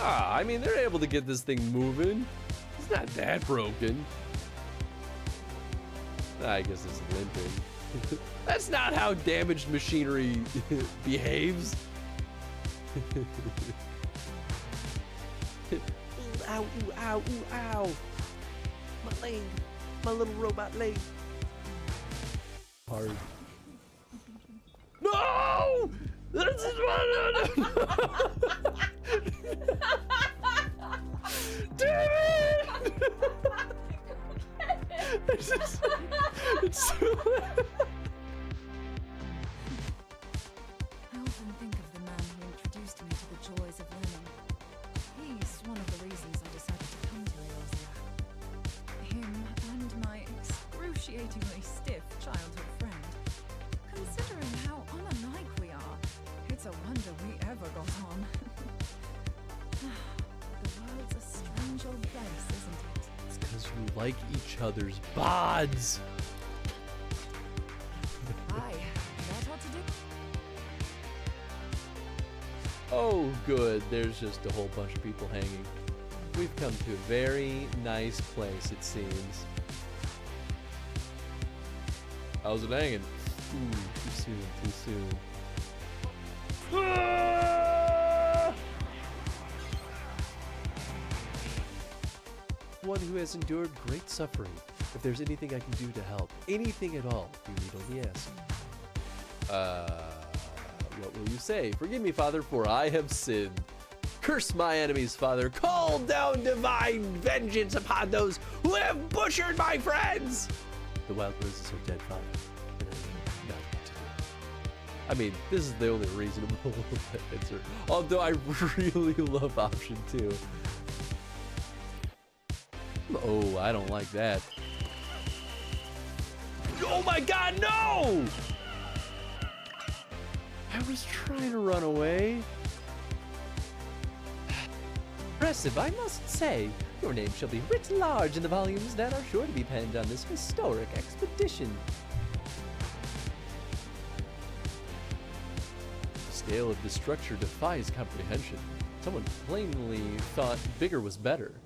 Ah, I mean, they're able to get this thing moving. It's not that broken. I guess it's limping. That's not how damaged machinery behaves. Ooh, ow, ooh, ow, ooh, ow. My leg. My little robot leg. Hard. No! This is what. Damn it! It's so. I often think of the man who introduced me to the joys of learning. He's one of the reasons I decided to come to Eorzea. Him and my excruciatingly stiff childhood friend. Considering how unlike we are, it's a wonder we ever got on. The world's a strange old place, isn't it? It's because you like each other's bods. Aye, that's what to do. Oh, good. There's just a whole bunch of people hanging. We've come to a very nice place, it seems. How's it hanging? Ooh, too soon, too soon. Ah! One who has endured great suffering. If there's anything I can do to help, anything at all, you need only ask. What will you say? Forgive me, Father, for I have sinned. Curse my enemies, Father. Call down divine vengeance upon those who have butchered my friends. The wild roses are dead, Father. And I know not what to do. I mean, this is the only reasonable answer. Although I really love option 2. Oh, I don't like that. Oh my God, no! I was trying to run away. Impressive, I must say. Your name shall be writ large in the volumes that are sure to be penned on this historic expedition. The scale of the structure defies comprehension. Someone plainly thought bigger was better.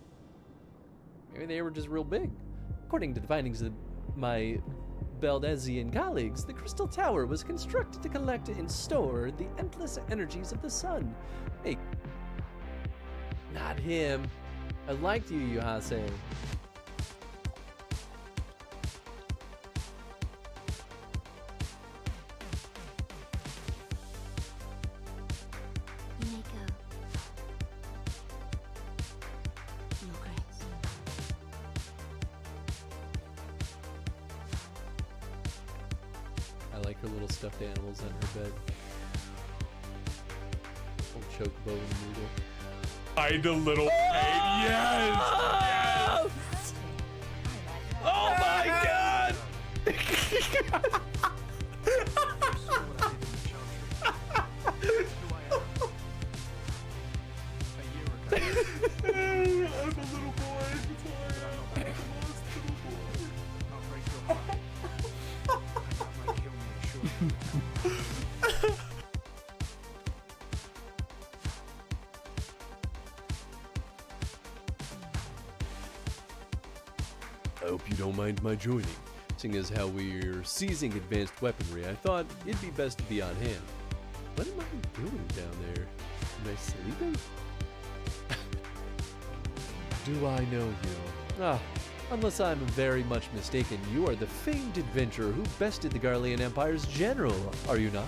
Maybe they were just real big. According to the findings of my Beldezian colleagues, the Crystal Tower was constructed to collect and store the endless energies of the sun. Hey, not him. I liked you, Yuhase. You may go. Your Grace. I like her little stuffed animals on her bed. Old chocobo and noodle. Hide the little pig. Yes! Oh my God! I'm a little boy. I'm a lost little I hope you don't mind my joining. Seeing as how we're seizing advanced weaponry, I thought it'd be best to be on hand. What am I doing down there? Am I sleeping? Do I know you? Ah, unless I'm very much mistaken, you are the famed adventurer who bested the Garlean Empire's general, are you not?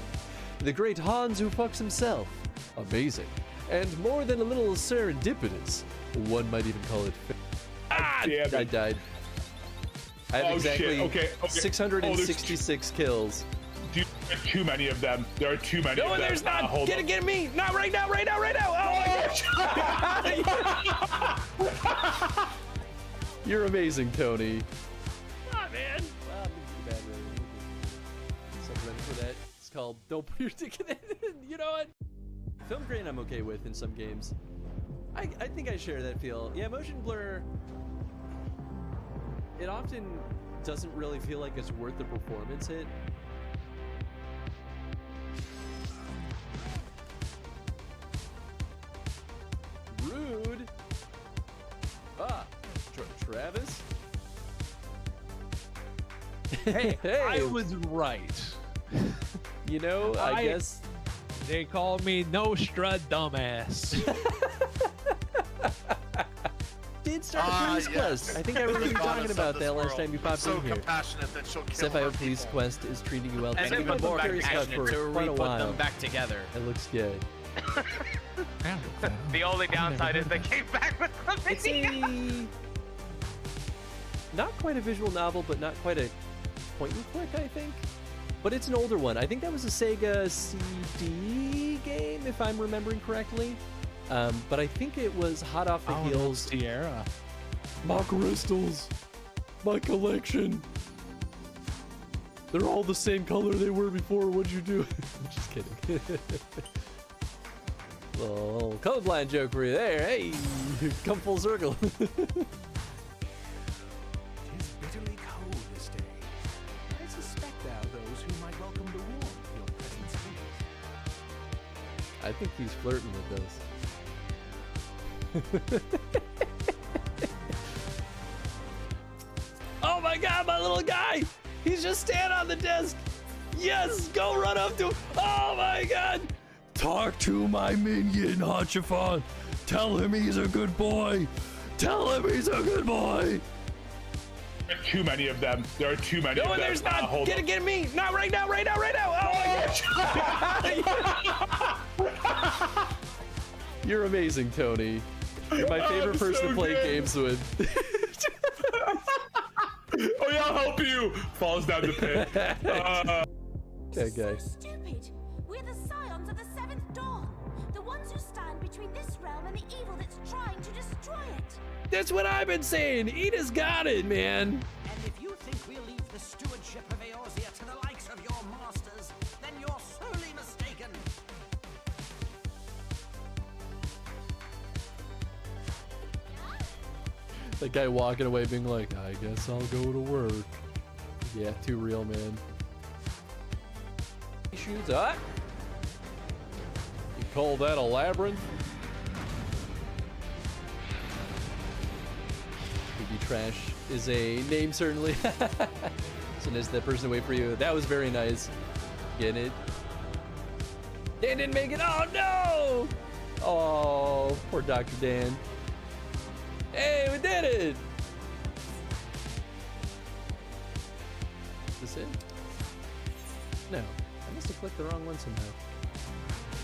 The great Hans who fucks himself. Amazing. And more than a little serendipitous. One might even call it damn it. I died. I have exactly Okay. 666 kills. Dude, there are too many of them. There are too many of them. No, there's not. Hold on. Get me. Not right now. Oh my gosh. You're amazing, Tony. Come on, man. Well, I'm gonna do bad rating. Something for that. It's called Don't Put Your Dick in It. You know what? Film grain I'm okay with in some games. I think I share that feel. Yeah, motion blur. It often doesn't really feel like it's worth the performance hit. Rude. Hey, I Hey. was right. You know, I guess. They call me Nostra dumbass. Did start a police quest. I think I remember you talking about that last time you popped so in here. compassionate that she'll kill Sapphire her Police people. Quest is treating you well. And I've even been more curious about compassionate for to quite a re-put while. them back together. It looks good. The only downside is they came back with It's something. a not quite a visual novel, but not quite a point and click, I think. But it's an older one. I think that was a Sega CD game, if I'm remembering correctly. But I think it was hot off the heels. Sierra. My crystals, my collection. They're all the same color they were before. What'd you do? I'm just kidding. Little colorblind joke for you there. Hey, come full circle. Tis bitterly cold this day. I suspect there are those who might welcome the warmth your presence brings. I think he's flirting with those. Oh my god, my little guy! He's just standing on the desk! Yes! Go run up to him! Oh my god! Talk to my minion, Hachifon! Tell him he's a good boy! Tell him he's a good boy! There are too many of them. There are too many of No, them. there's not! Hold Get on. it, get me! Not right now, right now, right now! Oh my gosh! You're amazing, Tony. You're my favorite I'm person so to play good. games with. Oh yeah, I'll help you. Falls down the pit. Okay, guy. So stupid. We're the scions of the seventh dawn. The ones who stand between this realm and the evil that's trying to destroy it. That's what I've been saying. Edith's got it, man. And if you think we'll leave the stewardship of Eorzea to the likes of your masters, then you're sorely mistaken. That guy walking away being like, I guess I'll go to work. Yeah, too real, man. He shoots up. You call that a labyrinth? Booby Trash is a name, certainly. So nice that person to wait for you. That was very nice. Getting it. Dan didn't make it. Oh, no! Oh, poor Dr. Dan. Hey, we did it! Is this it? No. I must have clicked the wrong one somehow.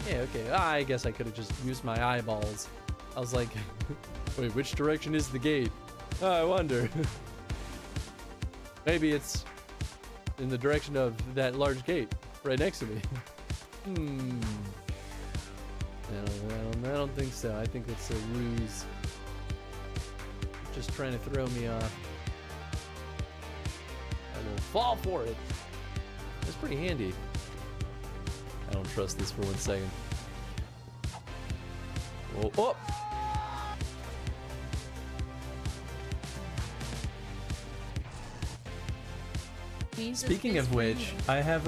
Yeah, okay. I guess I could have just used my eyeballs. I was like, wait, which direction is the gate? Oh, I wonder. Maybe it's in the direction of that large gate right next to me. I don't think so. I think it's a ruse. Just trying to throw me off. I will fall for it. It's pretty handy. I don't trust this for 1 second. Oh, oh. Speaking of which, I have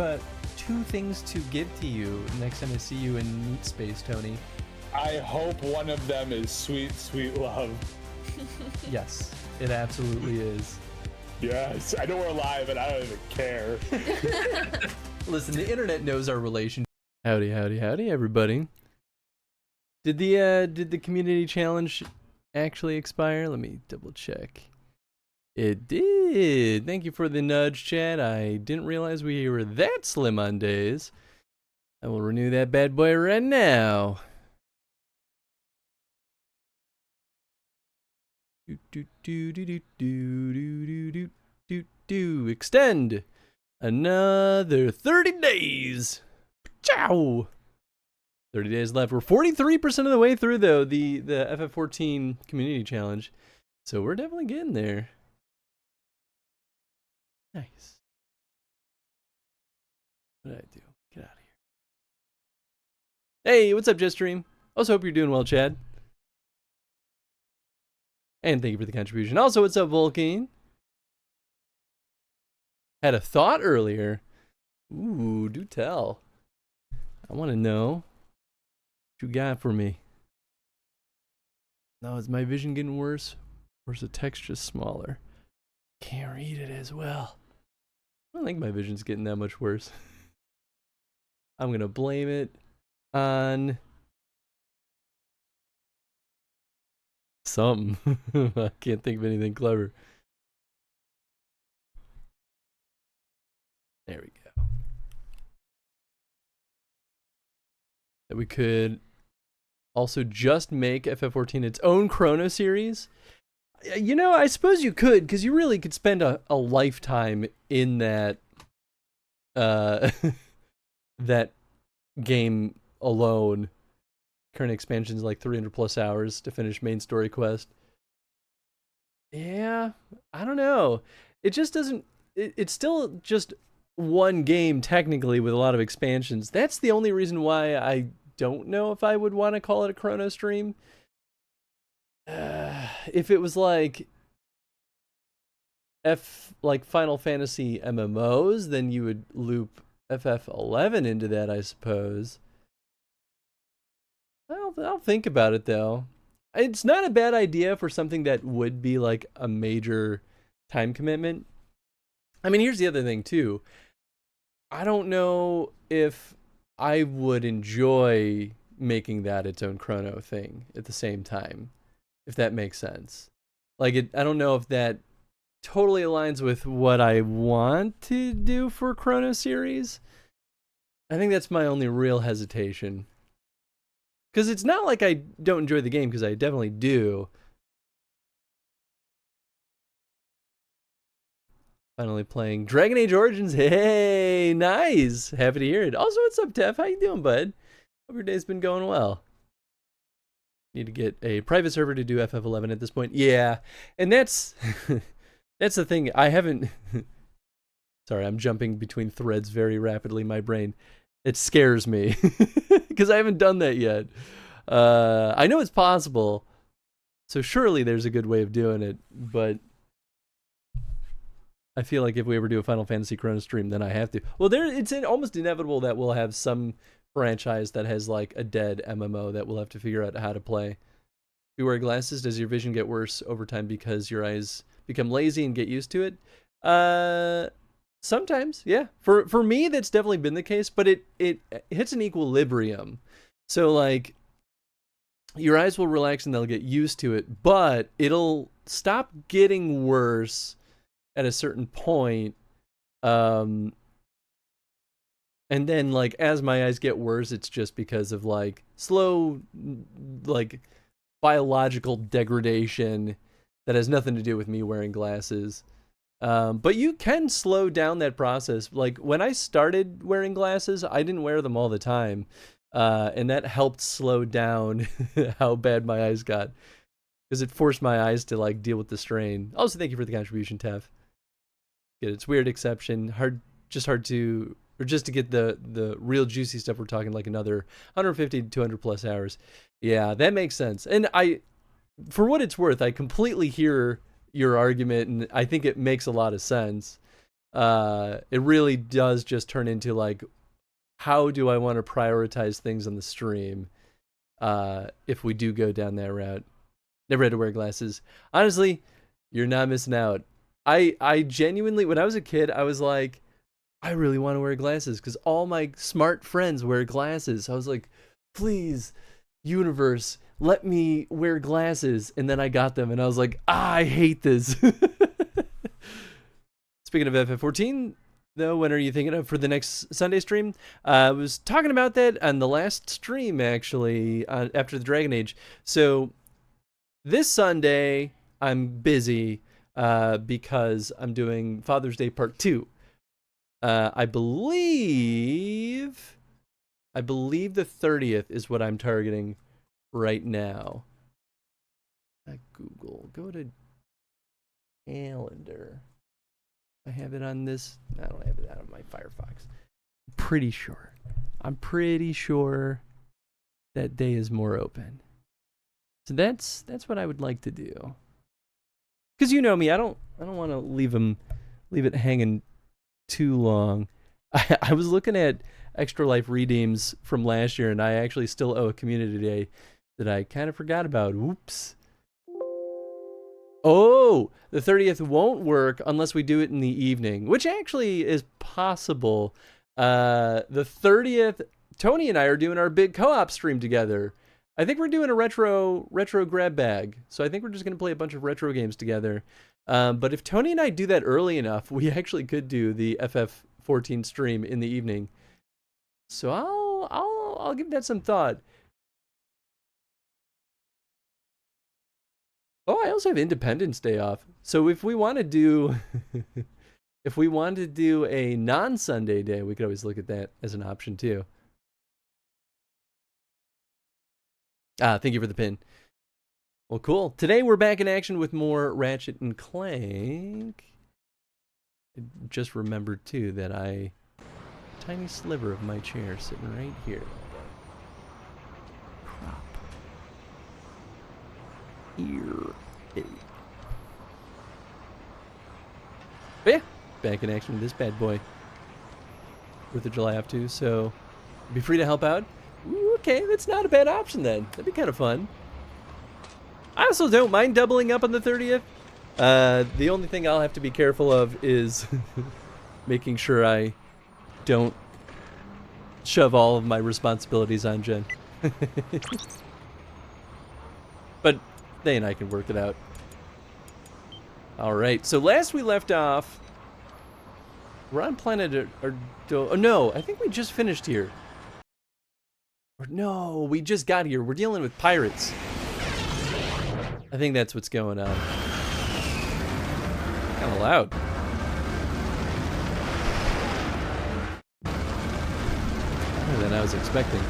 2 things to give to you next time I see you in Meat Space, Tony. I hope one of them is sweet, sweet love. Yes, it absolutely is. Yes, I know we're live, and I don't even care. Listen, the internet knows our relationship. Howdy, howdy, howdy, everybody. Did the community challenge actually expire? Let me double check. It did. Thank you for the nudge, chat. I didn't realize we were that slim on days. I will renew that bad boy right now. Extend another 30 days. Ciao. 30 days left. We're 43% of the way through though the FF14 community challenge, so we're definitely getting there. Nice. What did I do? Get out of here. Hey, what's up, Jetstream? Also hope you're doing well, Chad. And thank you for the contribution. Also, what's up, Vulcan? Had a thought earlier. Ooh, do tell. I want to know what you got for me. No, is my vision getting worse? Or is the text just smaller? Can't read it as well. I don't think my vision's getting that much worse. I'm gonna blame it on something. I can't think of anything clever. There we go. That we could also just make FF14 its own Chrono series. You know, I suppose you could, because you really could spend a lifetime in that that game alone. Current expansion's like 300 plus hours to finish main story quest. Yeah, I don't know. It just doesn't. It's still just one game technically with a lot of expansions. That's the only reason why I don't know if I would want to call it a Chrono stream. If it was like Final Fantasy MMOs, then you would loop FF11 into that, I suppose. I'll think about it though. It's not a bad idea for something that would be like a major time commitment. I mean, here's the other thing too. I don't know if I would enjoy making that its own Chrono thing at the same time, if that makes sense. Like, I don't know if that totally aligns with what I want to do for Chrono series. I think that's my only real hesitation. Because it's not like I don't enjoy the game, because I definitely do. Finally playing Dragon Age Origins. Hey, nice. Happy to hear it. Also, what's up, Tef? How you doing, bud? Hope your day's been going well. Need to get a private server to do FF11 at this point. Yeah, and that's that's the thing. I haven't. Sorry, I'm jumping between threads very rapidly. My brain, it scares me because I haven't done that yet. I know it's possible, so surely there's a good way of doing it. But I feel like if we ever do a Final Fantasy Chrono stream, then I have to. Well, it's almost inevitable that we'll have some franchise that has like a dead MMO that we'll have to figure out how to play. If you wear glasses, does your vision get worse over time because your eyes become lazy and get used to it? Sometimes, yeah. For me, that's definitely been the case, but it hits an equilibrium. So like, your eyes will relax and they'll get used to it, but it'll stop getting worse at a certain point. And then, like, as my eyes get worse, it's just because of, like, slow, like, biological degradation that has nothing to do with me wearing glasses. But you can slow down that process. Like, when I started wearing glasses, I didn't wear them all the time. And that helped slow down how bad my eyes got. Because it forced my eyes to, like, deal with the strain. Also, thank you for the contribution, Tev. It's weird exception. Just to get the real juicy stuff, we're talking like another 150 to 200 plus hours. Yeah, that makes sense. And for what it's worth, I completely hear your argument, and I think it makes a lot of sense. It really does just turn into like, how do I want to prioritize things on the stream if we do go down that route? Never had to wear glasses. Honestly, you're not missing out. I genuinely, when I was a kid, I was like, I really want to wear glasses because all my smart friends wear glasses. I was like, please, universe, let me wear glasses. And then I got them and I was like, I hate this. Speaking of FF14, though, when are you thinking of for the next Sunday stream? I was talking about that on the last stream, actually, after the Dragon Age. So this Sunday, I'm busy because I'm doing Father's Day Part 2. I believe the 30th is what I'm targeting right now. Google, go to calendar. I have it on this. I don't have it on my Firefox. I'm pretty sure that day is more open. So that's what I would like to do. Because you know me, I don't want to leave it hanging too long. I was looking at Extra Life redeems from last year, and I actually still owe a community day that I kind of forgot about. Oops. Oh, the 30th won't work unless we do it in the evening, which actually is possible. The 30th, Tony and I are doing our big co-op stream together. I think we're doing a retro grab bag. So I think we're just going to play a bunch of retro games together. But if Tony and I do that early enough, we actually could do the FF14 stream in the evening. So I'll give that some thought. Oh, I also have Independence Day off. So if we want to do if we want to do a non-Sunday day, we could always look at that as an option too. Thank you for the pin. Well, cool. Today we're back in action with more Ratchet and Clank. I just remembered too that a tiny sliver of my chair sitting right here. Crop. Here. Hey. But yeah, back in action with this bad boy. 4th of July off too, so be free to help out. Ooh, okay, that's not a bad option then. That'd be kind of fun. I also don't mind doubling up on the 30th. The only thing I'll have to be careful of is making sure I don't shove all of my responsibilities on Jen. But they and I can work it out. Alright, so last we left off, we're on planet oh no, I think we just finished here. Or no, we just got here. We're dealing with pirates. I think that's what's going on. Kind of loud. More than I was expecting.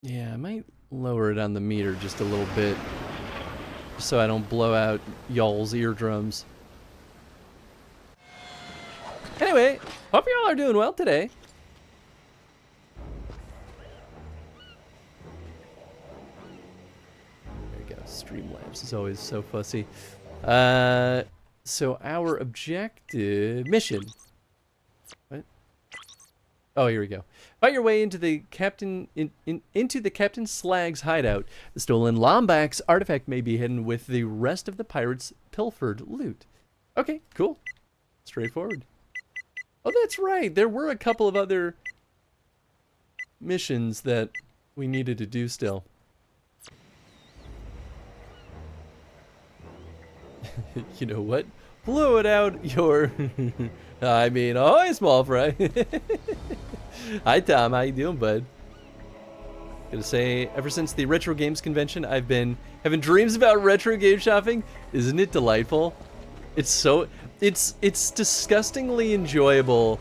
Yeah, I might lower it on the meter just a little bit, just so I don't blow out y'all's eardrums. Anyway, hope y'all are doing well today. There we go. Streamlabs is always so fussy. So our objective mission. What? Oh, here we go. Fight your way into the Captain into the Captain Slag's hideout. The stolen Lombax artifact may be hidden with the rest of the pirates' pilfered loot. Okay, cool. Straightforward. Oh, that's right. There were a couple of other missions that we needed to do still. You know what? Blow it out your... I mean, ahoy, small fry. Hi, Tom. How you doing, bud? Gonna say, ever since the Retro Games Convention, I've been having dreams about retro game shopping. Isn't it delightful? It's so... It's disgustingly enjoyable,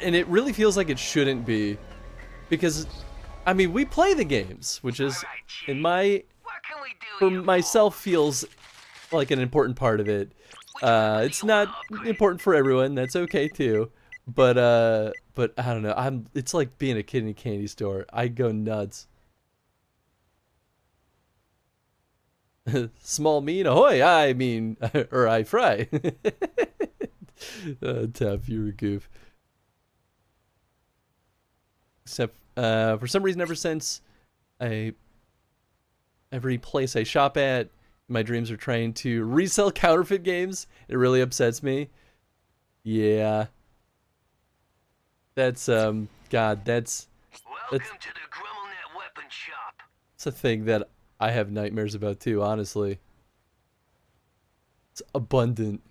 and it really feels like it shouldn't be, because, I mean, we play the games, which is, in my, for myself, feels like an important part of it. It's not important for everyone. That's okay too, but I don't know. It's like being a kid in a candy store. I go nuts. Small mean ahoy, I mean, or I fry. Tough, you're a goof. Except, for some reason, ever since every place I shop at, my dreams are trying to resell counterfeit games. It really upsets me. Yeah. That's, God, that's... Welcome to the GrummelNet Weapon Shop. It's a thing that I have nightmares about too, honestly. It's abundant.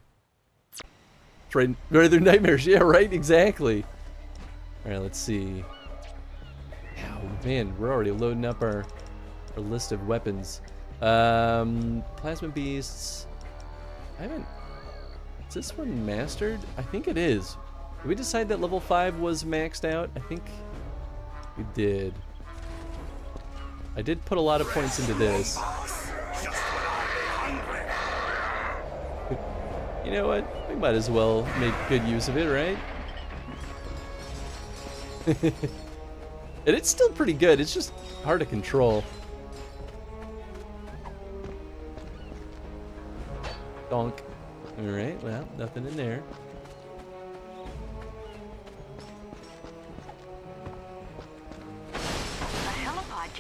It's right, rather nightmares. Yeah, right, exactly. Alright, let's see. Oh man, we're already loading up our list of weapons. Plasma beasts. I haven't... Is this one mastered? I think it is. Did we decide that level 5 was maxed out? I think we did. I did put a lot of points into this. You know what? We might as well make good use of it, right? And it's still pretty good. It's just hard to control. Donk. Alright, well, nothing in there.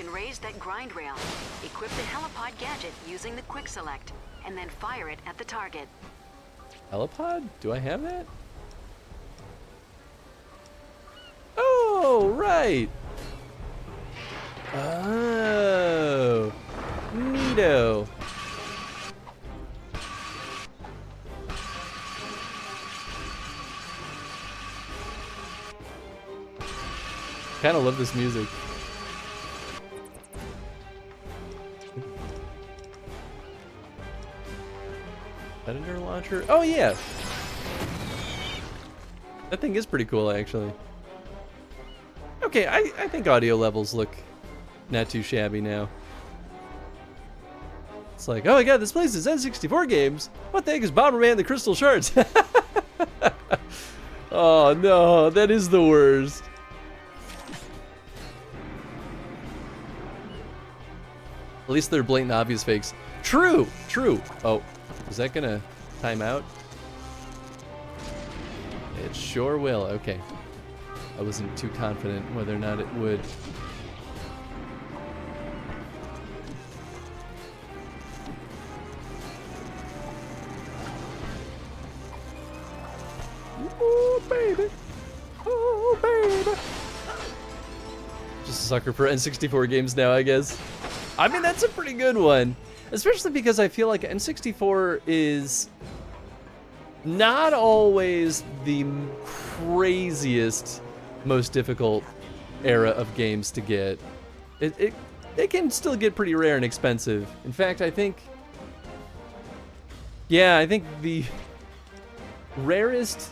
can raise that grind rail, equip the helipod gadget using the quick select, and then fire it at the target. Helipod? Do I have that? Oh, right. Oh, neato. Kind of love this music. Predator launcher? Oh yeah! That thing is pretty cool actually. Okay, I think audio levels look not too shabby now. It's like, oh my god, this place is N64 games! What the heck is Bomberman the Crystal Shards? Oh no, that is the worst. At least they're blatant obvious fakes. True, true. Oh, is that gonna time out? It sure will, okay. I wasn't too confident whether or not it would. Oh, baby. Oh, baby. Just a sucker for N64 games now, I guess. I mean, that's a pretty good one. Especially because I feel like N64 is not always the craziest, most difficult era of games to get. It can still get pretty rare and expensive. In fact, I think the rarest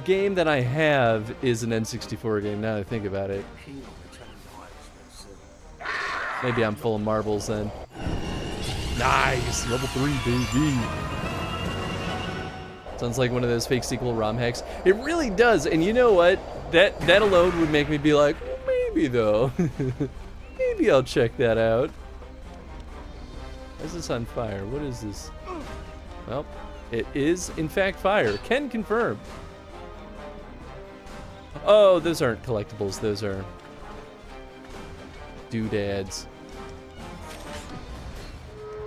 game that I have is an N64 game, now that I think about it. Maybe I'm full of marbles then. Nice! Level 3, baby! Sounds like one of those fake sequel ROM hacks. It really does, and you know what? That alone would make me be like, well, maybe though. Maybe I'll check that out. Why is this on fire? What is this? Well, it is in fact fire. Can confirm. Oh, those aren't collectibles. Those are doodads.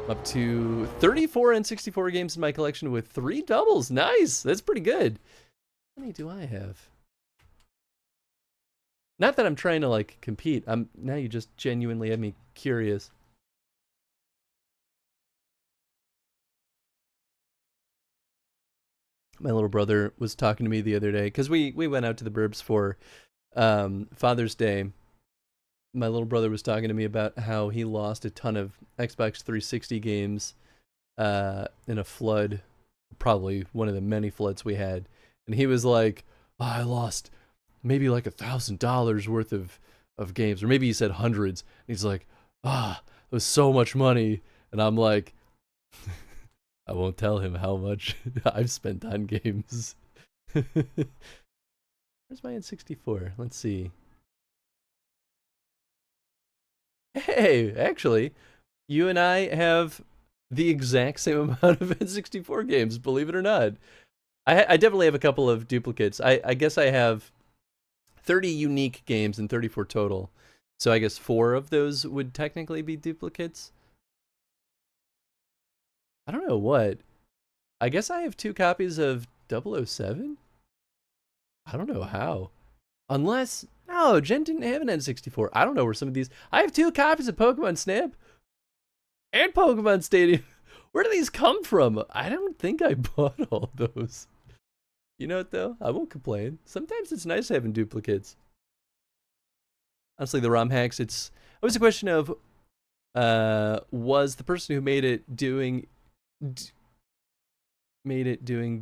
Up to 34 N64 games in my collection with 3 doubles. Nice! That's pretty good. How many do I have? Not that I'm trying to like compete. Now you just genuinely have me curious. My little brother was talking to me the other day because we went out to the burbs for Father's Day. My little brother was talking to me about how he lost a ton of Xbox 360 games in a flood, probably one of the many floods we had. And he was like, oh, I lost maybe like $1,000 worth of games, or maybe he said hundreds. And he's like, it was so much money. And I'm like, I won't tell him how much I've spent on games. Where's my N64? Let's see. Hey, actually, you and I have the exact same amount of N64 games, believe it or not. I definitely have a couple of duplicates. I guess I have 30 unique games and 34 total. So I guess 4 of those would technically be duplicates. I don't know what. I guess I have 2 copies of 007? I don't know how. Unless... No, Jen didn't have an N64. I don't know where some of these... I have 2 copies of Pokemon Snap and Pokemon Stadium. Where do these come from? I don't think I bought all those. You know what, though? I won't complain. Sometimes it's nice having duplicates. Honestly, the ROM hacks, it's always a question of... was the person who made it doing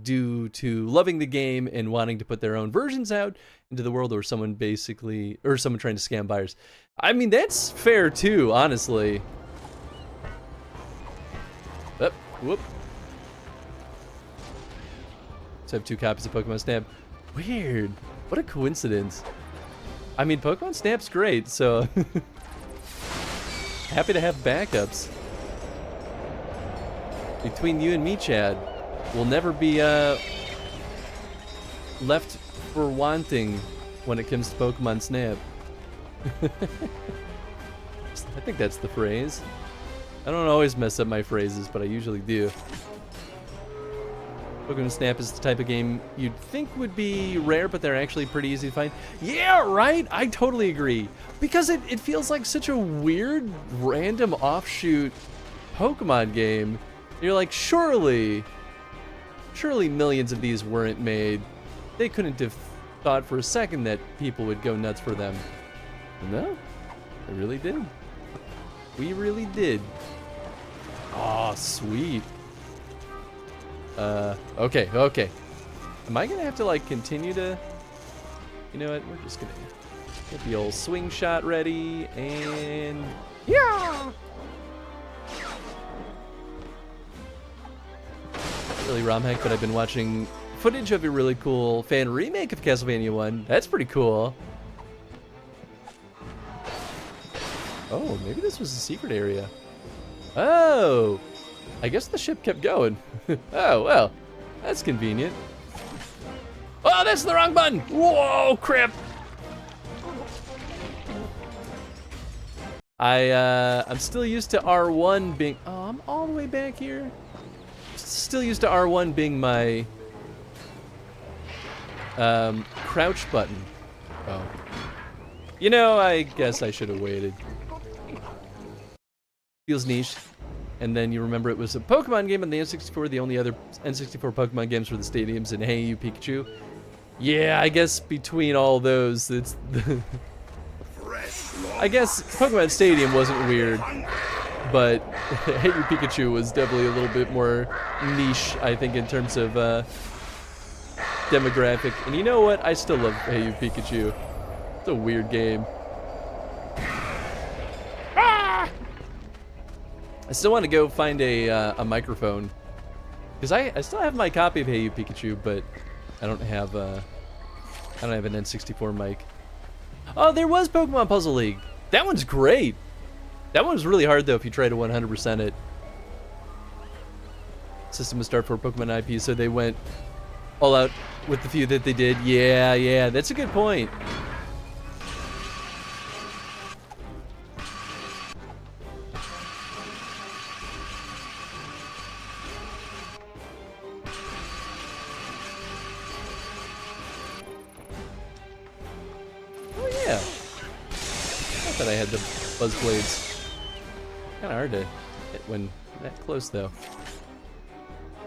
due to loving the game and wanting to put their own versions out into the world, or someone trying to scam buyers? I mean, that's fair too, honestly. Oh, whoop. So I have 2 copies of Pokemon Snap. Weird. What a coincidence. I mean, Pokemon Snap's great, so happy to have backups. Between you and me, Chad, we'll never be left for wanting when it comes to Pokemon Snap. I think that's the phrase. I don't always mess up my phrases, but I usually do. Pokemon Snap is the type of game you'd think would be rare, but they're actually pretty easy to find. Yeah, right? I totally agree. Because it feels like such a weird, random offshoot Pokemon game. You're like, surely millions of these weren't made. They couldn't have thought for a second that people would go nuts for them. No, they really did. We really did. Aw, sweet. Okay. Am I gonna have to like continue to, you know what, we're just gonna get the old swing shot ready and yeah. Really ROM hack, but I've been watching footage of a really cool fan remake of Castlevania 1. That's pretty cool. Oh, maybe this was a secret area. Oh, I guess the ship kept going. Oh, well, that's convenient. Oh, that's the wrong button. Whoa, crap. I'm still used to R1 being, oh, I'm all the way back here. Still used to R1 being my crouch button. Oh. You know, I guess I should have waited. Feels niche. And then you remember it was a Pokemon game on the N64. The only other N64 Pokemon games were the Stadiums and Hey You Pikachu. Yeah, I guess between all those, it's I guess Pokemon Stadium wasn't weird, but Hey You Pikachu was definitely a little bit more niche, I think, in terms of demographic. And you know what? I still love Hey You Pikachu. It's a weird game. I still want to go find a microphone, because I still have my copy of Hey You Pikachu, but I don't have an N64 mic. Oh, there was Pokemon Puzzle League. That one's great. That one's really hard though if you try to 100% it. System was started for Pokemon IP, so they went all out with the few that they did. Yeah, that's a good point. That I had the buzz blades. Kind of hard to hit when that close, though.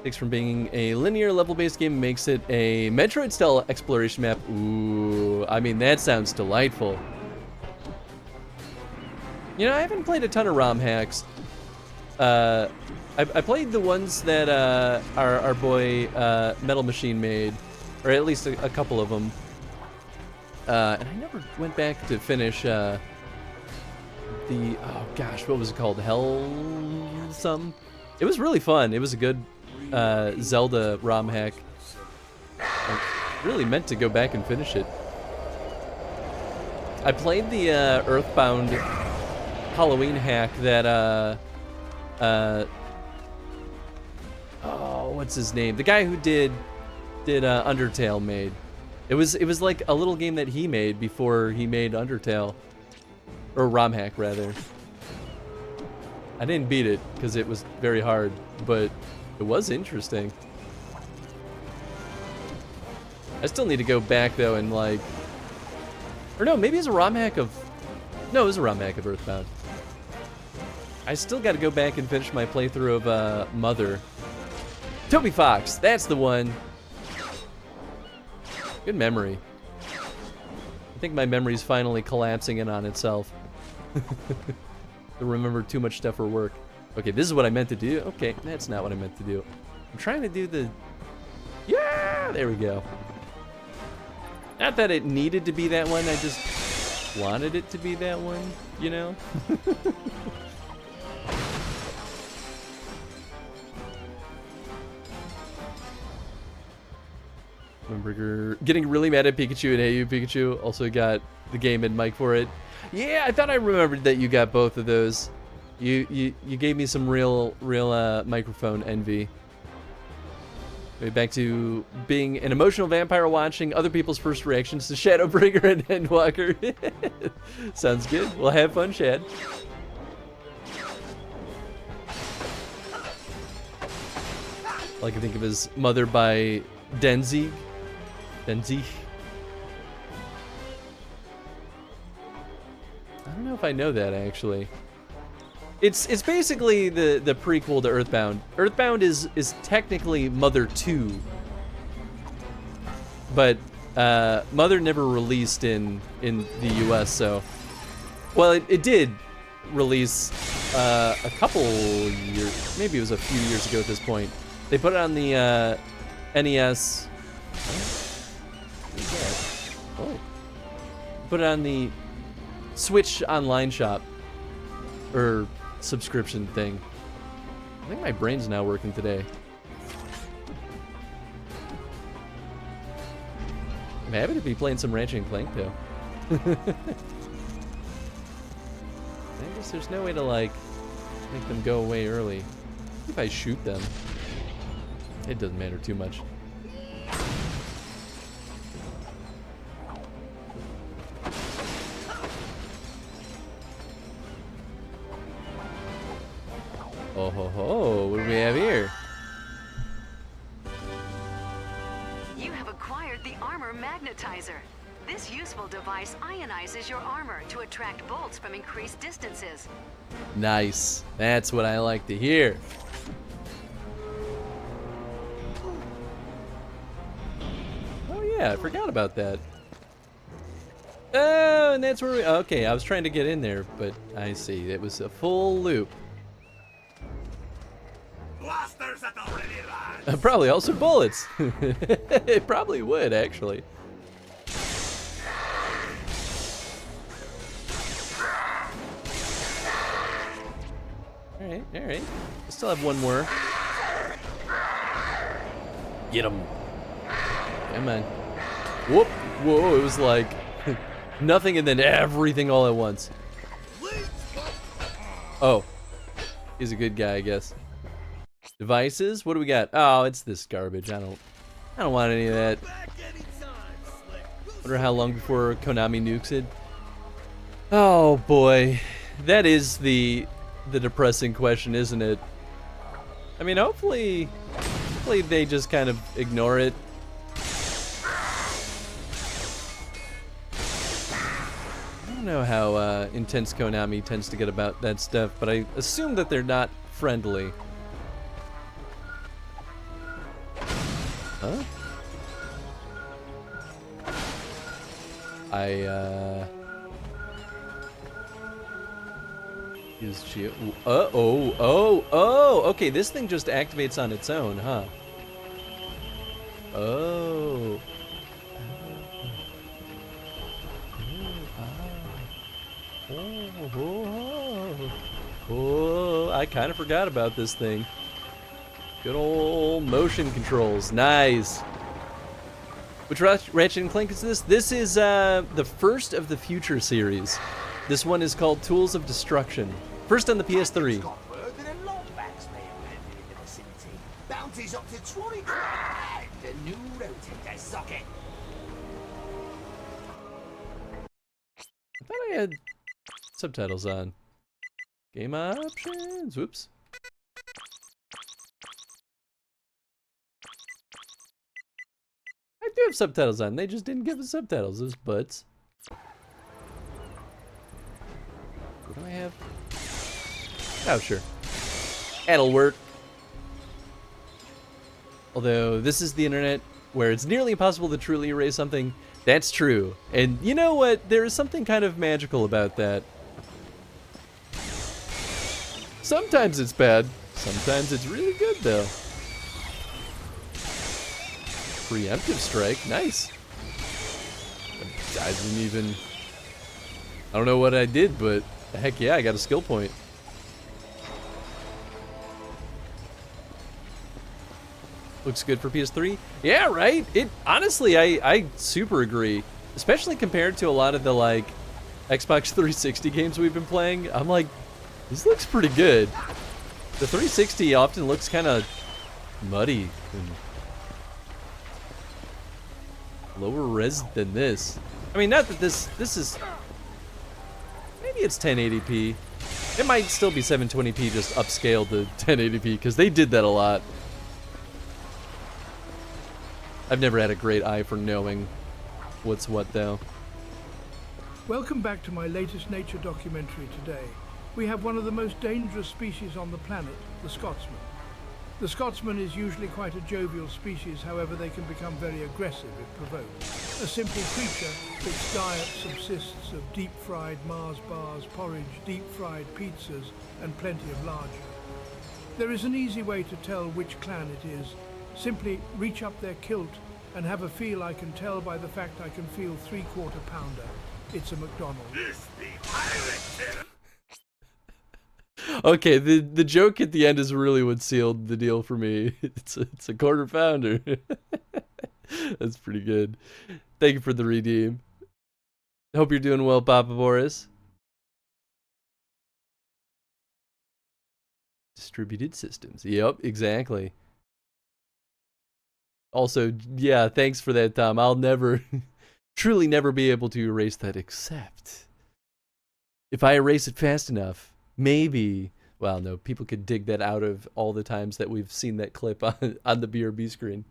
Takes from being a linear level-based game, makes it a Metroid-style exploration map. Ooh, I mean, that sounds delightful. You know, I haven't played a ton of ROM hacks. I played the ones that our boy Metal Machine made, or at least a couple of them. And I never went back to finish oh gosh, what was it called? Hell It was really fun. It was a good Zelda ROM hack. I really meant to go back and finish it. I played the Earthbound Halloween hack that oh, what's his name? The guy who did Undertale made. It was like a little game that he made before he made Undertale. Or ROM hack, rather. I didn't beat it, because it was very hard, but it was interesting. I still need to go back, though, and like... Or no, maybe it's a ROM hack of... No, it was a ROM hack of Earthbound. I still got to go back and finish my playthrough of Mother. Toby Fox, that's the one! Good memory. I think my memory's finally collapsing in on itself. To remember too much stuff for work. Okay, this is what I meant to do. Okay, that's not what I meant to do. I'm trying to do the... Yeah! There we go. Not that it needed to be that one, I just wanted it to be that one, you know? Remember getting really mad at Pikachu and Hey You Pikachu. Also got the game and mic for it. Yeah, I thought I remembered that you got both of those. You gave me some real microphone envy. Maybe back to being an emotional vampire watching other people's first reactions to Shadowbringer and Endwalker. Sounds good. Well, have fun, Shad. All I can think of is Mother by Denzig. Denzig. I don't know if I know that actually. It's basically the prequel to Earthbound. Earthbound is technically Mother 2. But Mother never released in the US, so well it did release a couple years, maybe it was a few years ago at this point. They put it on the NES. Oh. Put it on the Switch online shop or subscription thing. I think my brain's now working today. I'm happy to be playing some Ratchet and Clank though. I guess there's no way to like make them go away early. If I shoot them, it doesn't matter too much. Oh ho ho, what do we have here? You have acquired the Armor Magnetizer. This useful device ionizes your armor to attract bolts from increased distances. Nice. That's what I like to hear. Oh yeah, I forgot about that. Oh, and that's where we... Okay, I was trying to get in there, but I see. It was a full loop. Blasters at the ready, lads! Probably also bullets. It probably would, actually. Alright, alright. I still have one more. Get him. Come on. Whoop. Whoa, it was like nothing and then everything all at once. Oh. He's a good guy, I guess. Devices? What do we got? Oh, it's this garbage. I don't want any of that. Wonder how long before Konami nukes it. Oh boy. That is the depressing question, isn't it? I mean, hopefully they just kind of ignore it. I don't know how intense Konami tends to get about that stuff, but I assume that they're not friendly. Huh? Use geo. Oh, okay, this thing just activates on its own, huh? Oh. Oh, I kind of forgot about this thing. Good old motion controls. Nice. Which Ratchet and Clank is this? This is the first of the Future series. This one is called Tools of Destruction. First on the PS3. Bounties up to 20 grand. The new rotator socket. I thought I had subtitles on. Game options. Whoops. I do have subtitles on. They just didn't give us subtitles. Those butts. What do I have? Oh, sure. That'll work. Although, this is the internet where it's nearly impossible to truly erase something. That's true. And you know what? There is something kind of magical about that. Sometimes it's bad. Sometimes it's really good, though. Preemptive strike. Nice. I didn't even... I don't know what I did, but heck yeah, I got a skill point. Looks good for PS3. Yeah, right? It honestly, I super agree. Especially compared to a lot of the like Xbox 360 games we've been playing. I'm like, this looks pretty good. The 360 often looks kind of muddy and lower res than this. I mean, not that this is... Maybe it's 1080p. It might still be 720p just upscaled to 1080p because they did that a lot. I've never had a great eye for knowing what's what, though. Welcome back to my latest nature documentary today. We have one of the most dangerous species on the planet, the Scotsman. The Scotsman is usually quite a jovial species, however they can become very aggressive if provoked. A simple creature, its diet subsists of deep-fried Mars bars, porridge, deep-fried pizzas, and plenty of larger. There is an easy way to tell which clan it is. Simply reach up their kilt and have a feel. I can tell by the fact I can feel 3/4 pounder. It's a McDonald's. Okay, the joke at the end is really what sealed the deal for me. It's a quarter pounder. That's pretty good. Thank you for the redeem. Hope you're doing well, Papa Boris. Distributed systems. Yep, exactly. Also, yeah, thanks for that, Tom. I'll never, truly never be able to erase that, except if I erase it fast enough, maybe, well, no, people could dig that out of all the times that we've seen that clip on the BRB screen.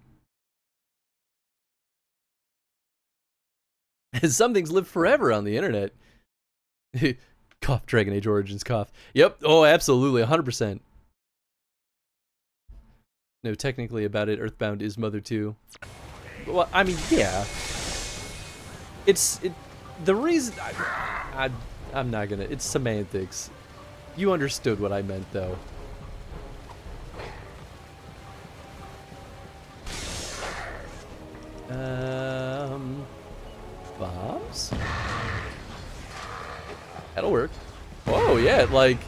Some things live forever on the internet. Cough, Dragon Age Origins cough. Yep, oh, absolutely, 100%. No, technically about it, Earthbound is Mother 2. Well, I mean, yeah. The reason... I'm not gonna... It's semantics. You understood what I meant, though. Bombs? That'll work. Whoa, yeah, like...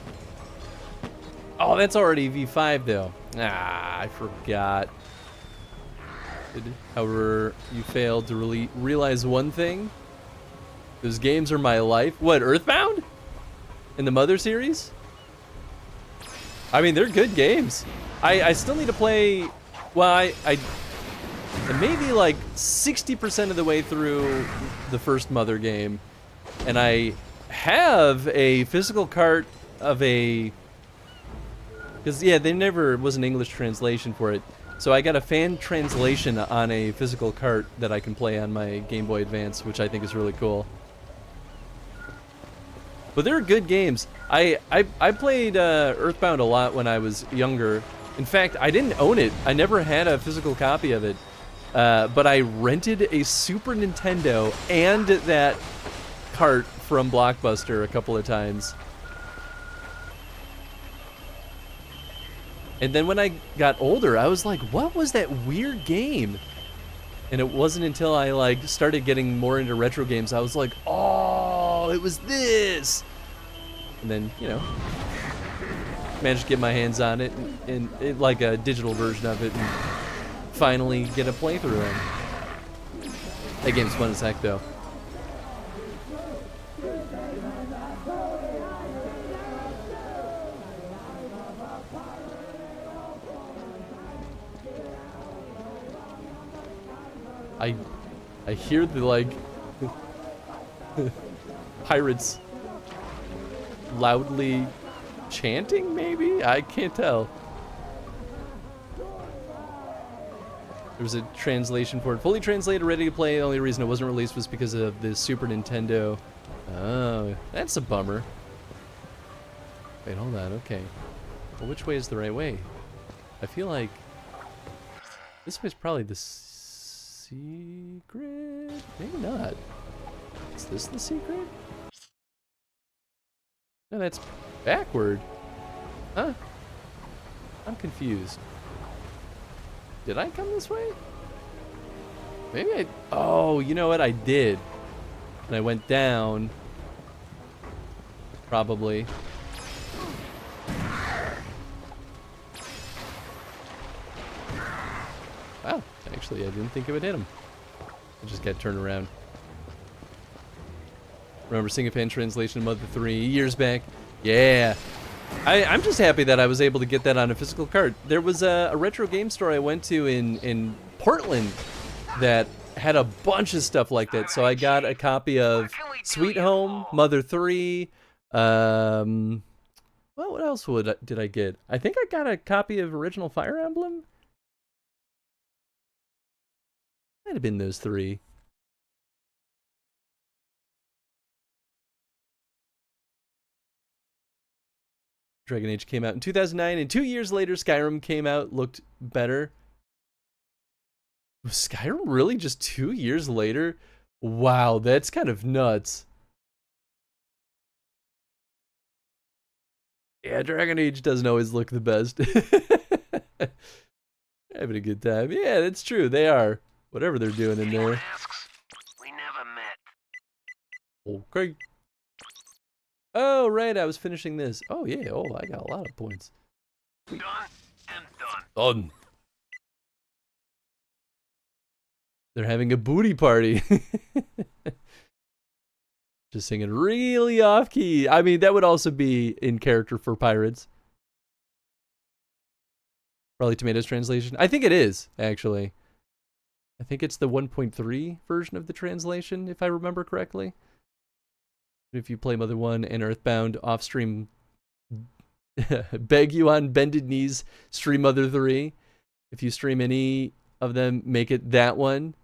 Oh, that's already V5, though. Ah, I forgot. However, you failed to really realize one thing. Those games are my life. What, Earthbound? In the Mother series? I mean, they're good games. I still need to play... Well, I'm maybe like 60% of the way through the first Mother game. And I have a physical cart of a... Because, yeah, there never was an English translation for it. So I got a fan translation on a physical cart that I can play on my Game Boy Advance, which I think is really cool. But they're good games. I played Earthbound a lot when I was younger. In fact, I didn't own it. I never had a physical copy of it. But I rented a Super Nintendo and that cart from Blockbuster a couple of times. And then when I got older, I was like, what was that weird game? And it wasn't until I like started getting more into retro games, I was like, oh, it was this. And then, you know, managed to get my hands on it and like a digital version of it and finally get a playthrough in. That game's fun as heck, though. I hear the, like, pirates loudly chanting, maybe? I can't tell. There was a translation for it. Fully translated, ready to play. The only reason it wasn't released was because of the Super Nintendo. Oh, that's a bummer. Wait, hold on, okay. Well, which way is the right way? I feel like this way's probably the secret? Maybe not. Is this the secret? No, that's backward. Huh? I'm confused. Did I come this way? Maybe I... Oh, you know what? I did. And I went down. Probably. Wow. Actually, I didn't think it would hit him. I just got turned around. Remember seeing a fan translation of Mother 3 years back? Yeah. I'm just happy that I was able to get that on a physical cart. There was a retro game store I went to in Portland that had a bunch of stuff like that. So I got a copy of Sweet Home, Mother 3. Well, what else did I get? I think I got a copy of original Fire Emblem. Might have been those three. Dragon Age came out in 2009, and 2 years later, Skyrim came out, looked better. Was Skyrim really just 2 years later? Wow, that's kind of nuts. Yeah, Dragon Age doesn't always look the best. Having a good time. Yeah, that's true. They are. Whatever they're doing in there. We never met. Okay. Oh, right. I was finishing this. Oh, yeah. Oh, I got a lot of points. Done and done. Done. They're having a booty party. Just singing really off key. I mean, that would also be in character for pirates. Probably Tomatoes translation. I think it is, actually. I think it's the 1.3 version of the translation, if I remember correctly. If you play Mother 1 and Earthbound off stream, beg you on bended knees, stream Mother 3. If you stream any of them, make it that one.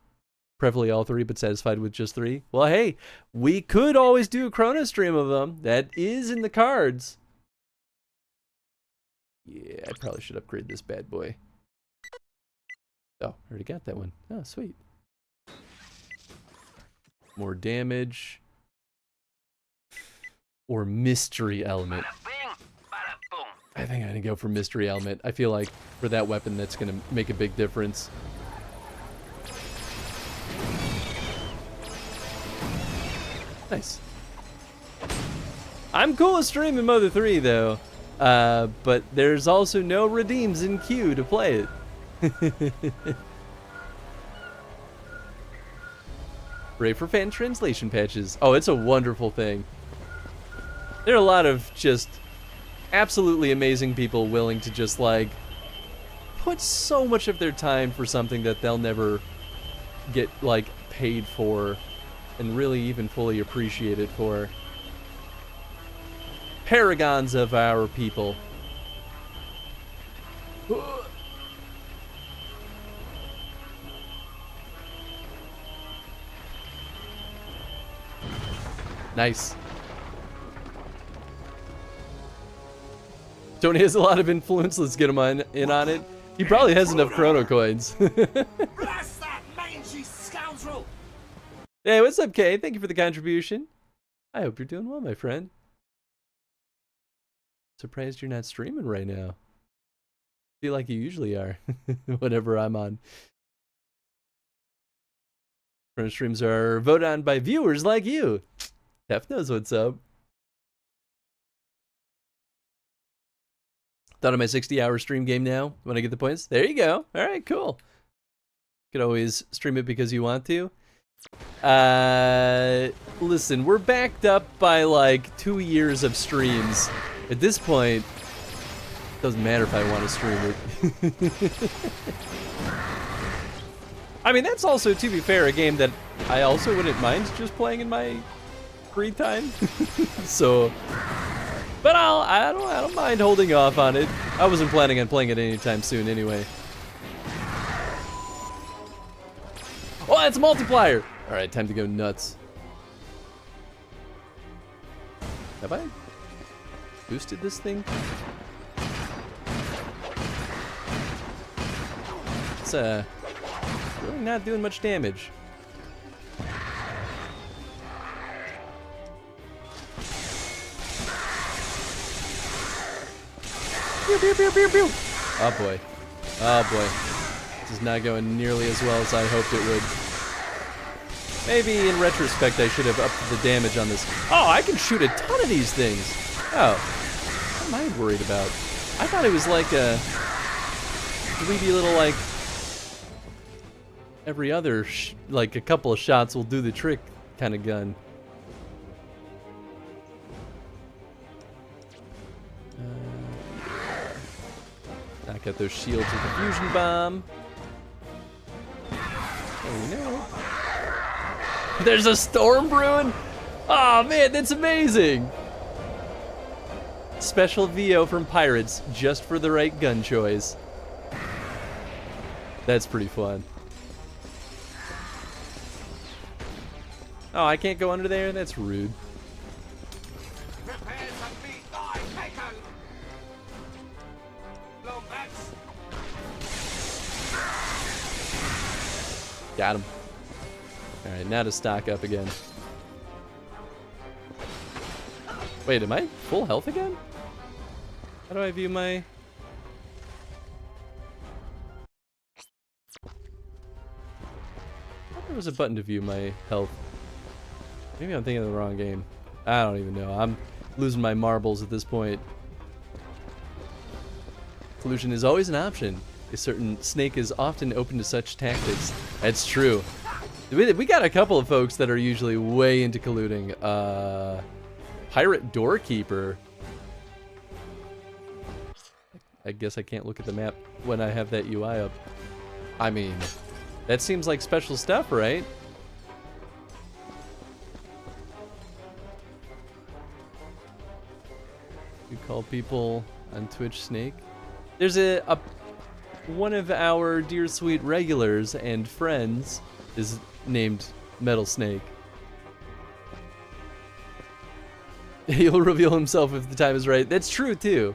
Preferably all three, but satisfied with just three. Well, hey, we could always do a Chrono stream of them. That is in the cards. Yeah, I probably should upgrade this bad boy. Oh, I already got that one. Oh, sweet. More damage. Or mystery element. I think I'm gonna go for mystery element. I feel like for that weapon, that's gonna make a big difference. Nice. I'm cool with streaming Mother 3 though, but there's also no redeems in queue to play it. Pray for fan translation patches. Oh, it's a wonderful thing. There are a lot of just absolutely amazing people willing to just like put so much of their time for something that they'll never get like paid for and really even fully appreciated for. Paragons of our people. Nice. Tony has a lot of influence. Let's get him in on it. He probably has enough chrono coins. Blast that mangy scoundrel! Hey, what's up, Kay? Thank you for the contribution. I hope you're doing well, my friend. Surprised you're not streaming right now. Feel like you usually are whenever I'm on. Chrono streams are voted on by viewers like you. Hef knows what's up. Thought of my 60-hour stream game now. When I get the points? There you go. All right, cool. Could always stream it because you want to. Listen, we're backed up by like 2 years of streams. At this point, it doesn't matter if I want to stream it. I mean, that's also, to be fair, a game that I also wouldn't mind just playing in my free time. So, but I don't mind holding off on it. I wasn't planning on playing it anytime soon anyway. Oh, that's a multiplier! Alright, time to go nuts. Have I boosted this thing? It's really not doing much damage. Pew, pew, pew, pew, pew. Oh boy. Oh boy. This is not going nearly as well as I hoped it would. Maybe in retrospect I should have upped the damage on this. Oh, I can shoot a ton of these things. Oh. What am I worried about? I thought it was like a dweeby little like every other like a couple of shots will do the trick kind of gun. Knock out those shields with the fusion bomb. Oh no. There's a storm brewing? Oh man, that's amazing! Special VO from Pirates, just for the right gun choice. That's pretty fun. Oh, I can't go under there? That's rude. Prepare to meet thy taken. Lombax. Got him. Alright, now to stock up again. Wait, am I full health again? How do I view my... I thought there was a button to view my health. Maybe I'm thinking of the wrong game. I don't even know. I'm losing my marbles at this point. Collusion is always an option. A certain snake is often open to such tactics. That's true. We got a couple of folks that are usually way into colluding. Pirate Doorkeeper. I guess I can't look at the map when I have that UI up. I mean, that seems like special stuff, right? You call people on Twitch snake? There's a one of our dear sweet regulars and friends is named Metal Snake. He'll reveal himself if the time is right. That's true too.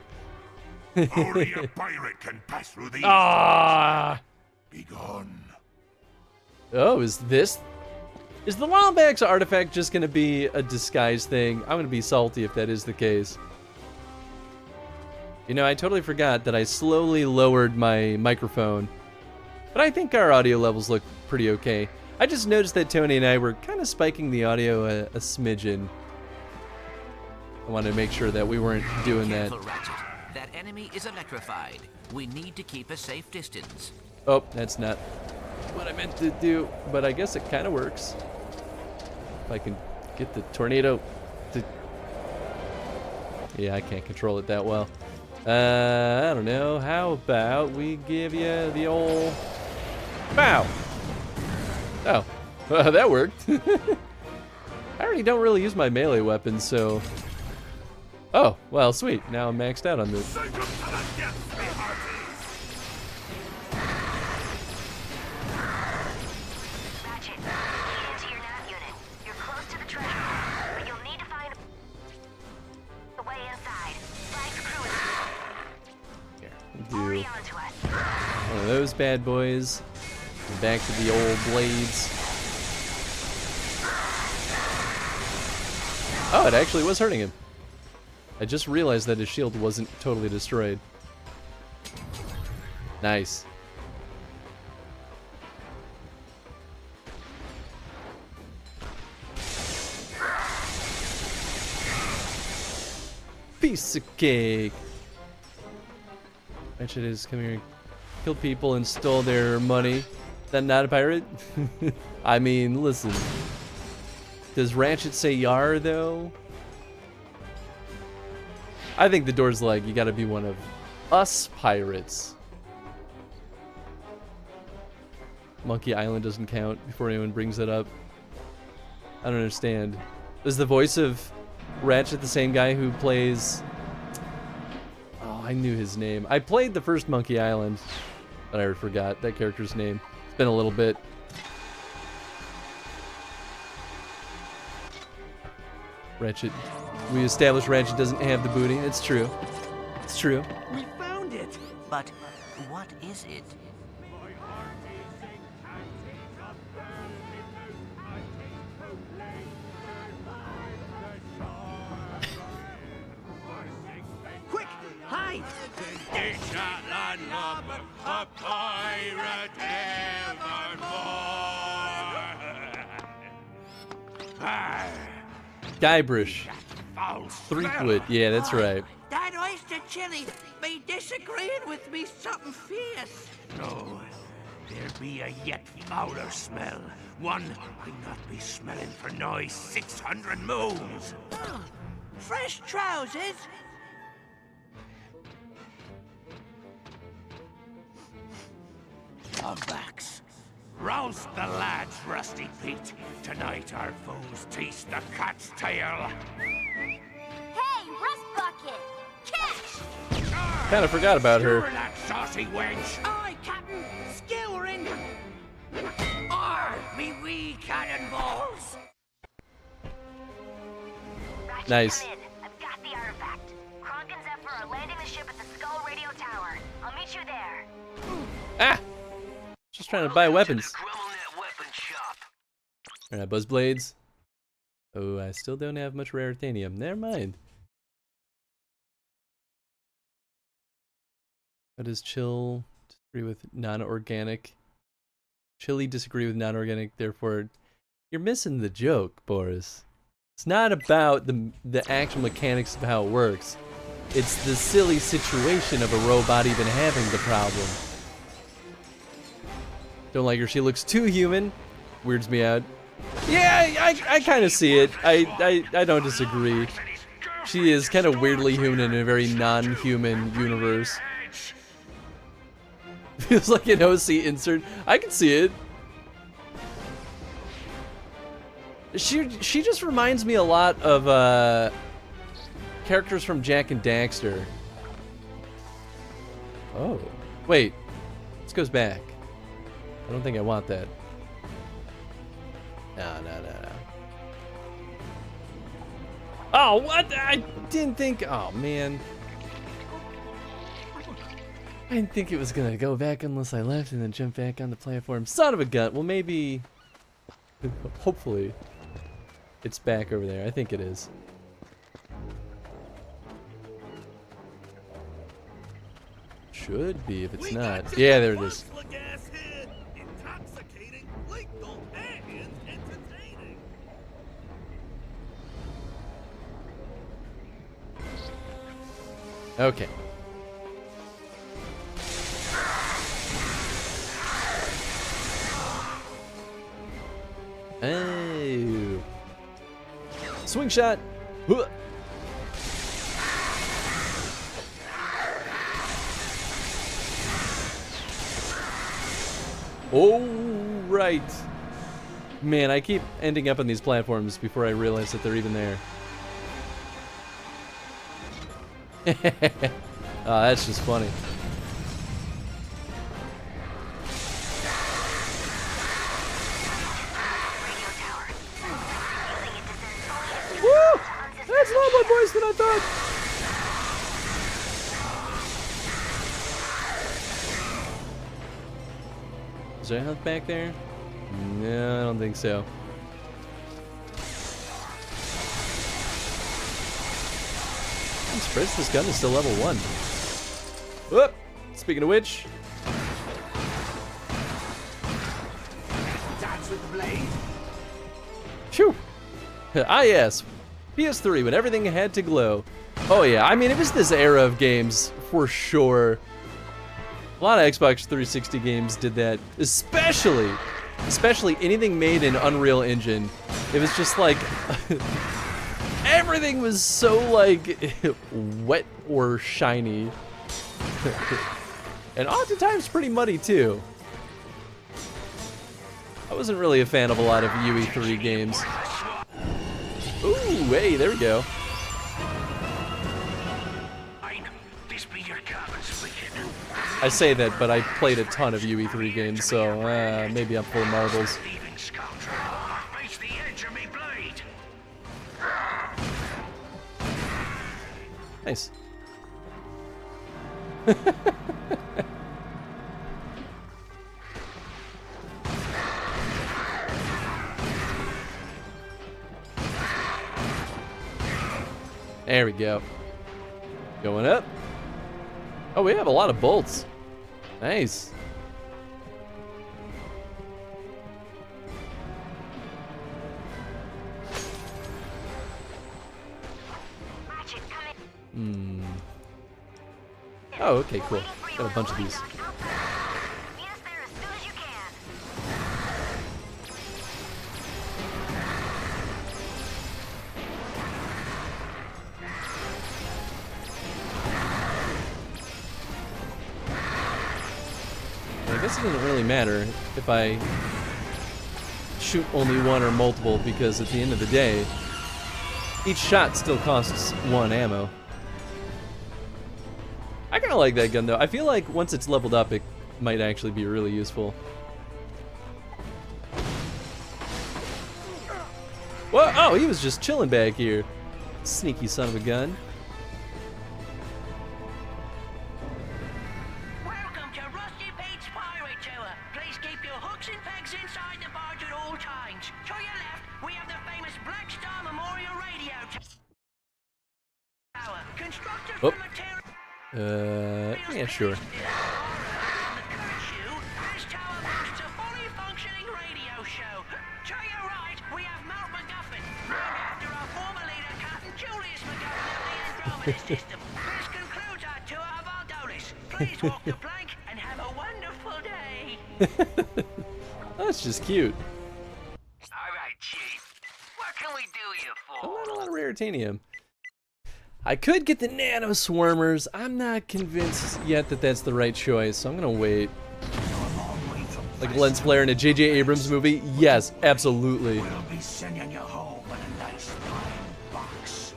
Only a pirate can pass through these. Ah! Be gone. Oh, is the Lombax artifact just gonna be a disguise thing? I'm gonna be salty if that is the case. You know, I totally forgot that I slowly lowered my microphone, but I think our audio levels look pretty okay. I just noticed that Tony and I were kind of spiking the audio a smidgen. I wanted to make sure that we weren't doing that. Careful, Ratchet. That enemy is electrified. We need to keep a safe distance. Oh, that's not what I meant to do, but I guess it kind of works. If I can get the tornado to... Yeah, I can't control it that well. I don't know. How about we give you the old... Bow! Oh, that worked. I already don't really use my melee weapons, so... Oh, well, sweet. Now I'm maxed out on this. Ratchet, get into your nav unit. You're close to the treasure, but you'll need to find the way inside. Frank's crew is already Do onto us. one of those bad boys. And back to the old blades. Oh, it actually was hurting him. I just realized that his shield wasn't totally destroyed. Nice. Piece of cake. Ratchet is come here, kill people and stole their money. Is that not a pirate? I mean, listen. Does Ratchet say yar though? I think the door's like, you gotta be one of us pirates. Monkey Island doesn't count before anyone brings it up. I don't understand. Is the voice of Ratchet the same guy who plays... Oh, I knew his name. I played the first Monkey Island, but I forgot that character's name. It's been a little bit. Ratchet. We established Ratchet doesn't have the booty. It's true. It's true. We found it. But what is it? Quick, hide! A pirate evermore. Guybrush. Foul Threepwood. Yeah, that's right. That oyster chili be disagreeing with me something fierce. No, there be a yet fouler smell. One I not be smelling for nigh 600 moons. Oh, fresh trousers? Lombax. Rouse the lads, Rusty Pete. Tonight our foes taste the cat's tail. Hey, Rust Bucket! Catch! Kind of forgot about her. You're that saucy wench. Aye, Captain. Skewering. Arr, me wee cannonballs. Nice. Come in. I've got the artifact. Cronk and Zephyr are landing the ship at the Skull Radio Tower. I'll meet you there. Ah! Just trying to buy weapons. Grummelnet weapon shop. Alright, buzz blades. Oh, I still don't have much rare Athenium. Never mind. How does chill disagree with non-organic? Chili disagree with non-organic, therefore you're missing the joke, Boris. It's not about the actual mechanics of how it works. It's the silly situation of a robot even having the problem. Don't like her. She looks too human. Weirds me out. Yeah, I kind of see it. I don't disagree. She is kind of weirdly human in a very non-human universe. Feels like an OC insert. I can see it. She just reminds me a lot of characters from Jak and Daxter. Oh, wait. This goes back. I don't think I want that. No. Oh, what? I didn't think. Oh, man. I didn't think it was gonna go back unless I left and then jump back on the platform. Son of a gun. Well, maybe. Hopefully. It's back over there. I think it is. Should be if it's not. Yeah, there it is. Okay. Oh. Swing shot. Huh. Oh, right. Man, I keep ending up on these platforms before I realize that they're even there. Oh, that's just funny. Woo! That's a lot more voice than I thought. Is there a health back there? No, I don't think so. I'm surprised this gun is still level 1. Whoop! Speaking of which. Dance with the blade. Phew! Ah yes, PS3 when everything had to glow. Oh yeah, I mean it was this era of games for sure. A lot of Xbox 360 games did that, especially anything made in Unreal Engine. It was just like everything was so like wet or shiny, and oftentimes pretty muddy too. I wasn't really a fan of a lot of UE3 games. Ooh, hey, there we go. I say that, but I played a ton of UE3 games, so maybe I'm full of marbles. Nice. There we go. Going up. Oh, we have a lot of bolts. Nice. Ratchet, come in. Oh, okay, cool. Got a bunch of these. Meet us there as soon as you can. I guess it doesn't really matter if I shoot only one or multiple, because at the end of the day, each shot still costs 1 ammo. I kind of like that gun though. I feel like once it's leveled up, it might actually be really useful. Whoa, oh, he was just chilling back here. Sneaky son of a gun. Welcome to Rusty Pete's Pirate Tour. Please keep your hooks and pegs inside the barge at all times. To your left, we have the famous Black Star Memorial Radio Tower. Constructed Oh. from material. Yeah, sure. This tower boasts a fully functioning radio show. To your right, we have Mount MacGuffin, named after our former leader, Captain Julius MacGuffin of the Andromeda System. This concludes our tour of Aldonis. Please walk the plank and have a wonderful day. That's just cute. All right, Chief. What can we do you for? Not a lot of raritanium. I could get the nano swarmers. I'm not convinced yet that that's the right choice, so I'm gonna wait. Like a lens flare in a J.J. Abrams movie? Yes, absolutely. We'll be sending you home in a nice pine box.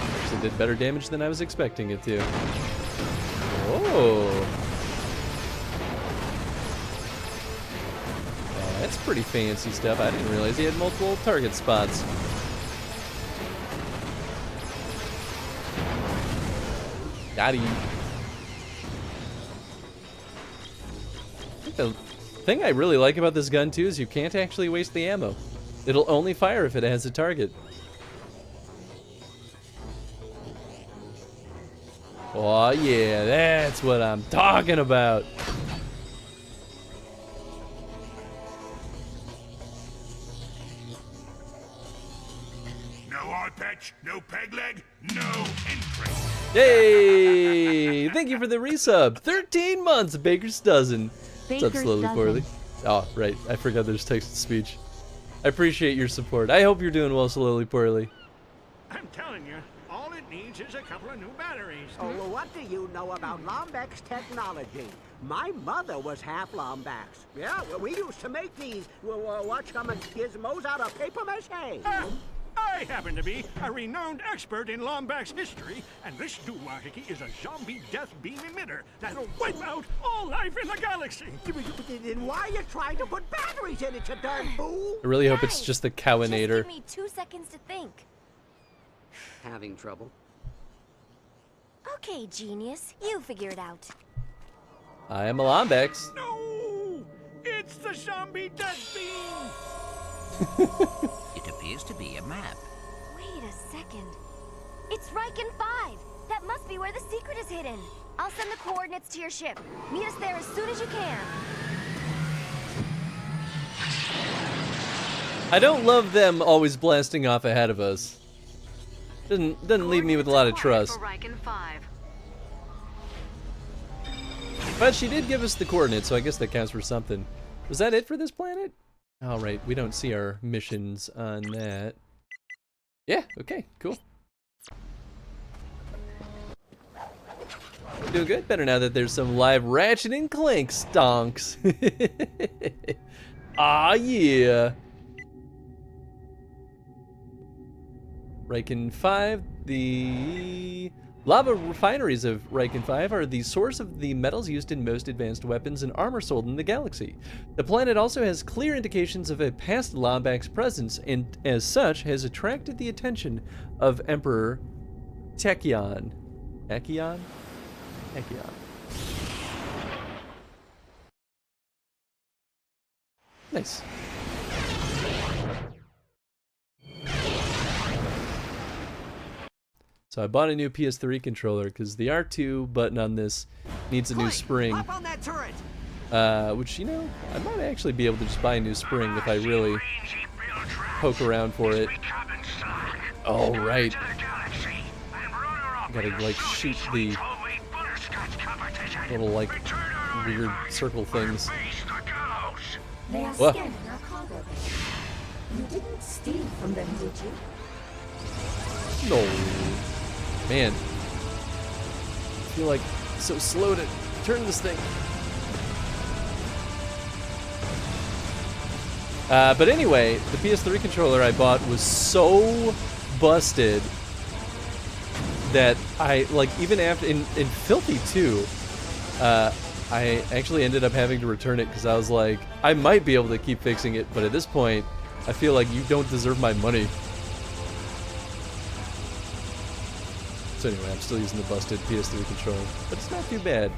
Actually did better damage than I was expecting it to. Oh. That's pretty fancy stuff. I didn't realize he had multiple target spots. Got him. The thing I really like about this gun too is you can't actually waste the ammo. It'll only fire if it has a target. Oh yeah, that's what I'm talking about. No eye patch, no peg leg, no entry. Yay! Thank you for the resub. 13 months, Baker's Dozen. What's up, Baker's Slowly Dozen. Poorly? Oh, right. I forgot there's text to speech. I appreciate your support. I hope you're doing well, Slowly Poorly. I'm telling you, all it needs is a couple of new batteries. Oh, well, what do you know about Lombax technology? My mother was half Lombax. Yeah, well, we used to make these gizmos out of paper mache. I happen to be a renowned expert in Lombax history, and this doohickey is a zombie death beam emitter that'll wipe out all life in the galaxy. Then why are you trying to put batteries in it, you darn fool? I really hope it's just the Cowinator. Give me 2 seconds to think. Having trouble? Okay, genius. You figure it out. I am a Lombax. No! It's the zombie death beam! It appears to be a map. Wait a second. It's Riken 5. That must be where the secret is hidden. I'll send the coordinates to your ship. Meet us there as soon as you can. I don't love them always blasting off ahead of us. Doesn't leave me with a lot of trust. For Riken 5. But she did give us the coordinates, so I guess that counts for something. Was that it for this planet? All right, we don't see our missions on that. Yeah, okay, cool. Doing good. Better now that there's some live Ratchet and Clank stonks. Ah, yeah. Riken 5, the lava refineries of Riken 5 are the source of the metals used in most advanced weapons and armor sold in the galaxy. The planet also has clear indications of a past Lombax presence, and as such has attracted the attention of Emperor Tachyon. Tachyon? Tachyon. Nice. So I bought a new PS3 controller because the R2 button on this needs a new spring. Up on that turret. Which, you know, I might actually be able to just buy a new spring if I really poke around for it. Oh, right. Gotta, like, shoot the little, like, weird circle things. They are Whoa. scanning our cargo bay. You didn't steal from them, did you? No. Man. I feel like so slow to turn this thing. But anyway, the PS3 controller I bought was so busted that I, like, even after, in Filthy 2, I actually ended up having to return it because I was like, I might be able to keep fixing it, but at this point, I feel like you don't deserve my money. So anyway, I'm still using the busted PS3 controller, but it's not too bad.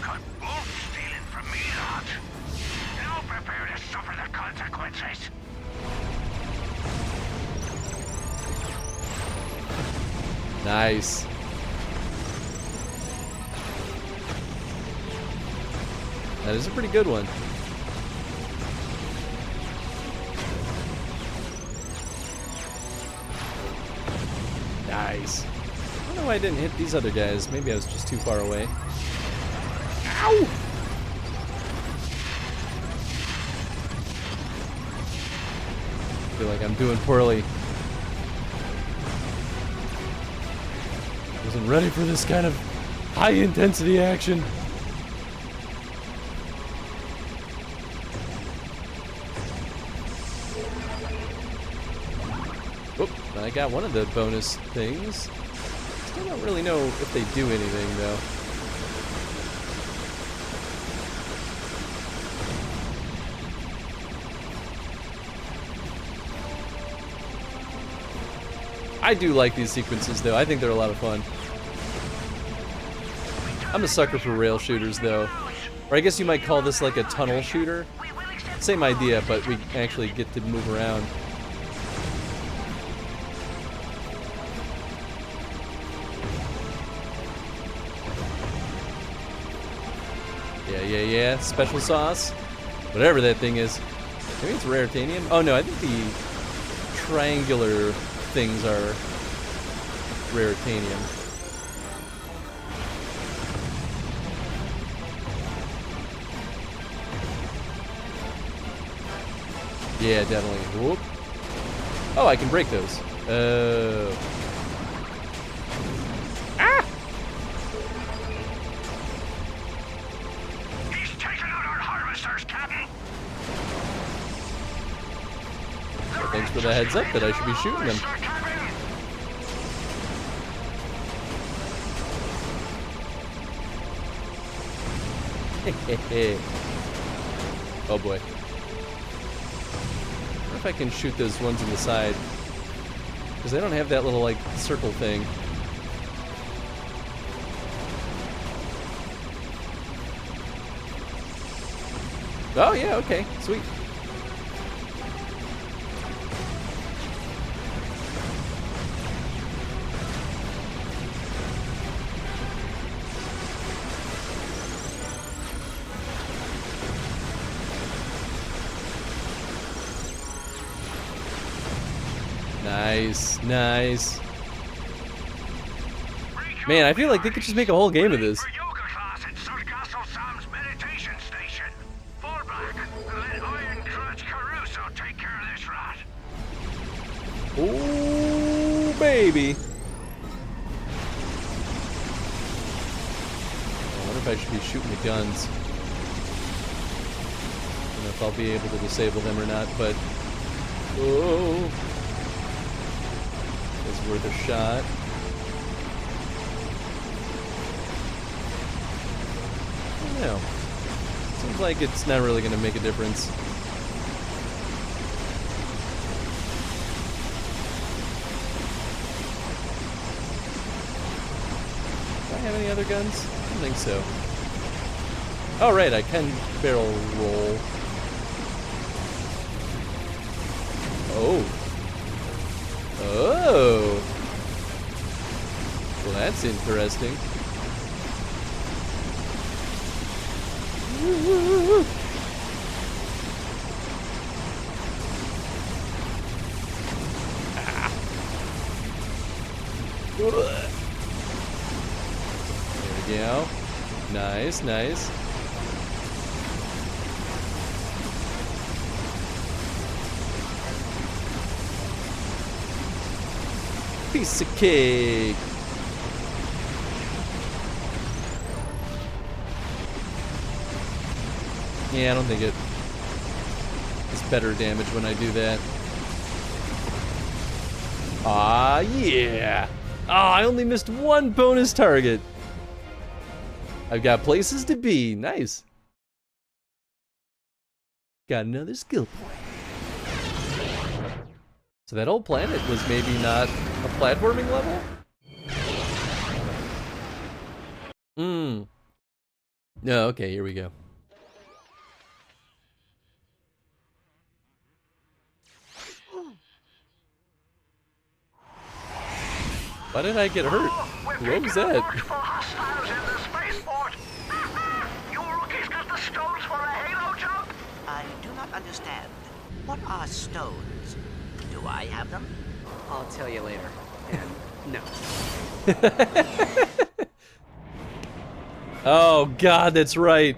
Cut bolt stealing from me, lad. Now prepare to suffer the consequences. Nice. That is a pretty good one. Nice. I don't know why I didn't hit these other guys. Maybe I was just too far away. Ow! I feel like I'm doing poorly. Wasn't ready for this kind of high intensity action. Whoop, I got one of the bonus things. Still don't really know if they do anything though. I do like these sequences though. I think they're a lot of fun. I'm a sucker for rail shooters though. Or I guess you might call this like a tunnel shooter. Same idea, but we actually get to move around. Yeah. Special sauce. Whatever that thing is. Maybe it's raritanium? Oh no, I think the triangular things are raritanium. Yeah, definitely. Whoop. Oh, I can break those. Oh. Ah! He's taking out our harvesters, Captain. Well, thanks for the heads up that I should be shooting them. Oh boy. I wonder if I can shoot those ones on the side. Because they don't have that little, like, circle thing. Oh, yeah, okay. Sweet. Nice. Man, I feel like they could just make a whole game of this. Ooh, baby. I wonder if I should be shooting the guns. I don't know if I'll be able to disable them or not, but... Oh. It's worth a shot. I don't know. Seems like it's not really going to make a difference. Do I have any other guns? I don't think so. Oh, right, I can barrel roll. Oh. Oh. Well, that's interesting. Ah. There we go. Nice. Piece of cake. Yeah, I don't think it is better damage when I do that. Ah, yeah. Ah, I only missed one bonus target. I've got places to be. Nice. Got another skill point. So that old planet was maybe not a platforming level? No, okay, here we go. Why did I get hurt? What was that? You rookies got the stones for a halo jump? I do not understand. What are stones? Do I have them? I'll tell you later. And no. Oh god, that's right.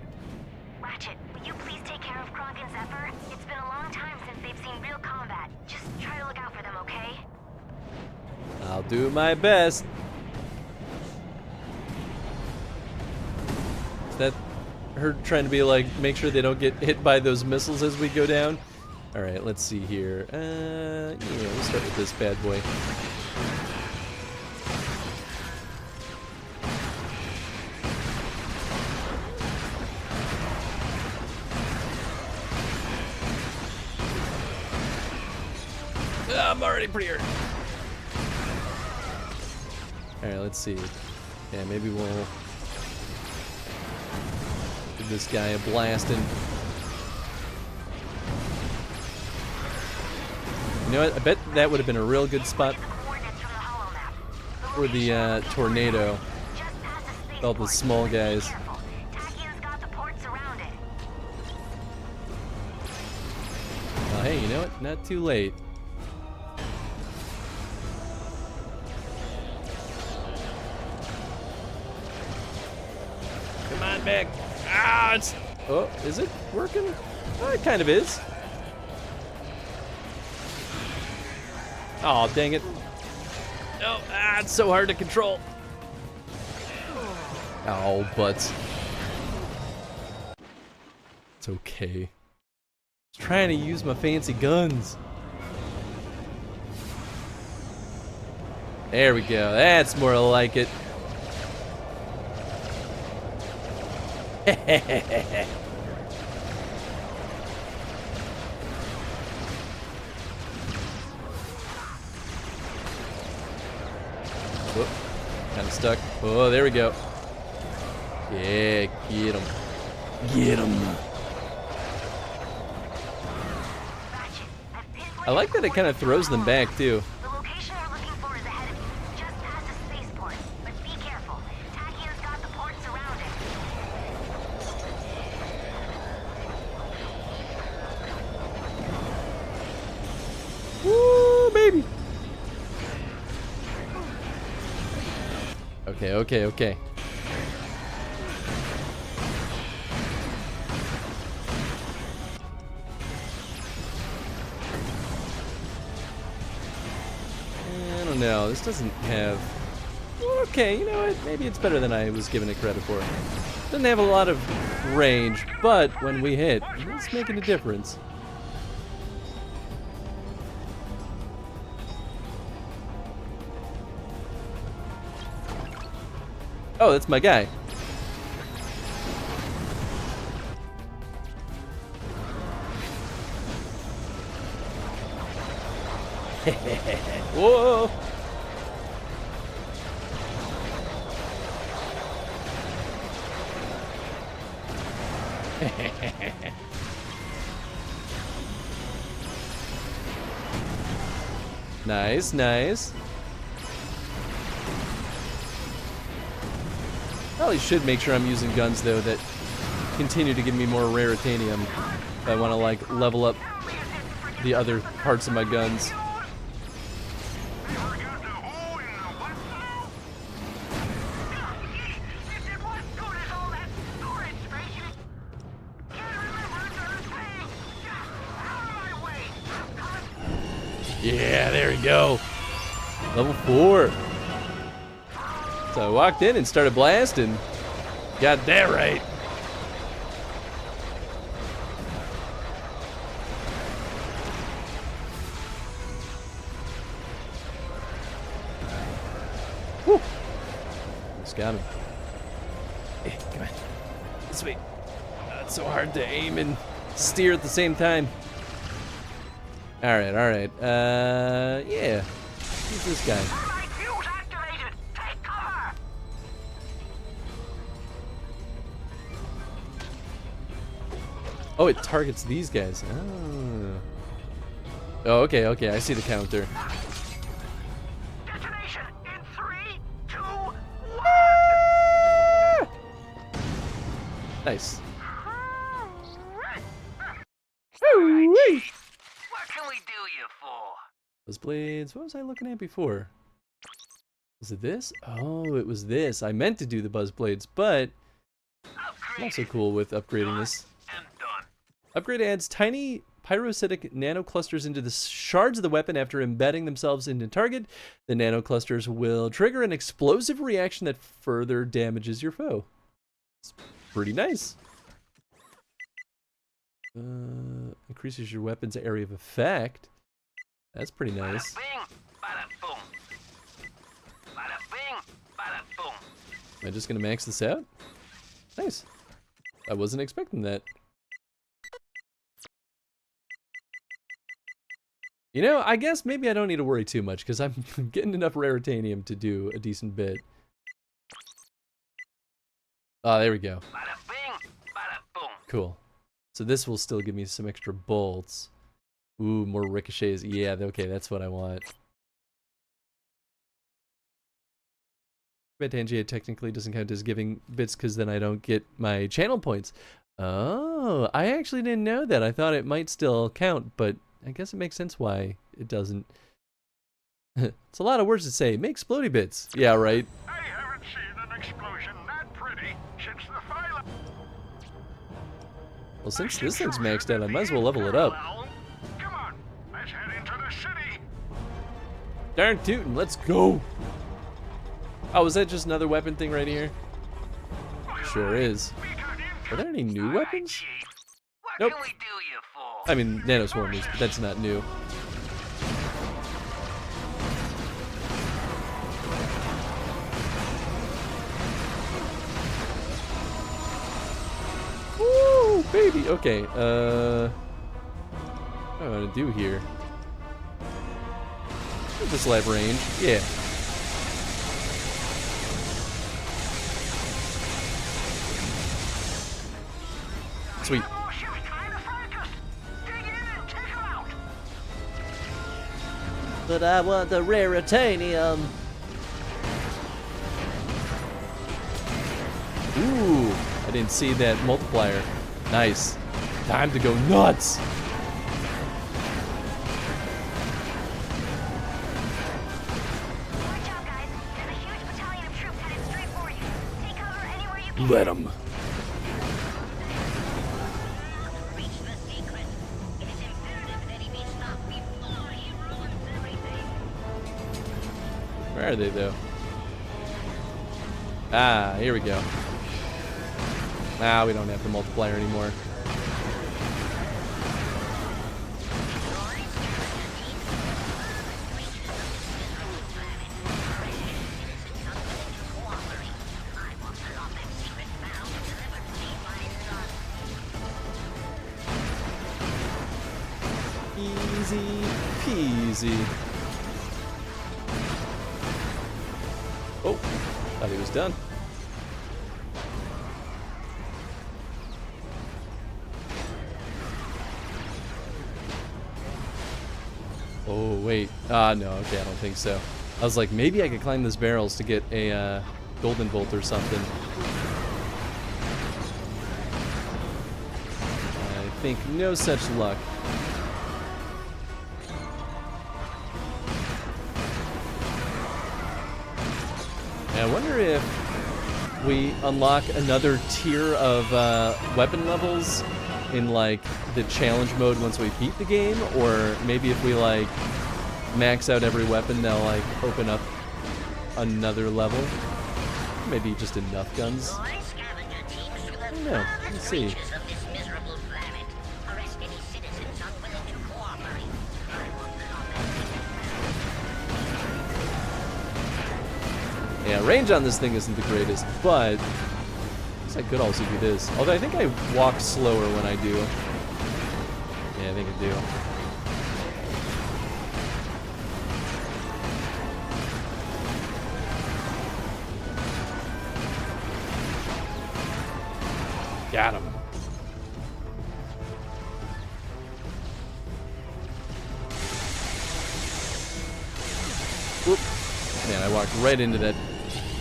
Ratchet, will you please take care of Clank and Zephyr? It's been a long time since they've seen real combat. Just try to look out for them, okay? I'll do my best. Is that her trying to be like, make sure they don't get hit by those missiles as we go down? Alright, let's see here. Yeah, we'll start with this bad boy. I'm already pretty hurt. Alright, let's see. Yeah, maybe we'll give this guy a blasting. You know what? I bet that would have been a real good spot for the tornado. All the small guys. Oh, hey, you know what? Not too late. Come on back. Ah, it's... Oh, is it working? Oh, it kind of is. Oh, dang it. No, it's so hard to control. Oh, butts. It's okay. I was trying to use my fancy guns. There we go. That's more like it. Whoop. Kind of stuck. Oh, there we go. Yeah, get him. Get him. I like that it kind of throws them back, too. The location we're looking for is ahead of you, just past a spaceport. But be careful. Takia's got the port surrounded. Woo, baby. Okay, okay, okay. I don't know. This doesn't have... Okay, you know what? Maybe it's better than I was giving it credit for. Doesn't have a lot of range, but when we hit, it's making a difference. Oh, that's my guy. Whoa! Nice, nice. Probably should make sure I'm using guns though that continue to give me more raritanium if I want to like level up the other parts of my guns. Yeah, there we go. Level 4. So I walked in and started blasting. Got that right. almost got him. Hey, come on. This way. It's so hard to aim and steer at the same time. Alright, alright. Yeah. Who's this guy? Oh, it targets these guys. Oh. Oh, okay, okay. I see the counter. Detonation in 3, 2, 1. Nice. What can we do you for? Those blades. What was I looking at before? Was it this? Oh, it was this. I meant to do the buzz blades, but I'm also cool with upgrading this. Upgrade adds tiny pyrocytic nanoclusters into the shards of the weapon after embedding themselves into target. The nanoclusters will trigger an explosive reaction that further damages your foe. It's pretty nice. Increases your weapon's area of effect. That's pretty nice. Am I just gonna max this out? Nice. I wasn't expecting that. You know, I guess maybe I don't need to worry too much because I'm getting enough raritanium to do a decent bit. Oh, there we go. Cool. So this will still give me some extra bolts. Ooh, more ricochets. Yeah, okay, that's what I want. Tangia technically doesn't count as giving bits because then I don't get my channel points. Oh, I actually didn't know that. I thought it might still count, but I guess it makes sense why it doesn't. It's a lot of words to say. Make explodey bits. Yeah, right. I haven't seen an explosion that pretty since the fire. Well, since this thing's maxed out, I might as well level it up. Come on, let's head into the city. Darn tootin', let's go. Oh, is that just another weapon thing right here? Sure is. Are there any new weapons? Nope. I mean, nanoswarmers, but that's not new. Woo, baby. Okay, what do I want to do here? This lab range, yeah. Sweet. But I want the raritanium. Ooh, I didn't see that multiplier. Nice. Time to go nuts. Let 'em. Where are they, though? Ah, here we go. Ah, we don't have the multiplier anymore. Easy peasy. Oh, thought he was done. Oh, wait. Ah, no, okay, I don't think so. I was like, maybe I could climb those barrels to get a golden bolt or something. I think no such luck. I wonder if we unlock another tier of weapon levels in like the challenge mode once we beat the game, or maybe if we like max out every weapon, they'll like open up another level. Maybe just enough guns. I don't know. Let's see. Yeah, range on this thing isn't the greatest, but I guess I could also do this. Although I think I walk slower when I do. Yeah, I think I do. Got him. Whoop. Man, I walked right into that.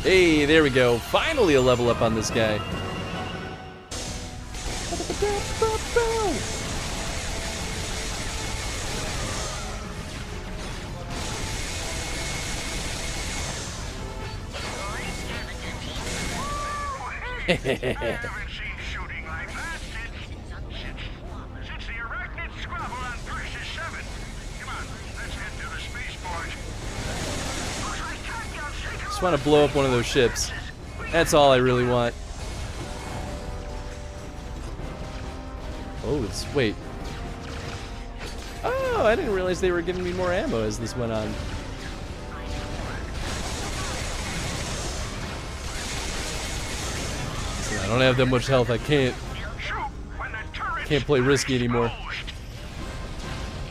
Hey, there we go. Finally a level up on this guy. Just want to blow up one of those ships. That's all I really want. Oh, it's wait. Oh, I didn't realize they were giving me more ammo as this went on. I don't have that much health. I can't play risky anymore.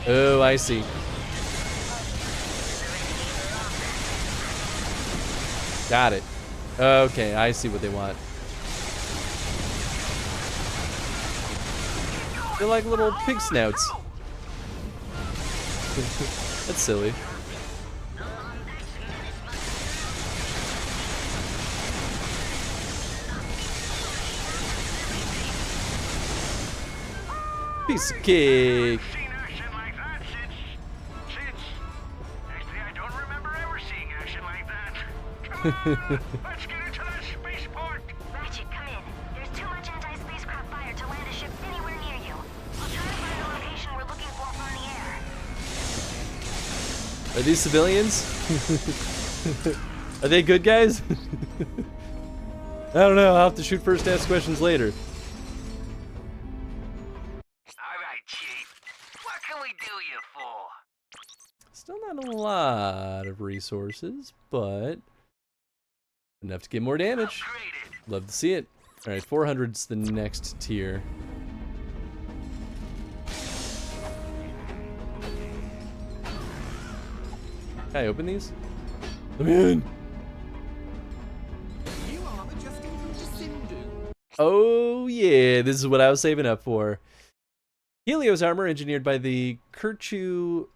Oh, I see. Got it. Okay, I see what they want. They're like little pig snouts. That's silly. Piece of cake. Let's get into that spaceport! Ratchet, come in. There's too much anti-spacecraft fire to land a ship anywhere near you. I'll try to find the location we're looking for from the air. Are these civilians? Are they good guys? I don't know. I'll have to shoot first, ask questions later. Alright, Chief. What can we do you for? Still not a lot of resources, but enough to get more damage. Love to see it. Alright, 400's the next tier. Can I open these? Let me in! Oh yeah, this is what I was saving up for. Helios armor engineered by the chro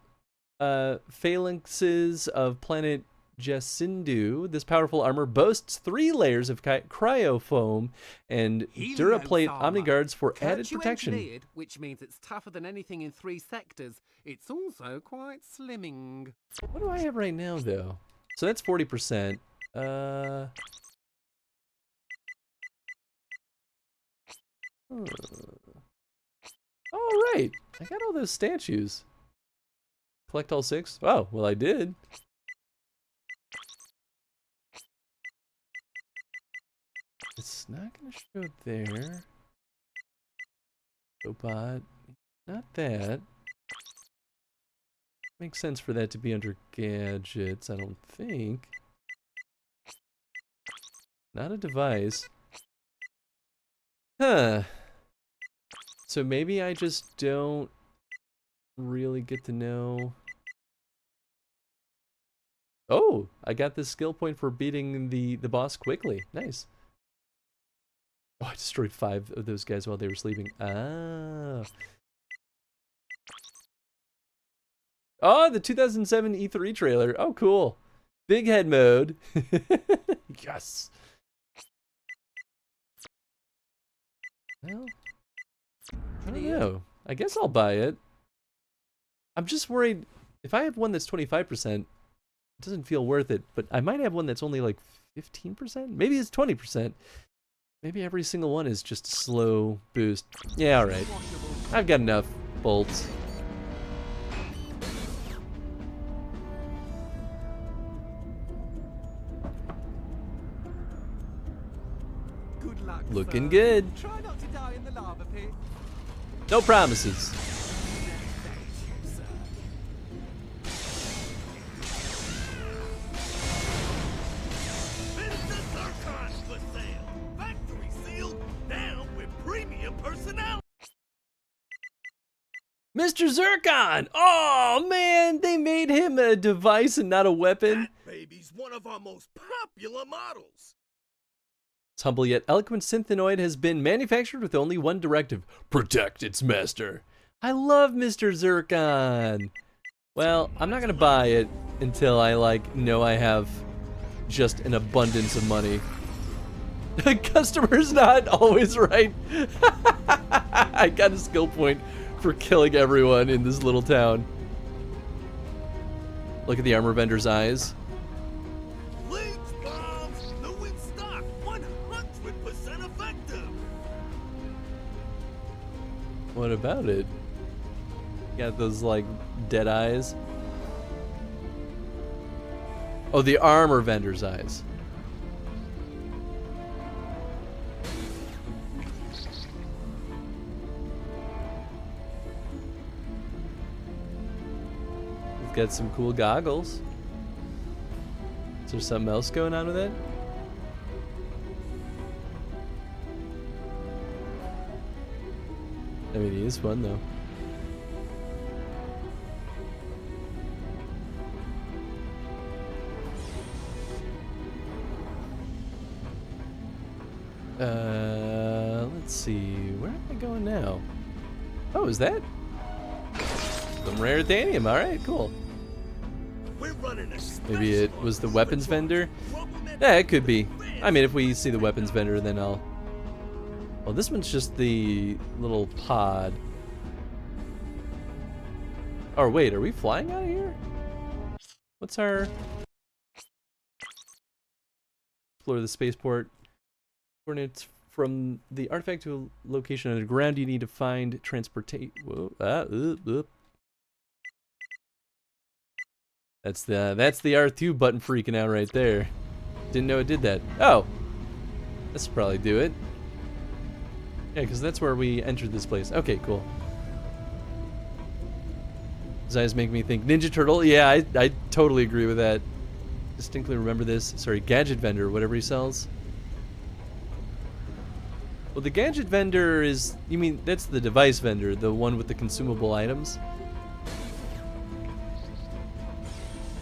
phalanxes of planet Jacindu. This powerful armor boasts 3 layers of cryofoam and Duraplate Omniguards for added protection. Which means it's tougher than anything in 3 sectors. It's also quite slimming. What do I have right now, though? So that's 40%. Oh, right. I got all those statues. Collect all 6? Oh, well, I did. It's not going to show there. Robot. Not that. Makes sense for that to be under gadgets, I don't think. Not a device. Huh. So maybe I just don't really get to know. Oh, I got this skill point for beating the boss quickly. Nice. Oh, I destroyed 5 of those guys while they were sleeping. Ah. Oh, the 2007 E3 trailer. Oh, cool. Big head mode. Yes. Well, I don't know. I guess I'll buy it. I'm just worried if I have one that's 25%, it doesn't feel worth it, but I might have one that's only like 15%. Maybe it's 20%. Maybe every single one is just a slow boost. Yeah, alright. I've got enough bolts. Good luck, Looking sir. good. Try not to die in the lava pit. No promises. Mr. Zircon! Oh man, they made him a device and not a weapon. Baby's one of our most popular models. This humble yet eloquent synthenoid has been manufactured with only one directive: protect its master. I love Mr. Zircon. Well, I'm not gonna buy it until I know I have just an abundance of money. Customer's not always right. I got a skill point for killing everyone in this little town. Look at the armor vendor's eyes. Leads bombs, new in stock, 100% effective. What about it? Got those dead eyes. Oh, the armor vendor's eyes. He's got some cool goggles. Is there something else going on with it? I mean, he is fun though. Let's see, where am I going now? Oh, is that? Some rare titanium, alright, cool. We're running a Maybe it was the weapons vendor? Yeah, it could be. I mean, if we see the weapons vendor, then I'll... Well, this one's just the little pod. Oh, wait, are we flying out of here? What's our... Explore the spaceport. Coordinates from the artifact to a location underground. You need to find transportation. Whoa! That's the R2 button freaking out right there. Didn't know it did that. Oh, this will probably do it. Yeah, because that's where we entered this place. Okay, cool. His eyes make me think Ninja Turtle. Yeah, I totally agree with that. Distinctly remember this. Sorry, gadget vendor, whatever he sells. Well, the gadget vendor is, you mean, that's the device vendor, the one with the consumable items?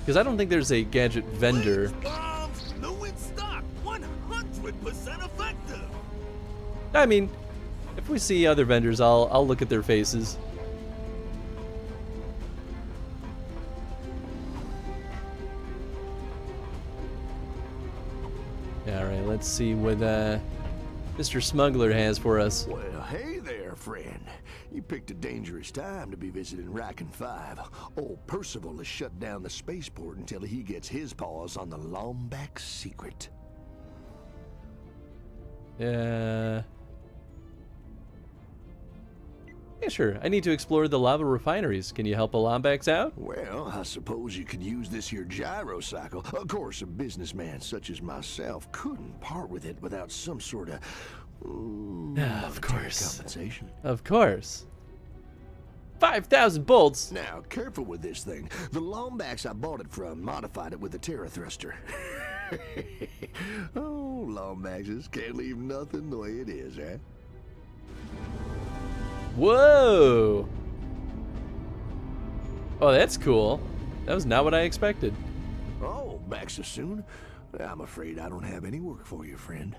Because I don't think there's a gadget vendor. bombs, new in stock, 100% effective. I mean, if we see other vendors, I'll look at their faces. Alright, let's see what Mr. Smuggler has for us. Well, hey there, friend. You picked a dangerous time to be visiting Rackham 5. Old Percival has shut down the spaceport until he gets his paws on the Lombax secret. Yeah, sure. I need to explore the lava refineries. Can you help a Lombax out? Well, I suppose you could use this here gyrocycle. Of course, a businessman such as myself couldn't part with it without some sort of of course. compensation. Of course. 5,000 bolts. Now, careful with this thing. The Lombax I bought it from modified it with a Terra thruster. Oh, Lombaxes can't leave nothing the way it is, eh? Whoa! Oh, that's cool. That was not what I expected. Oh, back so soon? I'm afraid I don't have any work for you, friend.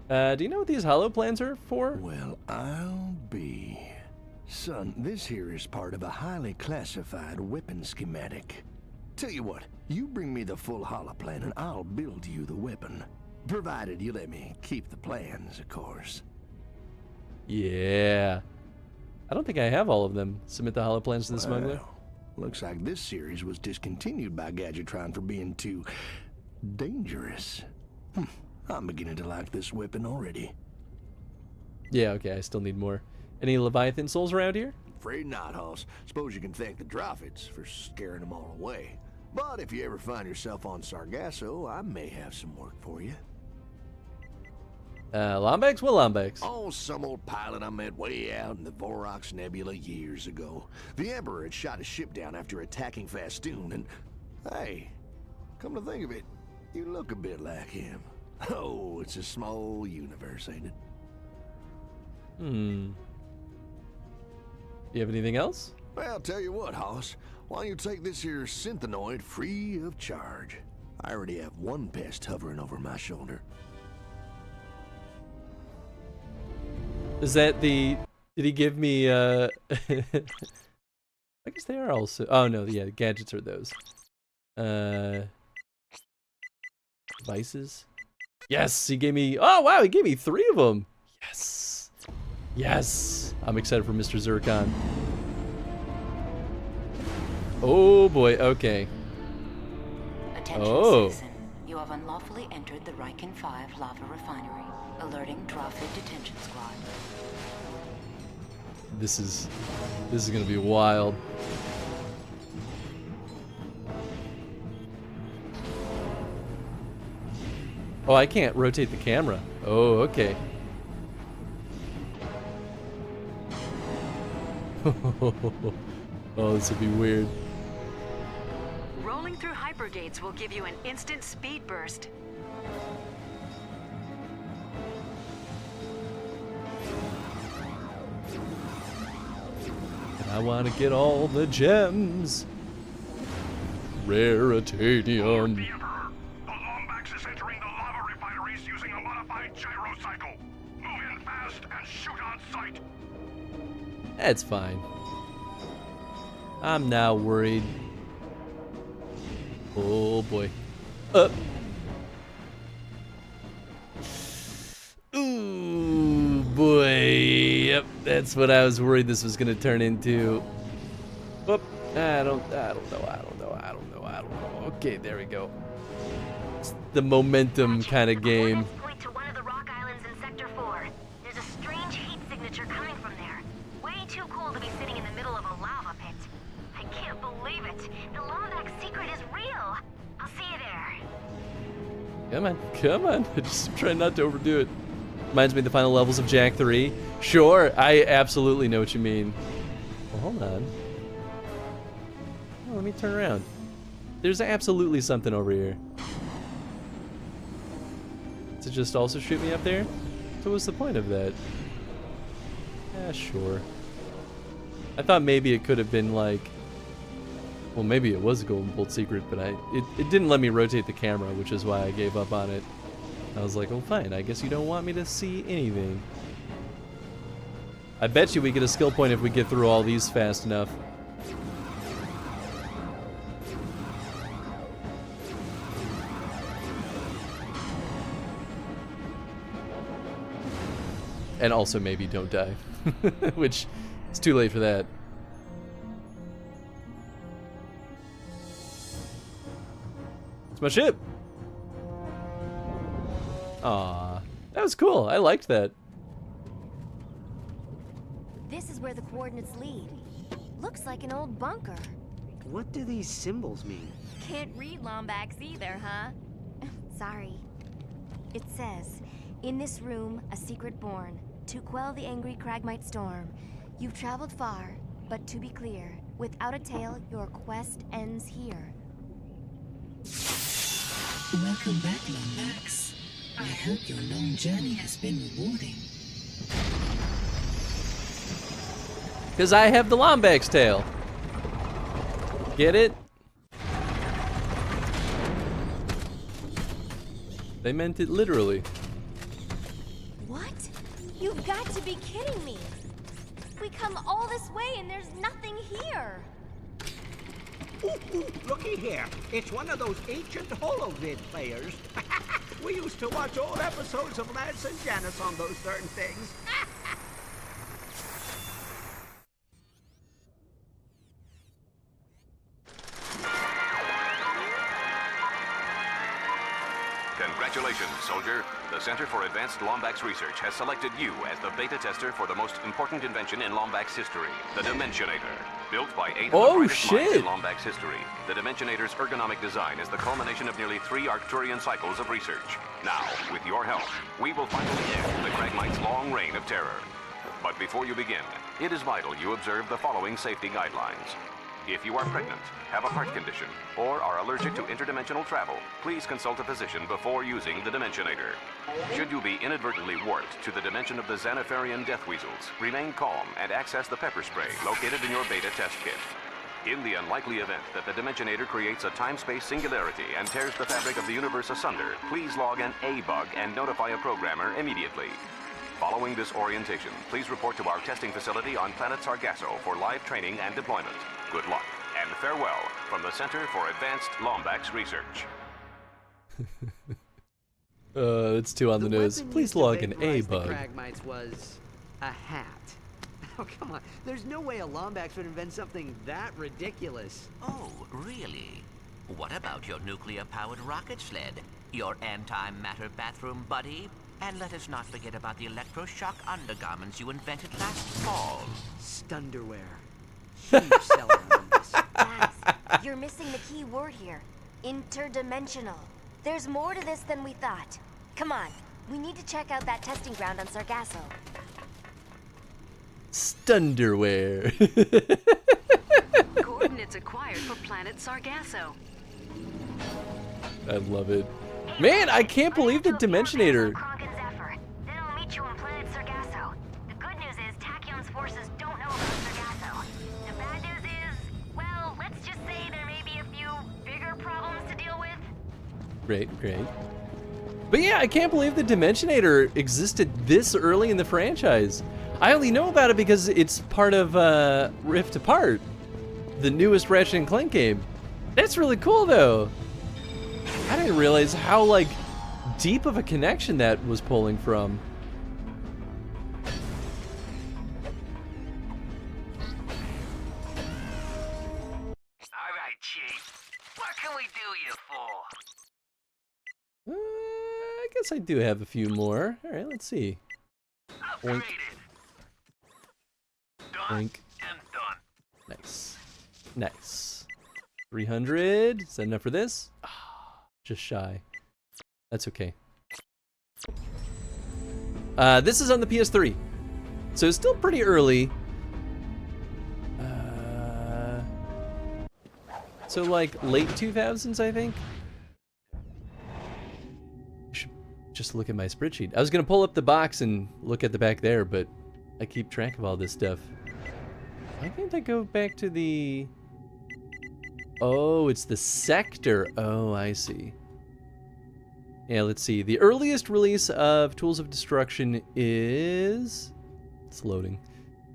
Do you know what these hollow plans are for? Well, I'll be. Son, this here is part of a highly classified weapon schematic. Tell you what, you bring me the full hollow plan and I'll build you the weapon. Provided you let me keep the plans, of course. Yeah. I don't think I have all of them. Submit the hollow plans to the smuggler. Looks like this series was discontinued by Gadgetron for being too dangerous. I'm beginning to like this weapon already. Yeah, okay, I still need more. Any Leviathan souls around here? Afraid not, Hoss. Suppose you can thank the Drophids for scaring them all away. But if you ever find yourself on Sargasso, I may have some work for you. Lombax? What Lombax? Oh, some old pilot I met way out in the Vorox Nebula years ago. The Emperor had shot his ship down after attacking Fastoon, and hey, come to think of it, you look a bit like him. Oh, it's a small universe, ain't it? You have anything else? Well, tell you what, Hoss. Why don't you take this here synthenoid free of charge? I already have one pest hovering over my shoulder. Is that the... Did he give me, I guess they are also... Oh, no, yeah, gadgets are those. Devices? Yes, he gave me... Oh, wow, he gave me 3 of them! Yes! Yes! I'm excited for Mr. Zircon. Oh, boy, okay. Attention, Oh. citizen. You have unlawfully entered the Riken 5 lava refinery. Alerting Drawfit Detention Squad. This is gonna be wild. Oh, I can't rotate the camera. Oh, okay. Oh, this would be weird. Rolling through hypergates will give you an instant speed burst. I want to get all the gems. Raritanium. The Lombax is entering the lava refineries using a modified gyro cycle. Move in fast and shoot on sight. That's fine. I'm now worried. Oh boy. Ooh boy. Yep, that's what I was worried this was gonna turn into. Oop. I don't know. Okay, there we go. It's the momentum kind of game. Point to one of the rock islands in Sector 4. There's a strange heat signature coming from there. Way too cold to be sitting in the middle of a lava pit. I can't believe it. The Lombax secret is real. I'll see you there. Come on. Just try not to overdo it. Reminds me of the final levels of Jak 3. Sure, I absolutely know what you mean. Well, hold on. Oh, let me turn around. There's absolutely something over here. To just also shoot me up there? So what's the point of that? Yeah, sure. I thought maybe it could have been like... Well, maybe it was a Golden Bolt secret, but it didn't let me rotate the camera, which is why I gave up on it. I was like, oh fine, I guess you don't want me to see anything. I bet you we get a skill point if we get through all these fast enough. And also maybe don't die. Which, it's too late for that. It's my ship! Aw, that was cool. I liked that. This is where the coordinates lead. Looks like an old bunker. What do these symbols mean? Can't read Lombax either, huh? Sorry. It says, in this room, a secret born, to quell the angry Cragmite storm. You've traveled far, but to be clear, without a tale, your quest ends here. Welcome back, Lombax. I hope your long journey has been rewarding. Because I have the Lombax tail. Get it? They meant it literally. What? You've got to be kidding me. We come all this way and there's nothing here. Ooh, looky here. It's one of those ancient holovid players. We used to watch old episodes of Lance and Janice on those certain things. Congratulations, soldier. The Center for Advanced Lombax Research has selected you as the beta tester for the most important invention in Lombax history, the Dimensionator. Built by 8 of the brightest minds in Lombax history, the Dimensionator's ergonomic design is the culmination of nearly 3 Arcturian cycles of research. Now, with your help, we will finally end the Cragmite's long reign of terror. But before you begin, it is vital you observe the following safety guidelines. If you are pregnant, have a heart condition, or are allergic to interdimensional travel, please consult a physician before using the Dimensionator. Should you be inadvertently warped to the dimension of the Xanatharian death weasels, remain calm and access the pepper spray located in your beta test kit. In the unlikely event that the Dimensionator creates a time-space singularity and tears the fabric of the universe asunder, please log an A-bug and notify a programmer immediately. Following this orientation, please report to our testing facility on planet Sargasso for live training and deployment. Good luck, and farewell from the Center for Advanced Lombax Research. It's too on the nose. Please log an A-bug. Cragmites was a hat. Oh, come on. There's no way a Lombax would invent something that ridiculous. Oh, really? What about your nuclear-powered rocket sled? Your antimatter bathroom buddy? And let us not forget about the electroshock undergarments you invented last fall. Stunderwear. Huge seller on this. Guys, you're missing the key word here. Interdimensional. There's more to this than we thought. Come on, we need to check out that testing ground on Sargasso. Stunderwear. Coordinates acquired for planet Sargasso. I love it. Man, I can't believe the Dimensionator. Then I'll meet you on planet Sargasso. The good news is Tachyon's forces don't know about Sargasso. The bad news is, well, let's just say there may be a few bigger problems to deal with. Great. But yeah, I can't believe the Dimensionator existed this early in the franchise. I only know about it because it's part of Rift Apart, the newest Ratchet and Clank game. That's really cool, though. I didn't realize how, like, deep of a connection that was pulling from. Alright, Chief. What can we do you for? I guess I do have a few more. All right, let's see. Oink. Oink. Nice. 300. Is that enough for this? Just shy. That's okay. This is on the PS3, so it's still pretty early. So like late 2000s, I think. I should just look at my spreadsheet. I was gonna pull up the box and look at the back there, but I keep track of all this stuff. Why can't I go back to the... Oh, it's the sector. Oh, I see. Yeah, let's see. The earliest release of Tools of Destruction is... It's loading.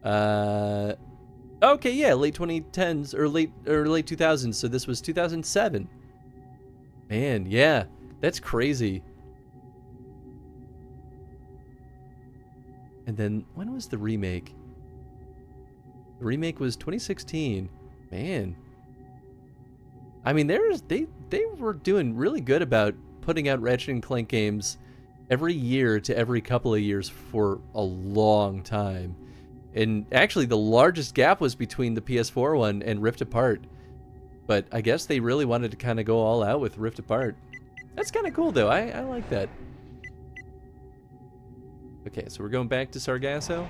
Okay, yeah, late 2010s or late 2000s. So this was 2007. Man, yeah, that's crazy. And then when was the remake? The remake was 2016. Man. I mean, they were doing really good about putting out Ratchet and Clank games every year to every couple of years for a long time. And actually, the largest gap was between the PS4 one and Rift Apart. But I guess they really wanted to kind of go all out with Rift Apart. That's kind of cool, though. I like that. Okay, so we're going back to Sargasso.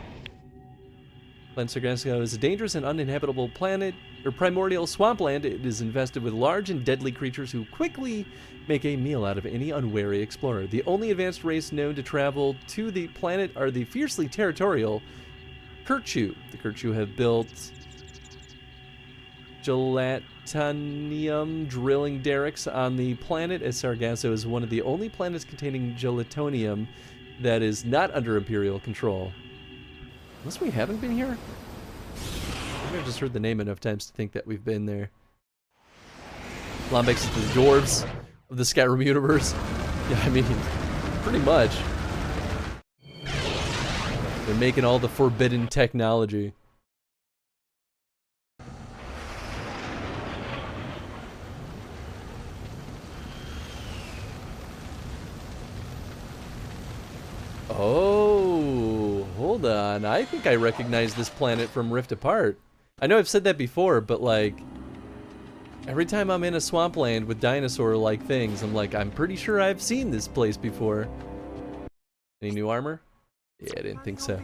Planet Sargasso is a dangerous and uninhabitable planet, or primordial swampland. It is infested with large and deadly creatures who quickly make a meal out of any unwary explorer. The only advanced race known to travel to the planet are the fiercely territorial chro. The chro have built gelatonium drilling derricks on the planet, as Sargasso is one of the only planets containing gelatonium that is not under Imperial control. Unless we haven't been here? I've just heard the name enough times to think that we've been there. Lombax is the dwarves of the Skyrim universe. Yeah, I mean, pretty much. They're making all the forbidden technology. Oh, hold on. I think I recognize this planet from Rift Apart. I know I've said that before, but like, every time I'm in a swampland with dinosaur-like things, I'm like, I'm pretty sure I've seen this place before. Any new armor? Yeah, I didn't think so.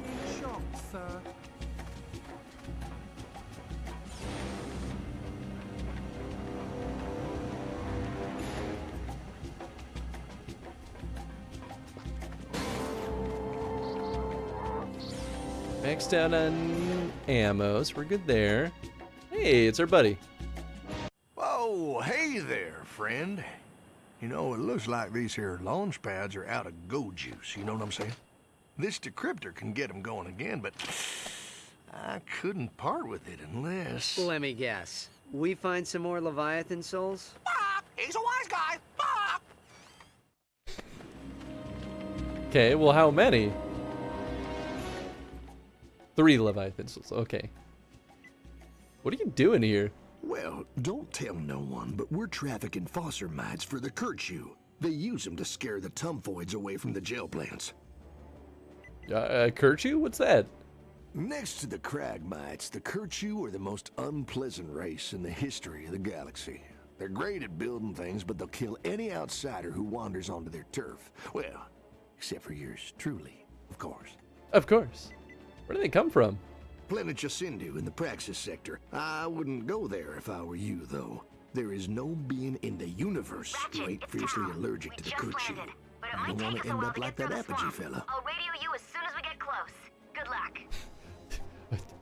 Maxed out on ammo, so we're good there. Hey, it's our buddy. Oh, hey there, friend. You know, it looks like these here launch pads are out of go juice, you know what I'm saying? This decryptor can get them going again, but I couldn't part with it unless... Let me guess. We find some more Leviathan souls? He's a wise guy. Okay, well, how many? 3 Leviathan souls, okay. What are you doing here? Well, don't tell no one, but we're trafficking foster mites for the Kirchu. They use them to scare the tumfoids away from the jail plants. Kirchu? What's that? Next to the Kragmites, the Kirchu are the most unpleasant race in the history of the galaxy. They're great at building things, but they'll kill any outsider who wanders onto their turf. Well, except for yours truly, of course. Of course. Where do they come from? Planet Jacindu in the Praxis sector. I wouldn't go there if I were you, though. There is no being in the universe who ain't fiercely allergic to the Kirchu. You don't want to end up like that Apogee fella. I'll radio you as soon as we get close. Good luck.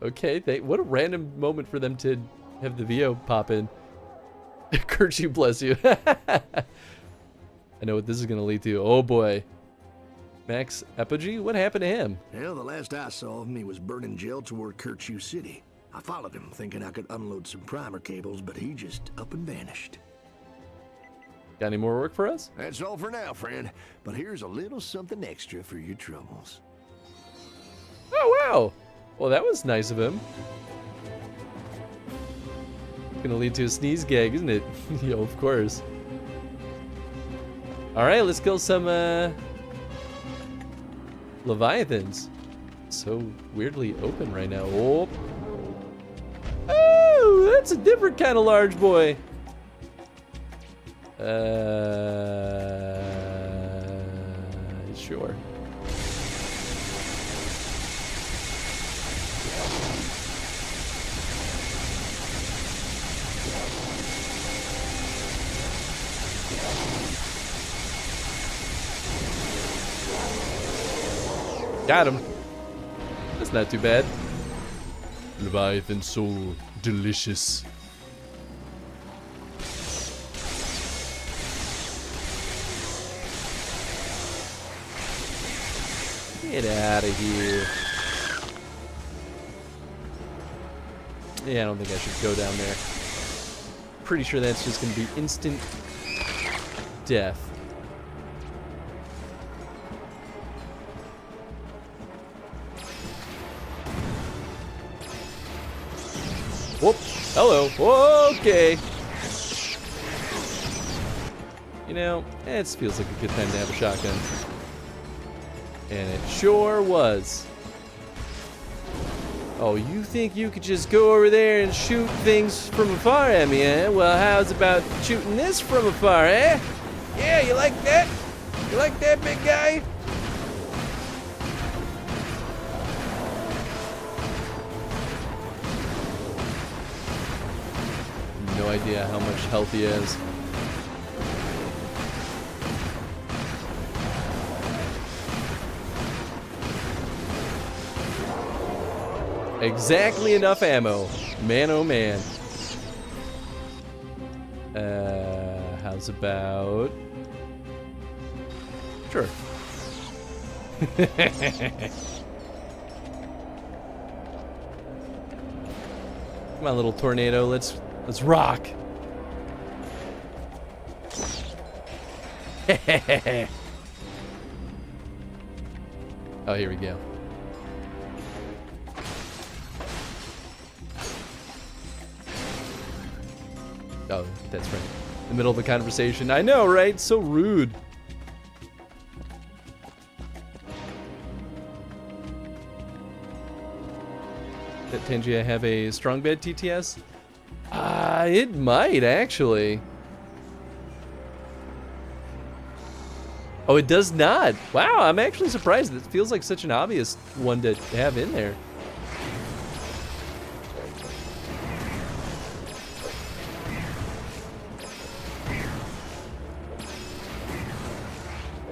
Okay, what a random moment for them to have the VO pop in. Kirchu, bless you. I know what this is going to lead to. Oh boy. Max Apogee? What happened to him? Well, the last I saw of him, he was burning jail toward Kirchu City. I followed him, thinking I could unload some primer cables, but he just up and vanished. Got any more work for us? That's all for now, friend. But here's a little something extra for your troubles. Oh, wow. Well, that was nice of him. Gonna lead to a sneeze gag, isn't it? Yo, of course. Alright, let's kill some, Leviathans. So weirdly open right now. Oh, that's a different kind of large boy. Sure. Got him. That's not too bad. Leviathan soul, delicious. Get out of here. Yeah, I don't think I should go down there. Pretty sure that's just gonna be instant death. Whoop. Hello. Okay. You know, it feels like a good time to have a shotgun. And it sure was. Oh, you think you could just go over there and shoot things from afar at me, eh? Well, how's about shooting this from afar, eh? Yeah, you like that? You like that, big guy? No idea how much health he has. Exactly enough ammo. Man, oh man. How's about... Sure. Come on, little tornado. Let's rock. Oh, here we go. Oh, that's right. In the middle of the conversation. I know, right? So rude. That Tangia have a strong bed TTS? It might, actually. Oh, it does not. Wow, I'm actually surprised. It feels like such an obvious one to have in there.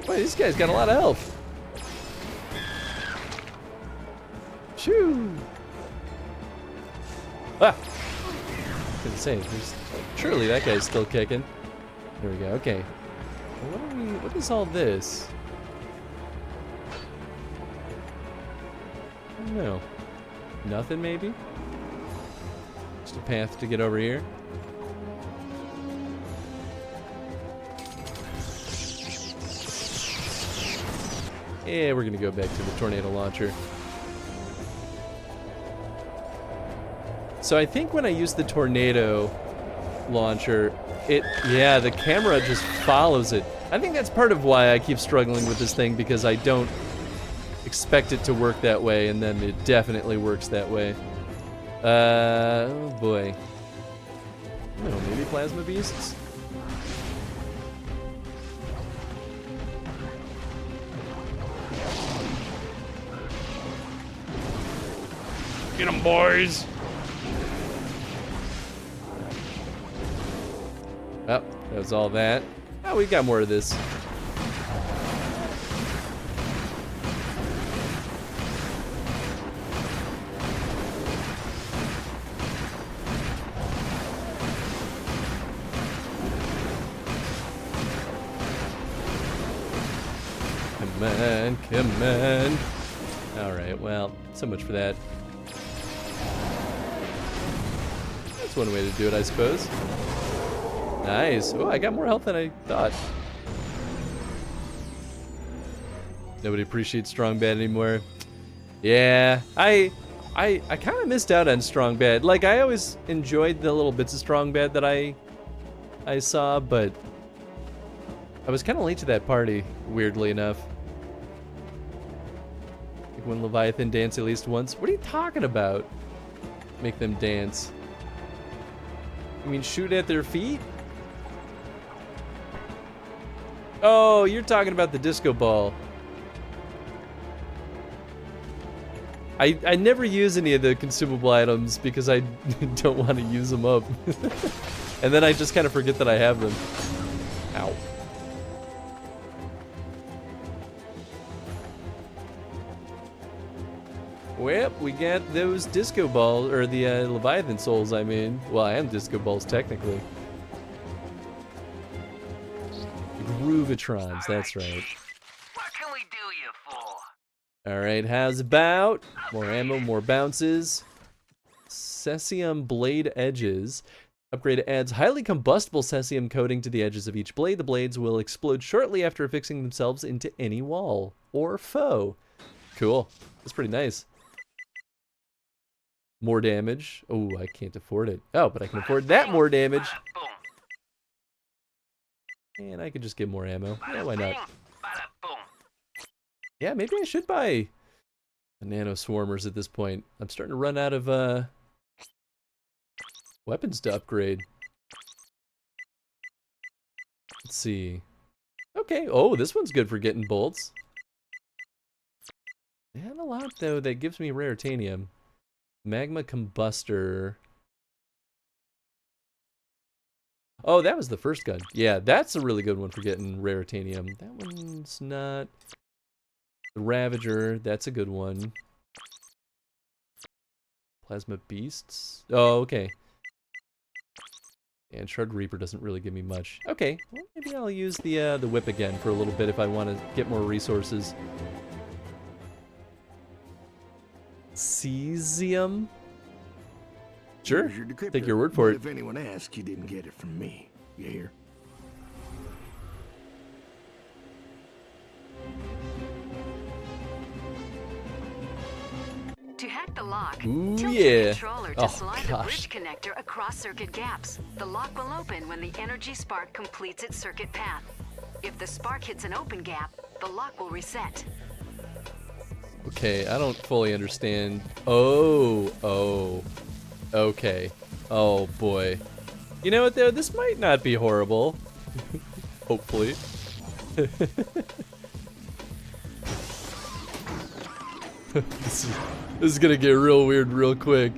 Boy, this guy's got a lot of health. Shoo. Ah! I was gonna say, surely that guy's still kicking. There we go. Okay. What is all this? I don't know. Nothing, maybe? Just a path to get over here. Yeah, we're gonna go back to the tornado launcher. So I think when I use the tornado launcher, the camera just follows it. I think that's part of why I keep struggling with this thing, because I don't expect it to work that way, and then it definitely works that way. Oh boy. I don't know, maybe plasma beasts? Get 'em, boys! Oh, that was all that. Oh, we got more of this. Come on, come on. Alright, well, so much for that. That's one way to do it, I suppose. Nice. Oh, I got more health than I thought. Nobody appreciates Strong Bad anymore. Yeah, I kind of missed out on Strong Bad. Like, I always enjoyed the little bits of Strong Bad that I saw, but I was kind of late to that party, weirdly enough. Like when Leviathan dance at least once. What are you talking about? Make them dance. You mean shoot at their feet? Oh, you're talking about the disco ball. I never use any of the consumable items because I don't want to use them up. And then I just kind of forget that I have them. Ow. Well, we got those disco balls, or the Leviathan souls, I mean. Well, I am disco balls, technically. Groovatrons, that's right. What can we do you for? Alright, how's about? More ammo, more bounces. Cesium blade edges. Upgrade adds highly combustible cesium coating to the edges of each blade. The blades will explode shortly after affixing themselves into any wall or foe. Cool. That's pretty nice. More damage. Oh, I can't afford it. Oh, but I can afford that more damage. And I could just get more ammo. Yeah, why not? Yeah, maybe I should buy the nano swarmers at this point. I'm starting to run out of weapons to upgrade. Let's see. Okay. Oh, this one's good for getting bolts. And a lot though that gives me raritanium. Magma combustor. Oh, that was the first gun. Yeah, that's a really good one for getting raritanium. That one's not. The Ravager, that's a good one. Plasma beasts. Oh, okay. And Shard Reaper doesn't really give me much. Okay, well, maybe I'll use the whip again for a little bit if I want to get more resources. Cesium? Sure, take your word for it. If anyone asks, you didn't get it from me. You hear? To hack the lock, Ooh, tilt yeah. the controller to Oh, slide the gosh. bridge connector across circuit gaps. The lock will open when the energy spark completes its circuit path. If the spark hits an open gap, the lock will reset. Okay, I don't fully understand. Oh. Okay. Oh boy. You know what though? This might not be horrible. Hopefully. This is gonna get real weird real quick.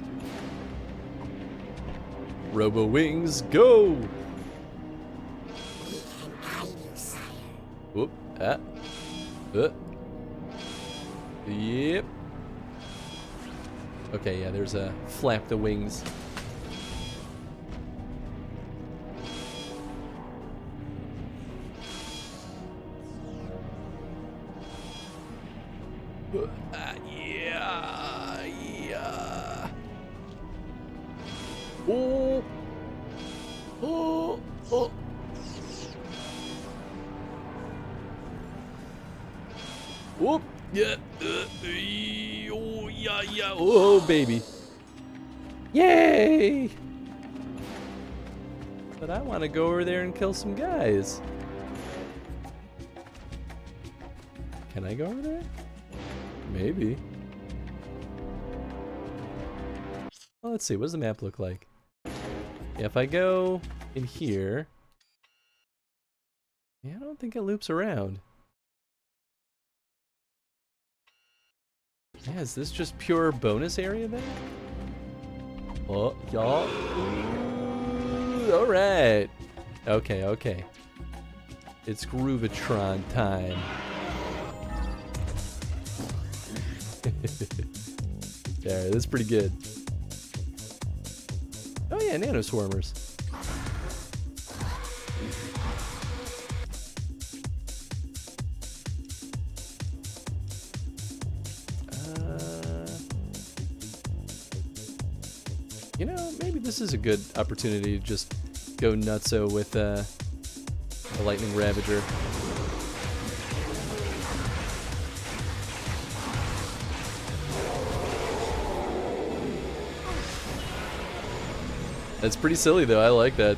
Robo Wings, go! Whoop, Yep. Okay, yeah, there's a flap the wings. Oh! Oh! Oh! Whoop! Yeah! Oh, yeah, yeah! Oh, baby! Yay! But I want to go over there and kill some guys. Can I go over there? Maybe. Well, let's see. What does the map look like? Yeah, if I go in here... Yeah, I don't think it loops around. Yeah, is this just pure bonus area then? Oh, y'all. Alright. Okay, okay. It's Groovatron time. Yeah, that's pretty good. Oh yeah, nanoswarmers. You know, maybe this is a good opportunity to just go nutso with a lightning ravager. That's pretty silly though, I like that.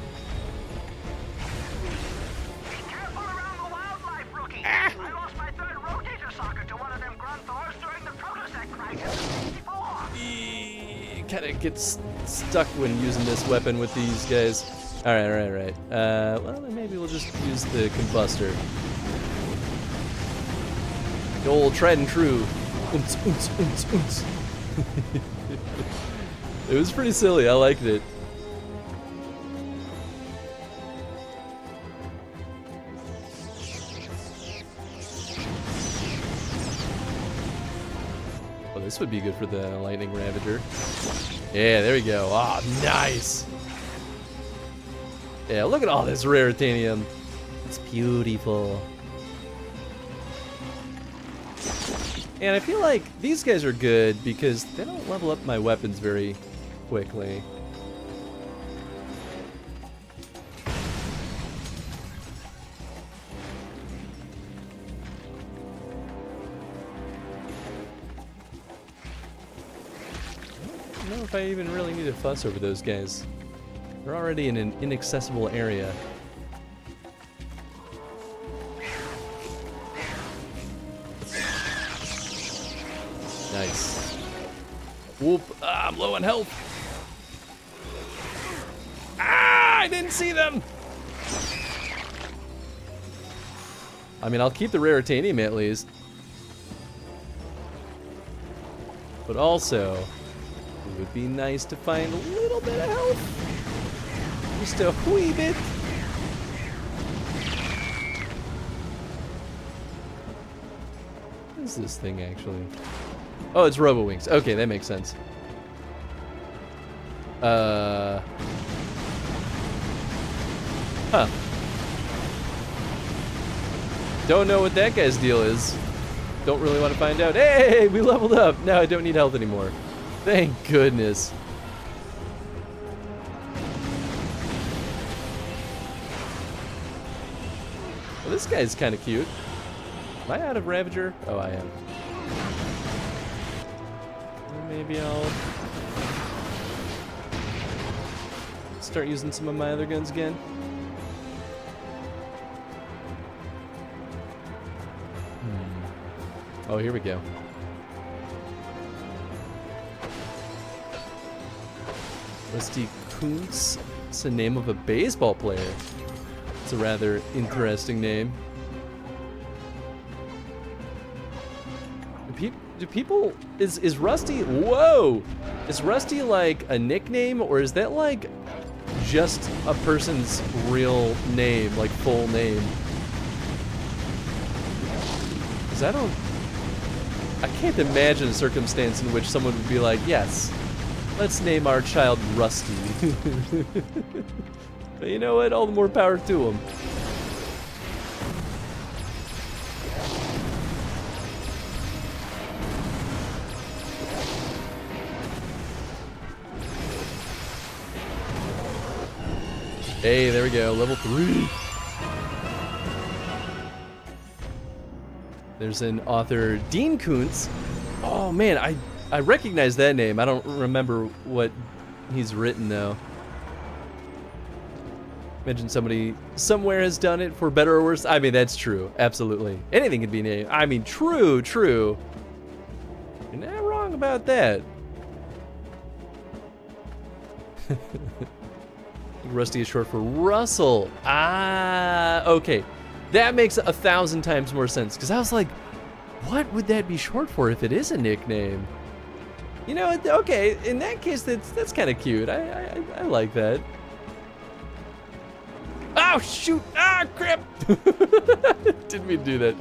Careful around the wildlife, rookie! I lost my third rotator socket to one of them grunthors during the protosec crisis in '64. Kinda gets stuck when using this weapon with these guys. Alright, alright, alright. Well then maybe we'll just use the combustor. The old tried and true. Oonce, oonce, oonce, oonce. It was pretty silly, I liked it. This would be good for the lightning ravager. Yeah, there we go. Ah, oh, nice. Yeah, look at all this raritanium. It's beautiful. And I feel like these guys are good because they don't level up my weapons very quickly. I don't know if I even really need to fuss over those guys. They're already in an inaccessible area. Nice. Whoop. Ah, I'm low on health. Ah, I didn't see them. I mean, I'll keep the raritanium at least. But also, it would be nice to find a little bit of health. Just a wee bit. What is this thing actually? Oh, it's Robo Wings. Okay, that makes sense. Huh. Don't know what that guy's deal is. Don't really want to find out. Hey, we leveled up. Now I don't need health anymore. Thank goodness. Well, this guy's kind of cute. Am I out of Ravager? Oh, I am. Maybe I'll start using some of my other guns again. Oh, here we go. Rusty Kuntz. It's the name of a baseball player. It's a rather interesting name. Do people... Is Rusty... Whoa! Is Rusty like a nickname, or is that like just a person's real name, like full name? Because I can't imagine a circumstance in which someone would be like, yes, let's name our child Rusty. But you know what? All the more power to him. Hey, there we go, level 3. There's an author, Dean Koontz. Oh man, I recognize that name. I don't remember what he's written though. Imagine somebody somewhere has done it for better or worse. I mean, that's true. Absolutely. Anything can be named. I mean, true. You're not wrong about that. Rusty is short for Russell. Ah, okay. That makes 1,000 times more sense, because I was like, what would that be short for if it is a nickname? You know, okay, in that case, that's kind of cute. I like that. Oh, shoot! Ah, crap! Didn't mean to do that.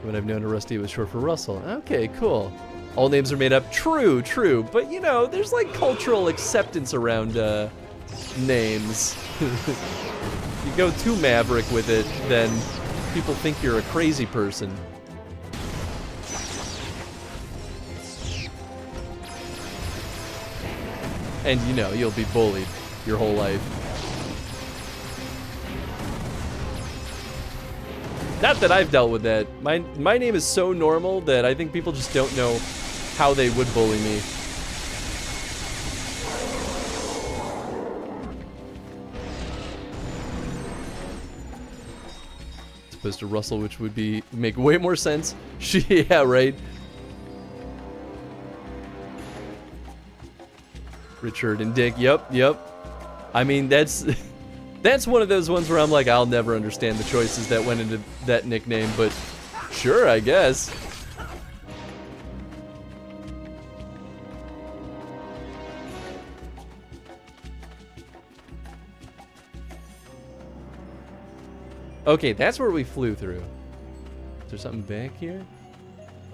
When I've known a Rusty, it was short for Russell. Okay, cool. All names are made up. True. But, you know, there's like cultural acceptance around names. You go too maverick with it, then people think you're a crazy person. And, you know, you'll be bullied your whole life. Not that I've dealt with that. My name is so normal that I think people just don't know how they would bully me. As opposed to Russell, which would make way more sense. Yeah, right. Richard and Dick, yep. I mean, that's one of those ones where I'm like, I'll never understand the choices that went into that nickname, but sure, I guess. Okay, that's where we flew through. Is there something back here?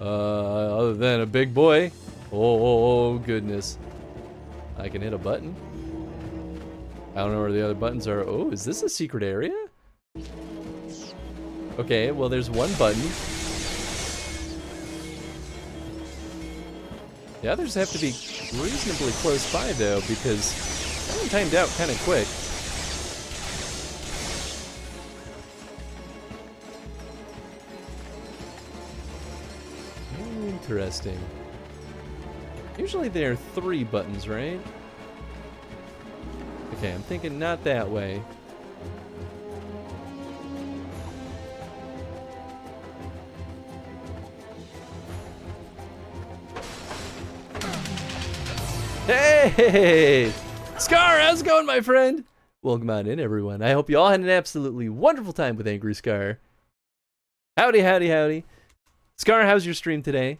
Other than a big boy. Oh, goodness. I can hit a button. I don't know where the other buttons are. Oh, is this a secret area? Okay, well, there's one button. The others have to be reasonably close by, though, because that one timed out kind of quick. Interesting. Usually there are 3 buttons, right? Okay, I'm thinking not that way. Hey! Scar, how's it going, my friend? Welcome on in, everyone. I hope you all had an absolutely wonderful time with Angry Scar. Howdy. Scar, how's your stream today?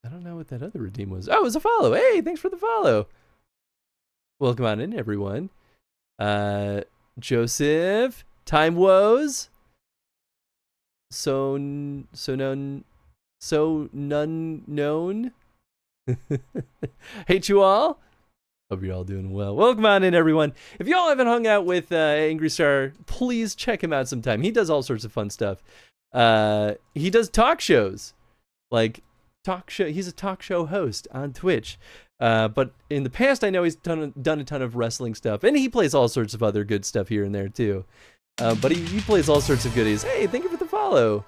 I don't know what that other redeem was. Oh, it was a follow. Hey, thanks for the follow. Welcome on in, everyone. Joseph, Time Woes. So none known. Hate you all. Hope you're all doing well. Welcome on in, everyone. If y'all haven't hung out with Angry Star, please check him out sometime. He does all sorts of fun stuff. He does talk shows, like he's a talk show host on Twitch. But in the past, I know he's done a ton of wrestling stuff, and he plays all sorts of other good stuff here and there too. But he plays all sorts of goodies. Hey, thank you for the follow.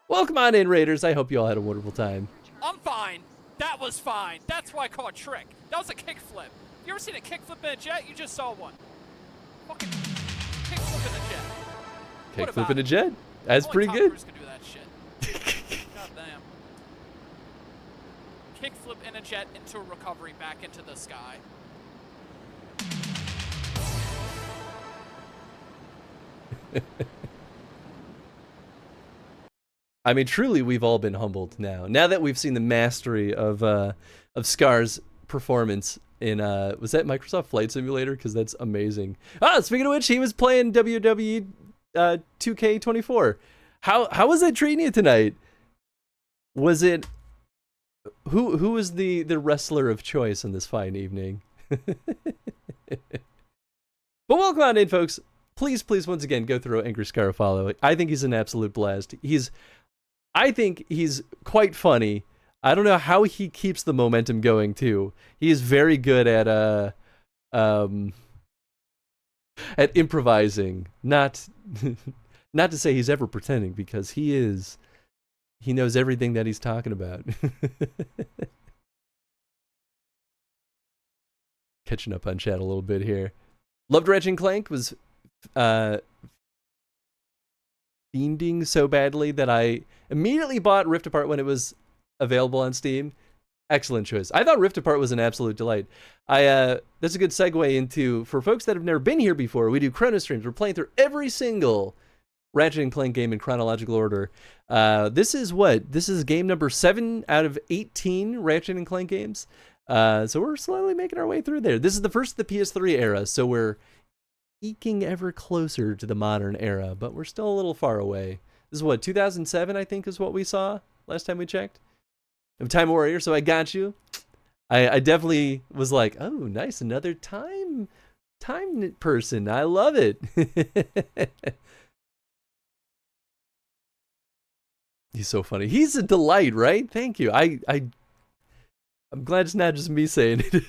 Welcome on in, Raiders. I hope you all had a wonderful time. I'm fine. That was fine. That's why I call it trick. That was a kickflip. You ever seen a kickflip in a jet? You just saw one. Fucking kickflip in a jet. Kickflip in a jet? That's pretty good. Only Tom Cruise can do that shit. God damn. Kickflip in a jet into a recovery back into the sky. I mean, truly, we've all been humbled now. Now that we've seen the mastery of Scar's performance in was that Microsoft Flight Simulator? Because that's amazing. Ah, speaking of which, he was playing WWE 2K24. How was that treating you tonight? Was it who was the wrestler of choice in this fine evening? But welcome on in, folks. Please, once again, go through Angry Scar a follow. I think he's an absolute blast. I think he's quite funny. I don't know how he keeps the momentum going too. He is very good at improvising. Not not to say he's ever pretending, because he is. He knows everything that he's talking about. Catching up on chat a little bit here. Loved Ratchet and Clank. Was fiending so badly that I immediately bought Rift Apart when it was available on Steam. Excellent choice. I thought Rift Apart was an absolute delight. That's a good segue into, for folks that have never been here before, we do Chrono streams. We're playing through every single Ratchet and Clank game in chronological order. This is game number 7 out of 18 Ratchet and Clank games. So we're slowly making our way through there. This is the first of the PS3 era, so we're eking ever closer to the modern era, but we're still a little far away. This is what, 2007, I think, is what we saw last time we checked. I'm Time Warrior, so I got you. I definitely was like, oh, nice, another time person. I love it. He's so funny. He's a delight, right? Thank you. I'm glad it's not just me saying it.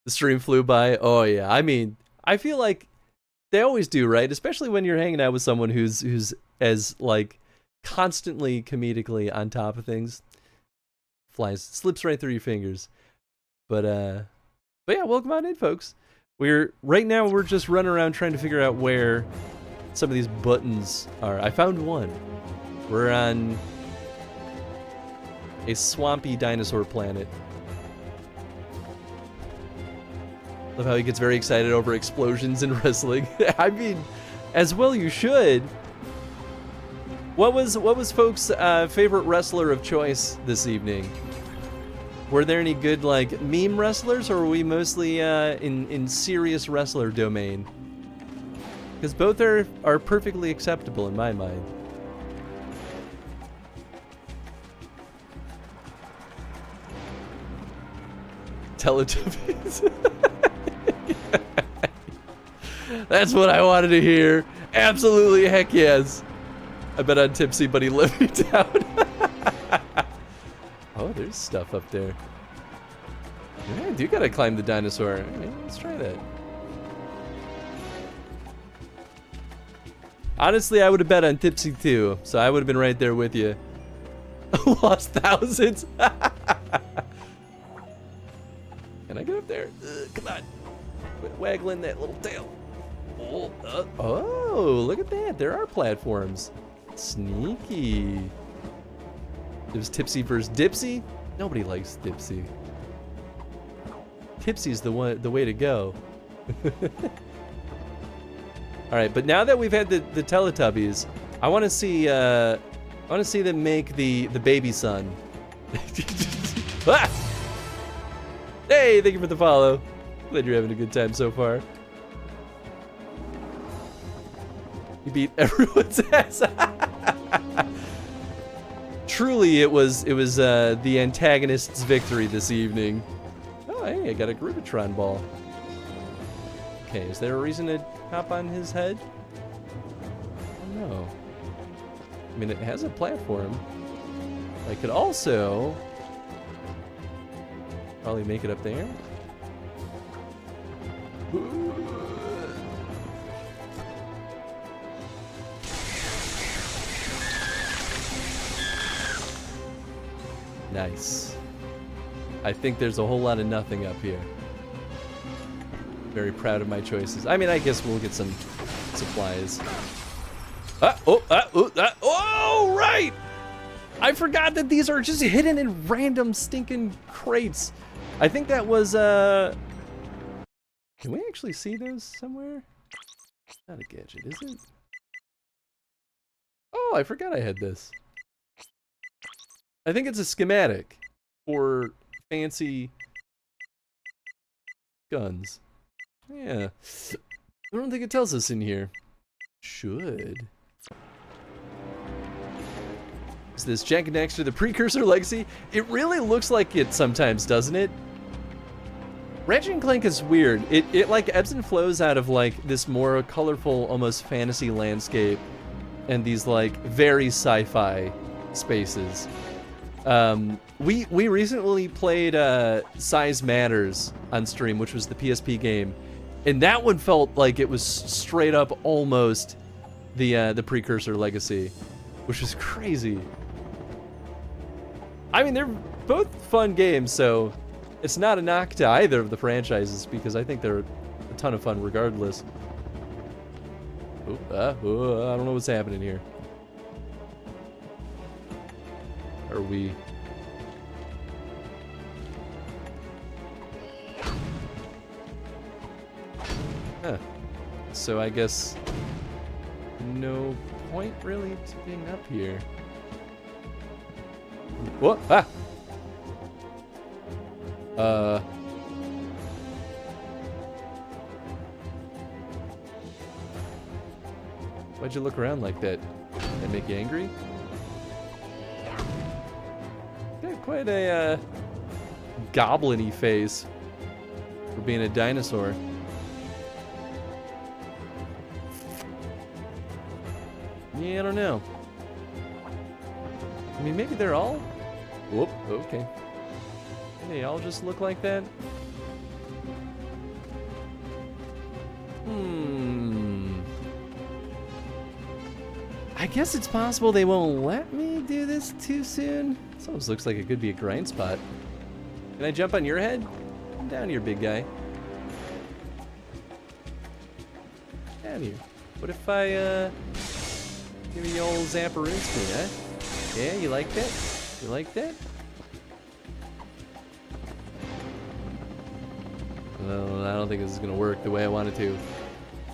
The stream flew by. Oh yeah. I mean, I feel like they always do, right? Especially when you're hanging out with someone who's as like constantly comedically on top of things. Slips right through your fingers. But yeah, welcome on in, folks. Right now we're just running around trying to figure out where some of these buttons are. I found one. We're on a swampy dinosaur planet. Love how he gets very excited over explosions in wrestling. I mean, as well you should. What was folks' favorite wrestler of choice this evening? Were there any good like meme wrestlers, or were we mostly in serious wrestler domain? Because both are perfectly acceptable in my mind. Teletubbies. That's what I wanted to hear. Absolutely, heck yes. I bet on Tipsy, but he let me down. Oh, there's stuff up there. Yeah, I do gotta climb the dinosaur. Yeah, let's try that. Honestly, I would have bet on Tipsy too, so I would have been right there with you. Lost thousands. Can I get up there? Come on. Quit waggling that little tail. Oh, look at that. There are platforms. Sneaky. It was Tipsy versus Dipsy? Nobody likes Dipsy. Tipsy's the way to go. All right, but now that we've had the Teletubbies, I want to see them make the baby son. Ah! Hey, thank you for the follow. Glad you're having a good time so far. You beat everyone's ass. Truly, it was the antagonist's victory this evening. Oh, hey, I got a Gribbitron ball. Okay, is there a reason to hop on his head? I don't know. I mean, it has a platform. I could also probably make it up there. Nice. I think there's a whole lot of nothing up here. Very proud of my choices. I mean, I guess we'll get some supplies. Oh, right! I forgot that these are just hidden in random stinking crates. I think that was, can we actually see those somewhere? It's not a gadget, is it? Oh, I forgot I had this. I think it's a schematic for fancy guns. Yeah. I don't think it tells us in here. Should. Is this Jack and Daxter the Precursor Legacy? It really looks like it sometimes, doesn't it? Ratchet and Clank is weird. It like ebbs and flows out of like this more colorful, almost fantasy landscape and these like very sci-fi spaces. We recently played Size Matters on stream, which was the PSP game, and that one felt like it was straight up almost the precursor Legacy, which is crazy. I mean, they're both fun games, so it's not a knock to either of the franchises because I think they're a ton of fun regardless. I don't know what's happening here. Are we... Huh. So I guess no point really to being up here. What? Ah! Why'd you look around like that? Did that make you angry? Got quite a goblin-y face for being a dinosaur. Yeah, I don't know. I mean, maybe they're all... Whoop, okay. They all just look like that? I guess it's possible they won't let me do this too soon. This almost looks like it could be a grind spot. Can I jump on your head? Come down here, big guy. Down here. What if I, give you the old Zapparoonsky, huh? Yeah, you like that? You like that? Well, I don't think this is gonna work the way I wanted to.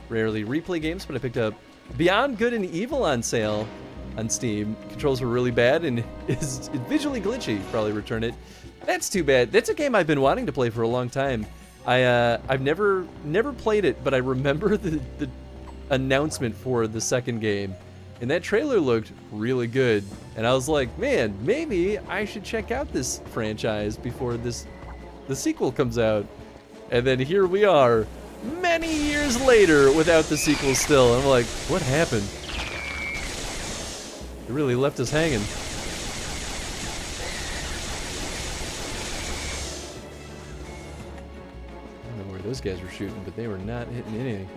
Rarely replay games, but I picked up Beyond Good and Evil on sale on Steam. Controls were really bad and is visually glitchy. Probably return it. That's too bad. That's a game I've been wanting to play for a long time. I've never played it, but I remember the announcement for the second game, and that trailer looked really good. And I was like, man, maybe I should check out this franchise before the sequel comes out. And then here we are, many years later, without the sequel still. I'm like, what happened? It really left us hanging. I don't know where those guys were shooting, but they were not hitting anything.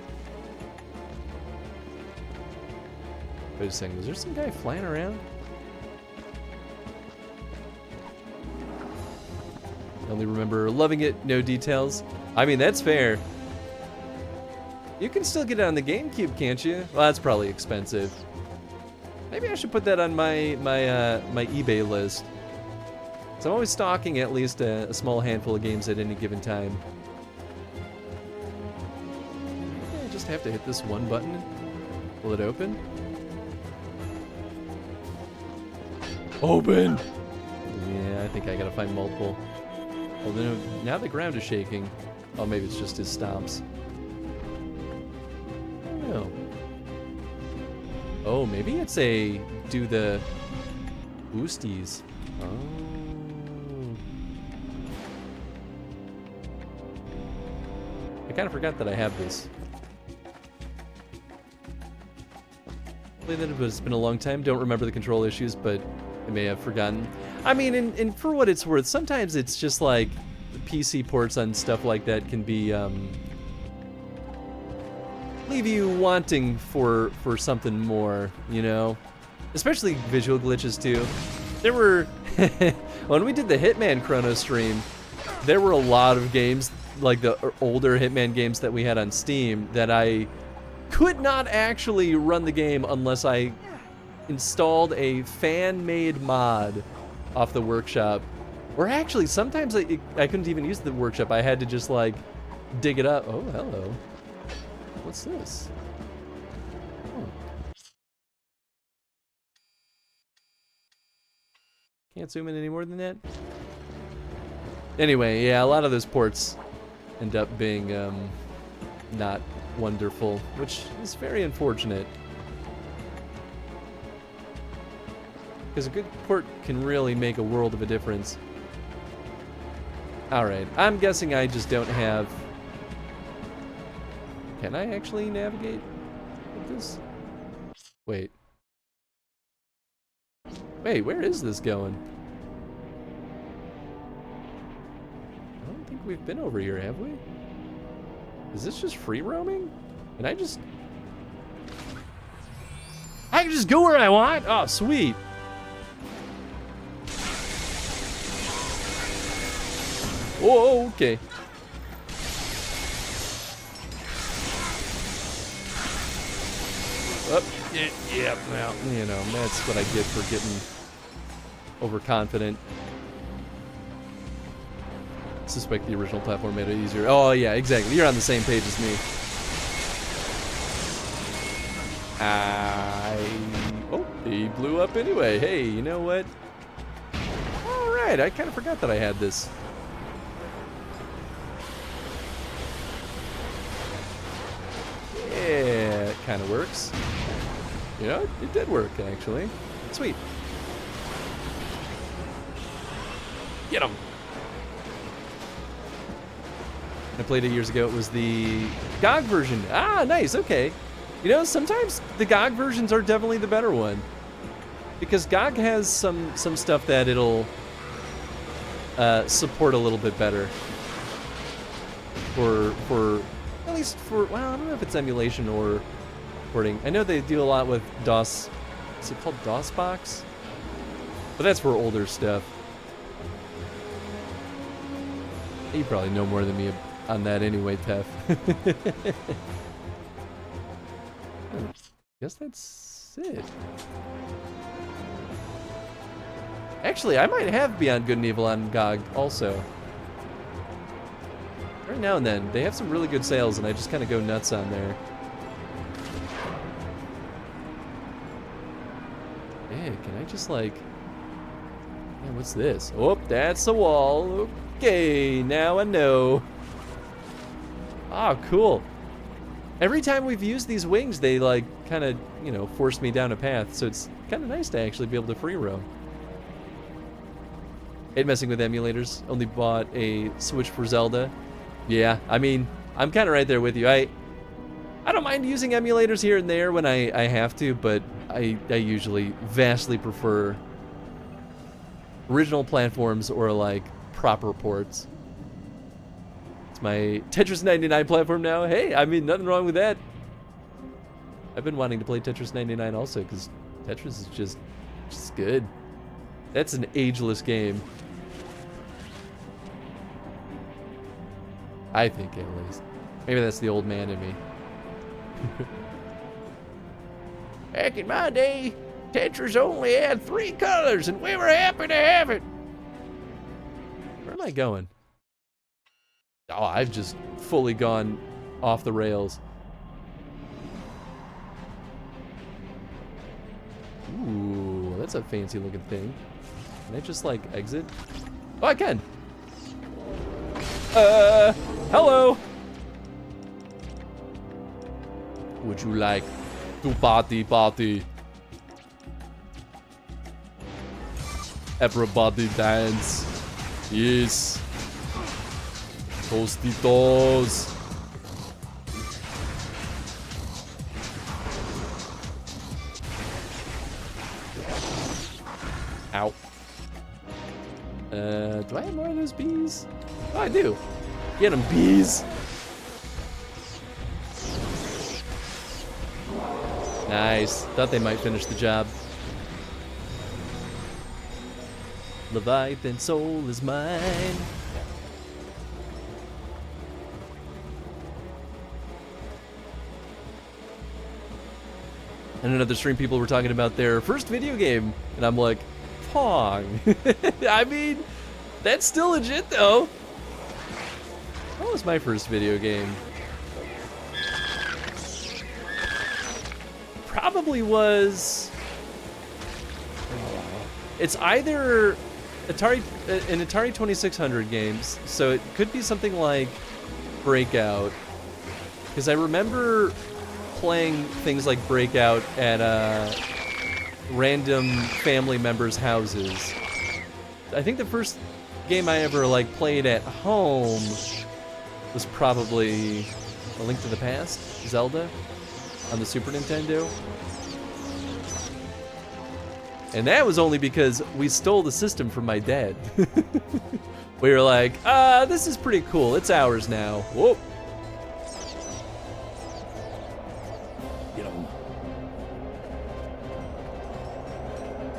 Wait a second, was there some guy flying around? I only remember loving it, no details. I mean, that's fair. You can still get it on the GameCube, can't you? Well, that's probably expensive. Maybe I should put that on my eBay list. So I'm always stocking at least a small handful of games at any given time. Maybe I just have to hit this one button. Will it open? Open! Yeah, I think I gotta find multiple. Although now the ground is shaking. Oh, maybe it's just his stomps. I don't know. Oh, maybe it's a do the boosties. Oh. I kind of forgot that I have this. Played it, but it's been a long time. Don't remember the control issues, but I may have forgotten. I mean, and for what it's worth, sometimes it's just like the PC ports on stuff like that can be leave you wanting for something more, you know? Especially visual glitches too. There were when we did the Hitman Chrono stream, there were a lot of games, like the older Hitman games that we had on Steam, that I could not actually run the game unless I installed a fan-made mod off the workshop. Or actually, sometimes I couldn't even use the workshop. I had to just like dig it up. Oh, hello. What's this? Oh. Can't zoom in any more than that. Anyway, yeah, a lot of those ports end up being not wonderful, which is very unfortunate. Because a good port can really make a world of a difference. Alright, I'm guessing I just don't have... Can I actually navigate with this? Wait. Wait, where is this going? I don't think we've been over here, have we? Is this just free roaming? Can I just... I can just go where I want? Oh, sweet. Oh, okay. Oh, yeah, well, you know, that's what I get for getting overconfident. Suspect the original platform made it easier. Oh, yeah, exactly. You're on the same page as me. Oh, he blew up anyway. Hey, you know what? All right, I kind of forgot that I had this. Yeah, it kind of works. You know, it did work, actually. Sweet. Get him. I played it years ago. It was the GOG version. Ah, nice. Okay. You know, sometimes the GOG versions are definitely the better one. Because GOG has some stuff that it'll support a little bit better. For at least for, well, I don't know if it's emulation or porting. I know they do a lot with DOS. Is it called DOSBox? But that's for older stuff. You probably know more than me on that anyway, Tef. Guess that's it. Actually, I might have Beyond Good and Evil on GOG also. Every now and then, they have some really good sales, and I just kind of go nuts on there. Yeah, can I just like... Man, what's this? Oh, that's the wall. Okay, now I know. Ah, cool. Every time we've used these wings, they like kind of, you know, force me down a path, so it's kind of nice to actually be able to free roam. Hate messing with emulators. Only bought a Switch for Zelda. Yeah, I mean, I'm kind of right there with you. I don't mind using emulators here and there when I have to, but I usually vastly prefer original platforms or like proper ports. It's my Tetris 99 platform now. Hey, I mean, nothing wrong with that. I've been wanting to play Tetris 99 also because Tetris is just good. That's an ageless game. I think, at least. Maybe that's the old man in me. Back in my day, Tetris only had 3 colors, and we were happy to have it. Where am I going? Oh, I've just fully gone off the rails. Ooh, that's a fancy looking thing. Can I just, like, exit? Oh, I can! Hello! Would you like to party? Everybody dance. Yes. Tostitos. Ow. Do I have more of those bees? Oh, I do. Get them, bees. Nice. Thought they might finish the job. Leviathan soul is mine. And another stream, people were talking about their first video game, and I'm like, Pong. I mean, that's still legit though. What was my first video game? Probably was... It's either an Atari 2600 games, so it could be something like Breakout, because I remember playing things like Breakout at random family members' houses. I think the first game I ever like played at home was probably A Link to the Past, Zelda, on the Super Nintendo. And that was only because we stole the system from my dad. We were like, this is pretty cool. It's ours now. Whoa. Get him.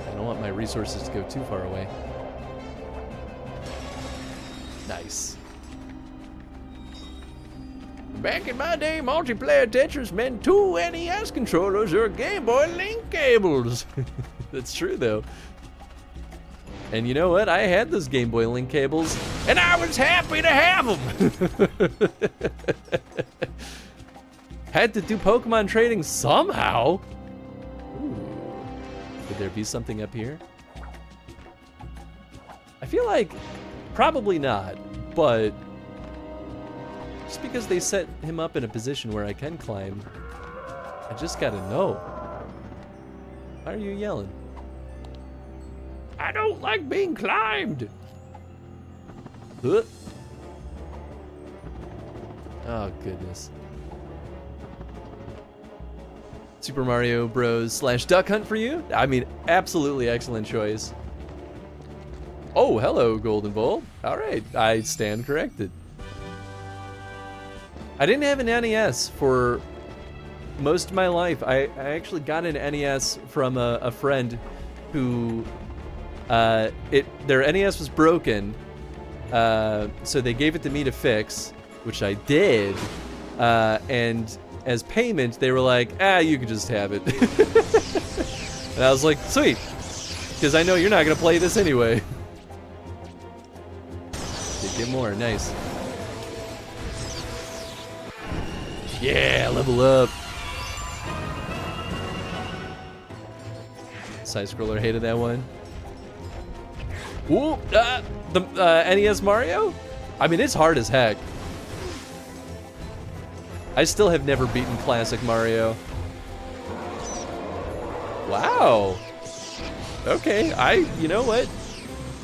I don't want my resources to go too far away. Nice. Back in my day, multiplayer Tetris meant 2 NES controllers or Game Boy link cables. That's true, though. And you know what? I had those Game Boy link cables, and I was happy to have them. Had to do Pokemon trading somehow. Ooh. Could there be something up here? I feel like probably not, but just because they set him up in a position where I can climb, I just gotta know. Why are you yelling? I don't like being climbed. Oh, goodness. Super Mario Bros. / Duck Hunt for you? I mean, absolutely excellent choice. Oh, hello, Golden Bull. All right, I stand corrected. I didn't have an NES for most of my life. I actually got an NES from a friend who, their NES was broken, so they gave it to me to fix, which I did, and as payment, they were like, you can just have it. And I was like, sweet, because I know you're not going to play this anyway. Get more, nice. Yeah, level up. Side scroller, hated that one. Ooh, the NES Mario? I mean, it's hard as heck. I still have never beaten classic Mario. Wow. Okay, you know what?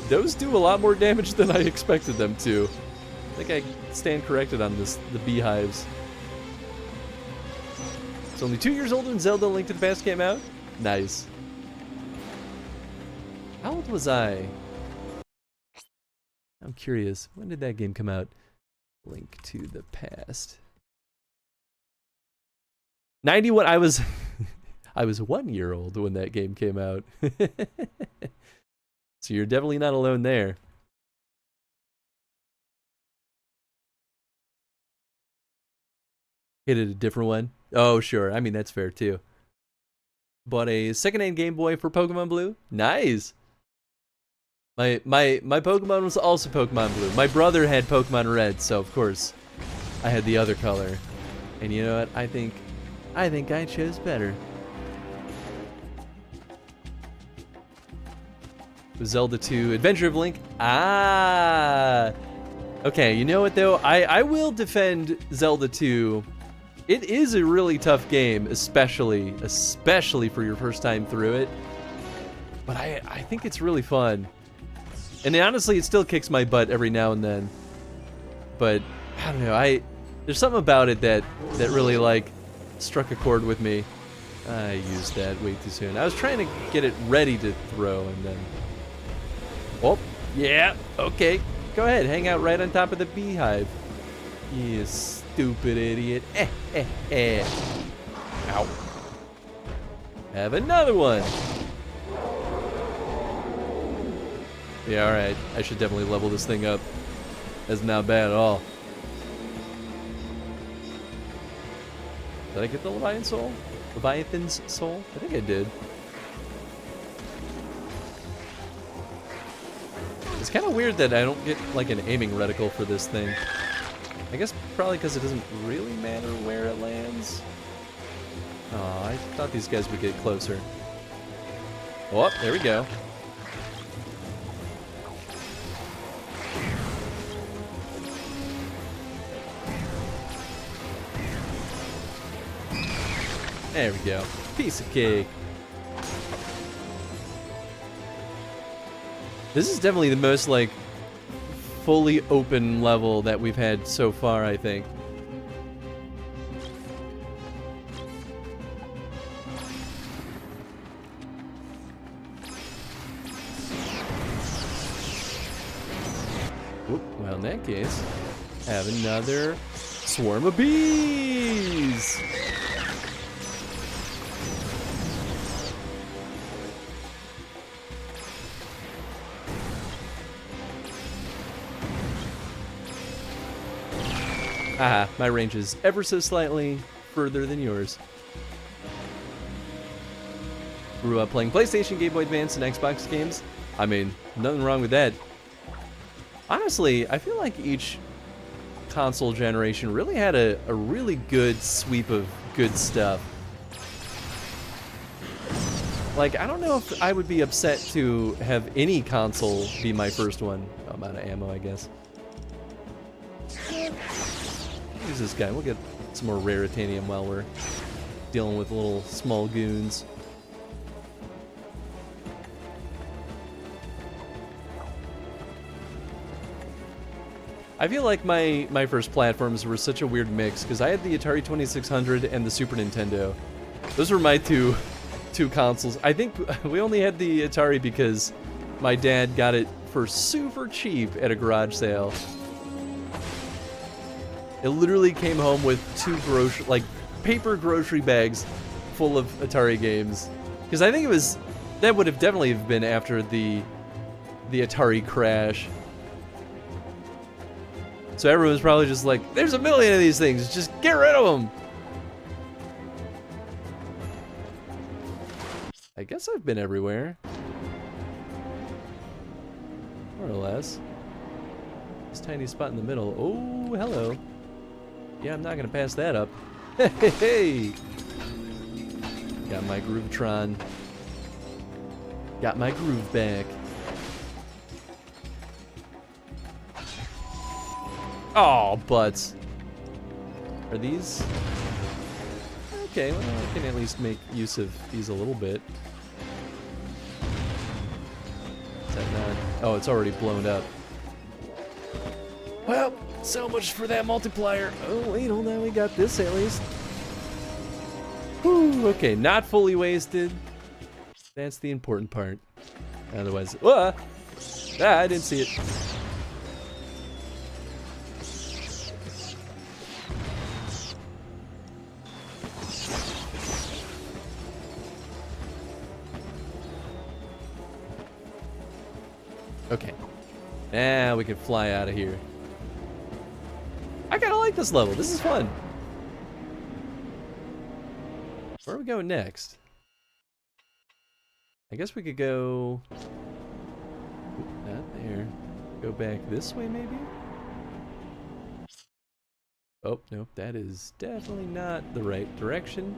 Those do a lot more damage than I expected them to. I think I stand corrected on this, the beehives. It's only 2 years old when Zelda Link to the Past came out? Nice. How old was I? I'm curious. When did that game come out? Link to the Past. 91. I was I was 1 year old when that game came out. So you're definitely not alone there. Hit it a different one. Oh, sure. I mean, that's fair too. Bought a secondhand Game Boy for Pokemon Blue. Nice. My Pokemon was also Pokemon Blue. My brother had Pokemon Red, so of course I had the other color. And you know what? I think I chose better. Zelda 2 Adventure of Link. Ah. Okay, you know what though? I will defend Zelda 2. It is a really tough game, especially for your first time through it. But I think it's really fun. And honestly, it still kicks my butt every now and then. But I don't know, there's something about it that really like struck a chord with me. I used that way too soon. I was trying to get it ready to throw and then... Oh, yeah, okay. Go ahead, hang out right on top of the beehive. You stupid idiot. Ow. Have another one. Yeah, alright. I should definitely level this thing up. That's not bad at all. Did I get the Leviathan soul? Leviathan's soul? I think I did. It's kind of weird that I don't get like an aiming reticle for this thing. I guess probably because it doesn't really matter where it lands. Oh, I thought these guys would get closer. Oh, there we go. There we go. Piece of cake. This is definitely the most, like, fully open level that we've had so far, I think. Whoop, well, in that case, have another swarm of bees! Aha, my range is ever so slightly further than yours. Grew up playing PlayStation, Game Boy Advance, and Xbox games. I mean, nothing wrong with that. Honestly, I feel like each console generation really had a really good sweep of good stuff. Like, I don't know if I would be upset to have any console be my first one. Oh, I'm out of ammo, I guess. Use this guy. We'll get some more raritanium while we're dealing with little small goons. I feel like my first platforms were such a weird mix because I had the Atari 2600 and the Super Nintendo. Those were my two consoles. I think we only had the Atari because my dad got it for super cheap at a garage sale. It literally came home with two paper grocery bags full of Atari games. Because I think it was, that would have definitely been after the Atari crash. So everyone was probably just like, there's a million of these things, just get rid of them. I guess I've been everywhere. More or less. This tiny spot in the middle. Oh, hello. Yeah, I'm not gonna pass that up. Hey! Got my Groovetron. Got my groove back. Oh, butts. Are these? Okay, well, I can at least make use of these a little bit. Is that not? Oh, it's already blown up. Well, so much for that multiplier. Oh, wait, hold on, we got this at least. Whew, okay, not fully wasted. That's the important part. Otherwise, I didn't see it. Okay. Now we can fly out of here. I kinda like this level. This is fun. Where are we going next? I guess we could go... Not there. Go back this way, maybe? Oh, nope. That is definitely not the right direction.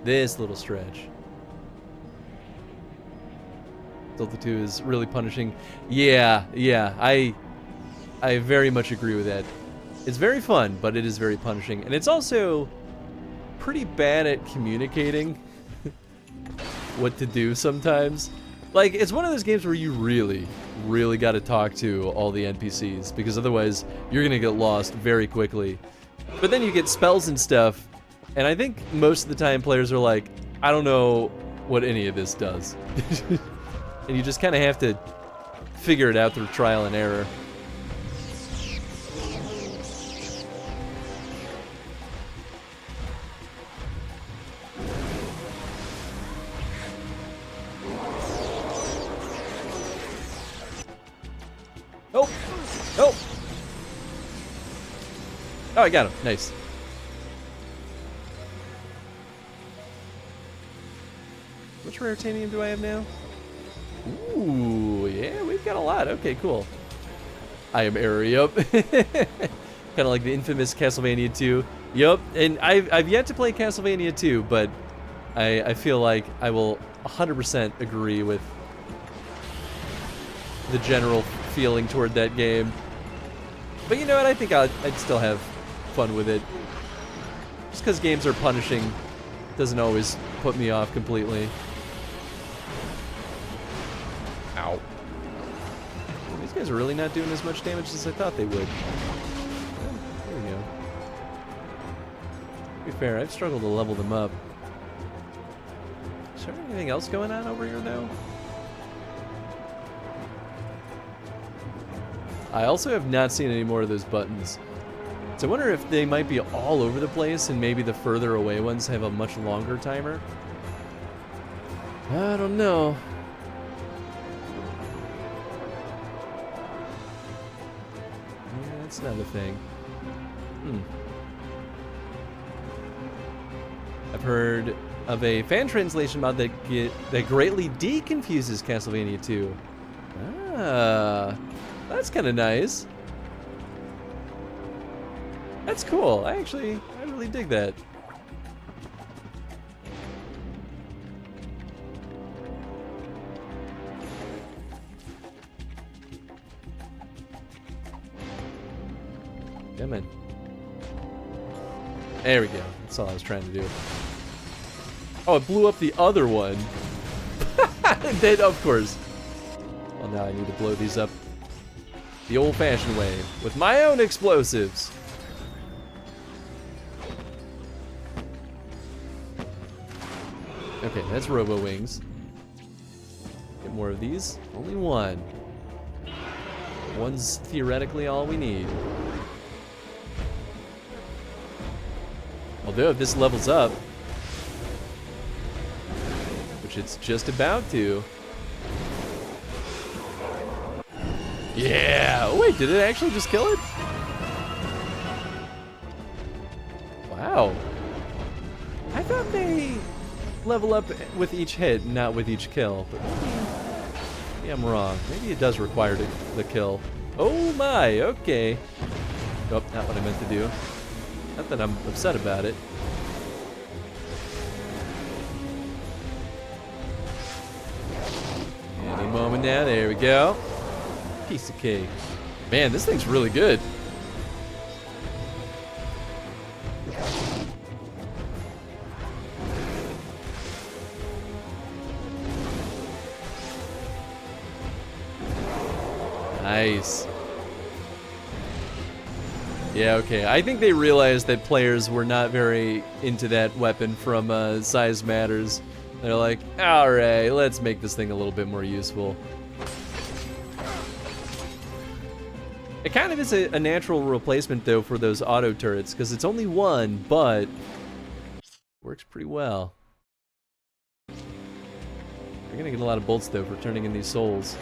This little stretch. Delta 2 is really punishing. Yeah, I very much agree with that. It's very fun, but it is very punishing. And it's also pretty bad at communicating what to do sometimes. Like, it's one of those games where you really gotta talk to all the NPCs, because otherwise you're gonna get lost very quickly. But then you get spells and stuff, and I think most of the time players are like, I don't know what any of this does. And you just kind of have to figure it out through trial and error. Oh! Oh! Oh, I got him. Nice. Which raritanium do I have now? Ooh, yeah, we've got a lot. Okay, cool. I am Airy, yup. Kind of like the infamous Castlevania 2. Yup, and I've yet to play Castlevania 2, but I feel like I will 100% agree with the general feeling toward that game. But you know what, I think I'd still have fun with it. Just because games are punishing doesn't always put me off completely. Ow. These guys are really not doing as much damage as I thought they would. Well, there we go. To be fair, I've struggled to level them up. Is there anything else going on over here, though? I also have not seen any more of those buttons. So I wonder if they might be all over the place and maybe the further away ones have a much longer timer. I don't know. Yeah, that's not a thing. I've heard of a fan translation mod that greatly deconfuses Castlevania 2. Ah, that's kind of nice. That's cool. I really dig that. Come in. There we go. That's all I was trying to do. Oh, it blew up the other one. It did, of course. Well, now I need to blow these up the old-fashioned way with my own explosives. Okay, that's Robo Wings. Get more of these. Only one. One's theoretically all we need. Although if this levels up, which it's just about to. Yeah! Oh wait, did it actually just kill it? Wow. I thought they level up with each hit, not with each kill, but maybe I'm wrong. Maybe it does require the kill. Oh my, okay. Oh, not what I meant to do. Not that I'm upset about it. Any moment now, there we go. Piece of cake. Man, this thing's really good. Nice. Yeah, okay. I think they realized that players were not very into that weapon from Size Matters. They're like, alright, let's make this thing a little bit more useful. It kind of is a natural replacement, though, for those auto turrets, because it's only one, but works pretty well. You're gonna get a lot of bolts, though, for turning in these souls.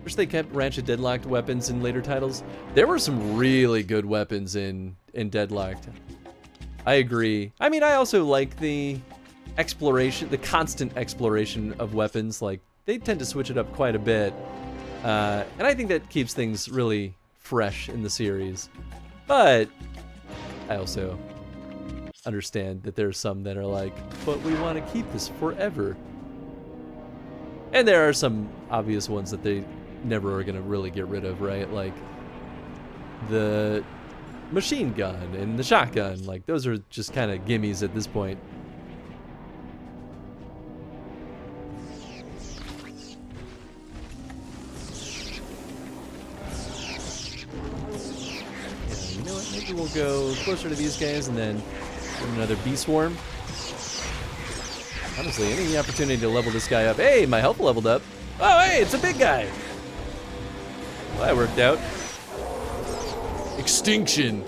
Wish they kept Ratchet deadlocked weapons in later titles. There were some really good weapons in Deadlocked. I agree. I mean, I also like the exploration, the constant exploration of weapons. Like, they tend to switch it up quite a bit. And I think that keeps things really fresh in the series. But I also understand that there are some that are like, but we want to keep this forever. And there are some obvious ones that they never are going to really get rid of, right? Like the machine gun and the shotgun. Like, those are just kind of gimmies at this point. Yeah, you know what? Maybe we'll go closer to these guys and then another bee swarm. Honestly, any opportunity to level this guy up. Hey, my health leveled up. Oh, hey, it's a big guy. Well, that worked out. Extinction.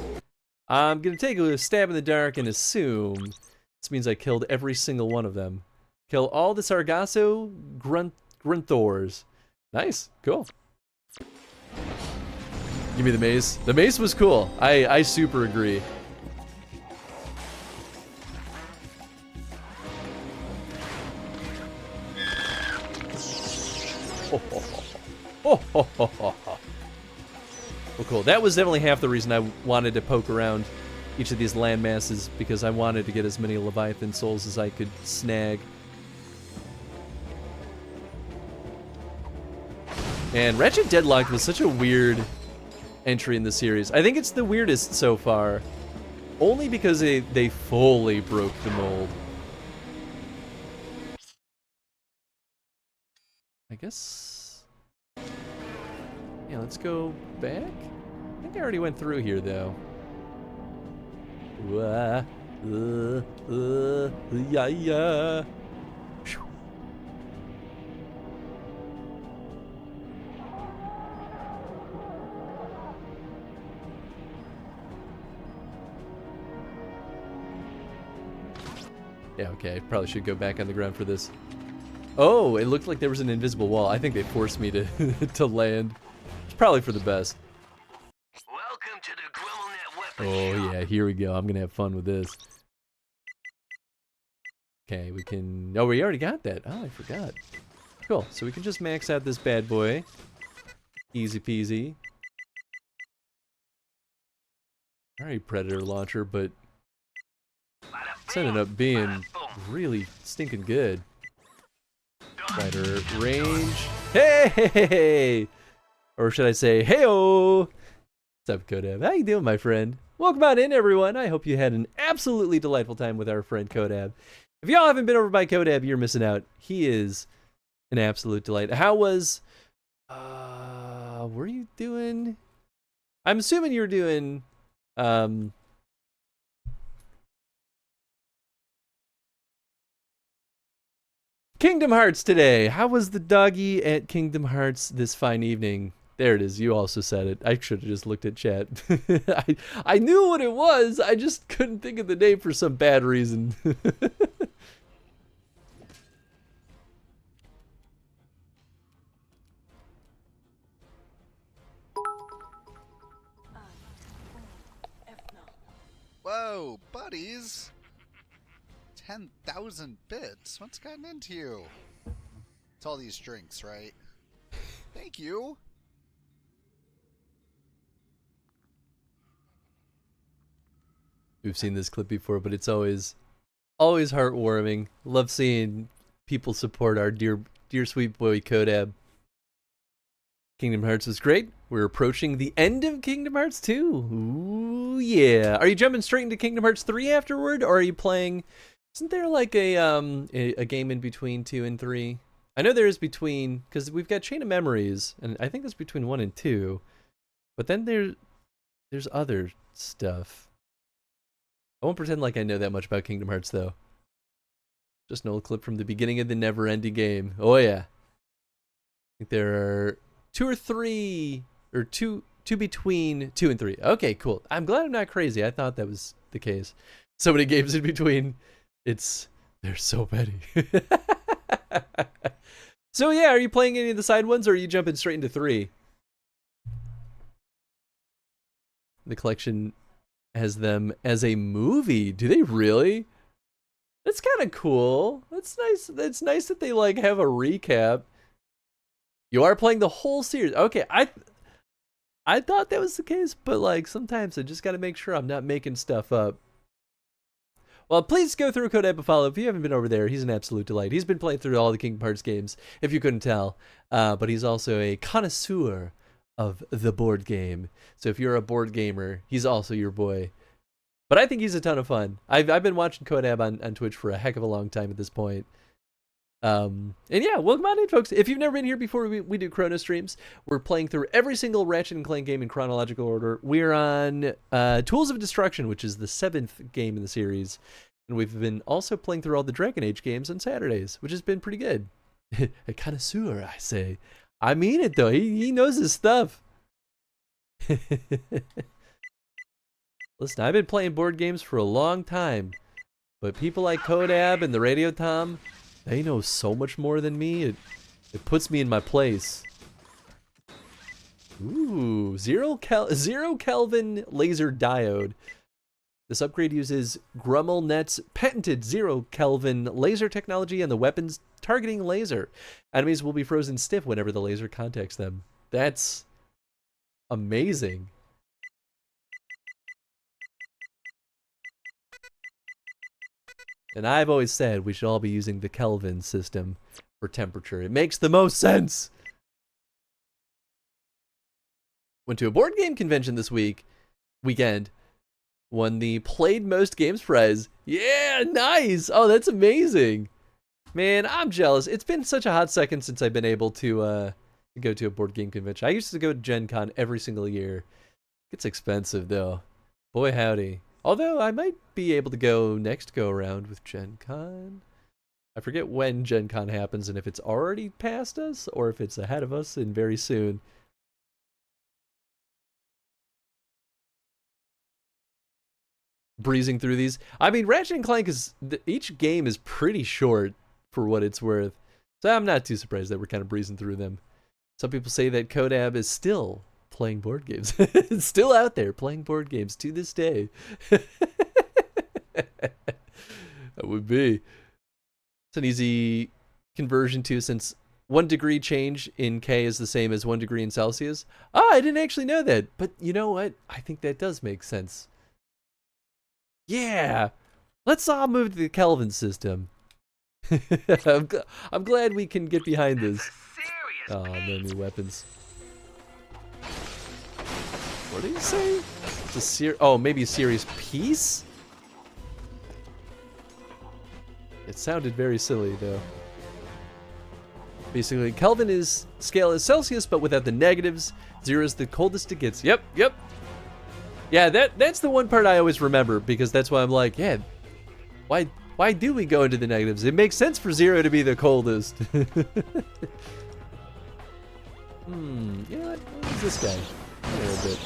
I'm gonna take a stab in the dark and assume this means I killed every single one of them. Kill all the Sargasso Grunthors. Nice, cool. Give me the mace. The mace was cool. I super agree. Well, cool. That was definitely half the reason I wanted to poke around each of these land masses, because I wanted to get as many Leviathan souls as I could snag. And Ratchet Deadlocked was such a weird entry in the series. I think it's the weirdest so far, only because they fully broke the mold. I guess... yeah, let's go back. I think I already went through here, though. Yeah, yeah. Yeah, okay, I probably should go back on the ground for this. Oh, it looked like there was an invisible wall. I think they forced me to to land. It's probably for the best. Welcome to the Grummelnet Weapon Oh yeah, here we go. I'm gonna have fun with this. Okay, we can... Oh, we already got that. Oh, I forgot. Cool, so we can just max out this bad boy. Easy peasy. Alright, Predator launcher, but... it's ended up being really stinking good. Fighter range. Hey! Or should I say, hey-o! What's up, Kodab? How you doing, my friend? Welcome on in, everyone. I hope you had an absolutely delightful time with our friend Kodab. If y'all haven't been over by Kodab, you're missing out. He is an absolute delight. How was... were you doing... I'm assuming you were doing... Kingdom Hearts today. How was the doggy at Kingdom Hearts this fine evening? There it is. You also said it. I should have just looked at chat. I knew what it was. I just couldn't think of the name for some bad reason. Whoa, buddies! 10,000 bits? What's gotten into you? It's all these drinks, right? Thank you! We've seen this clip before, but it's always heartwarming. Love seeing people support our dear sweet boy Kodab. Kingdom Hearts was great. We're approaching the end of Kingdom Hearts 2. Ooh, yeah. Are you jumping straight into Kingdom Hearts 3 afterward, or are you playing... Isn't there like a game in between 2 and 3? I know there is between... Because we've got Chain of Memories, and I think that's between 1 and 2. But then there's other stuff. I won't pretend like I know that much about Kingdom Hearts, though. Just an old clip from the beginning of the never-ending game. Oh, yeah. I think there are... 2 or 3, or two between 2 and 3. Okay, cool. I'm glad I'm not crazy. I thought that was the case. So many games in between. There's so many. So yeah, are you playing any of the side ones, or are you jumping straight into 3? The collection has them as a movie. Do they really? That's kind of cool. That's nice. That's nice that they like have a recap. You are playing the whole series. Okay, I thought that was the case, but like sometimes I just got to make sure I'm not making stuff up. Well, please go through Kodab and follow. If you haven't been over there, he's an absolute delight. He's been playing through all the Kingdom Hearts games, if you couldn't tell. But he's also a connoisseur of the board game. So if you're a board gamer, he's also your boy. But I think he's a ton of fun. I've been watching Kodab on Twitch for a heck of a long time at this point. And yeah, welcome on in, folks. If you've never been here before, we do Chrono streams. We're playing through every single Ratchet and Clank game in chronological order. We're on Tools of Destruction, which is the 7th game in the series. And we've been also playing through all the Dragon Age games on Saturdays, which has been pretty good. A connoisseur, I say. I mean it, though. He knows his stuff. Listen, I've been playing board games for a long time. But people like Kodab and the Radio Tom... They know so much more than me. It puts me in my place. Ooh, zero Kelvin laser diode. This upgrade uses GrummelNet's patented 0 Kelvin laser technology and the weapon's targeting laser. Enemies will be frozen stiff whenever the laser contacts them. That's amazing. And I've always said we should all be using the Kelvin system for temperature. It makes the most sense. Went to a board game convention this weekend. Won the Played Most Games prize. Yeah, nice. Oh, that's amazing. Man, I'm jealous. It's been such a hot second since I've been able to go to a board game convention. I used to go to Gen Con every single year. It's expensive, though. Boy, howdy. Although I might be able to go next go around with Gen Con. I forget when Gen Con happens and if it's already past us or if it's ahead of us and very soon. Breezing through these. I mean, Ratchet and Clank is, each game is pretty short for what it's worth. So I'm not too surprised that we're kind of breezing through them. Some people say that Kodab is still playing board games. It's still out there playing board games to this day. That would be. It's an easy conversion too, since 1 degree change in K is the same as 1 degree in Celsius. Oh, I didn't actually know that. But you know what? I think that does make sense. Yeah. Let's all move to the Kelvin system. I'm glad we can get behind this. Oh, no new weapons. What did he say? It's a oh, maybe a serious piece? It sounded very silly, though. Basically, Kelvin is scale is Celsius, but without the negatives. 0 is the coldest it gets. Yep. Yeah, that's the one part I always remember, because that's why I'm like, yeah, why do we go into the negatives? It makes sense for 0 to be the coldest. You know what? What is this guy? A little bit.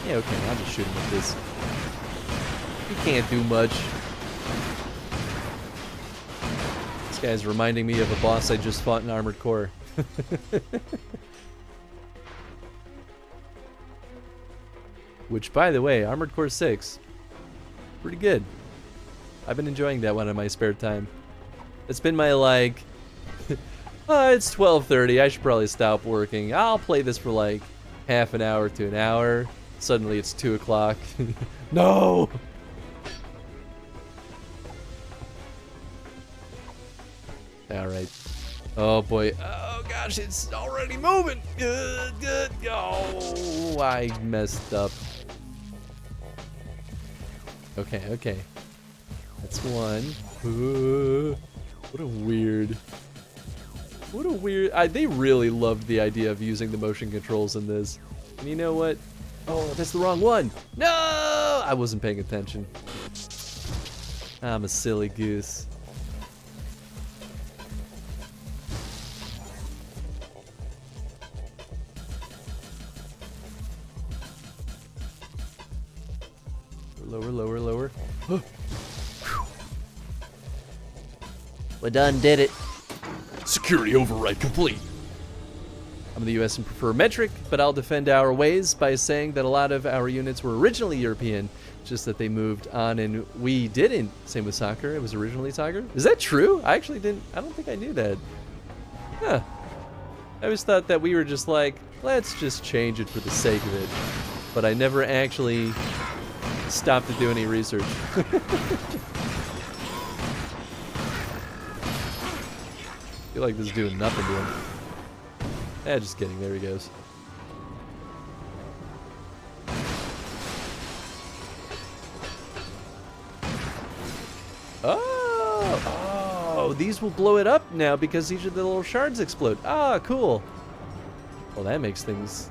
Yeah, okay, I'm just shooting at this. He can't do much. This guy's reminding me of a boss I just fought in Armored Core. Which, by the way, Armored Core 6, pretty good. I've been enjoying that one in my spare time. It's been my, like, oh, it's 12:30, I should probably stop working. I'll play this for, like, half an hour to an hour. Suddenly it's 2 o'clock. No! Alright. Oh boy. Oh gosh, it's already moving! Oh, I messed up. Okay. That's one. What a weird... they really loved the idea of using the motion controls in this. And you know what? Oh, that's the wrong one. No! I wasn't paying attention. I'm a silly goose. Lower. We done did it. Security override complete. I'm in the US and prefer metric, but I'll defend our ways by saying that a lot of our units were originally European, just that they moved on and we didn't. Same with soccer, it was originally soccer. Is that true? I don't think I knew that. Huh. I always thought that we were just like, let's just change it for the sake of it. But I never actually stopped to do any research. I feel like this is doing nothing to him. Just kidding, there he goes. Oh, these will blow it up now because each of the little shards explode. Ah, cool. Well, that makes things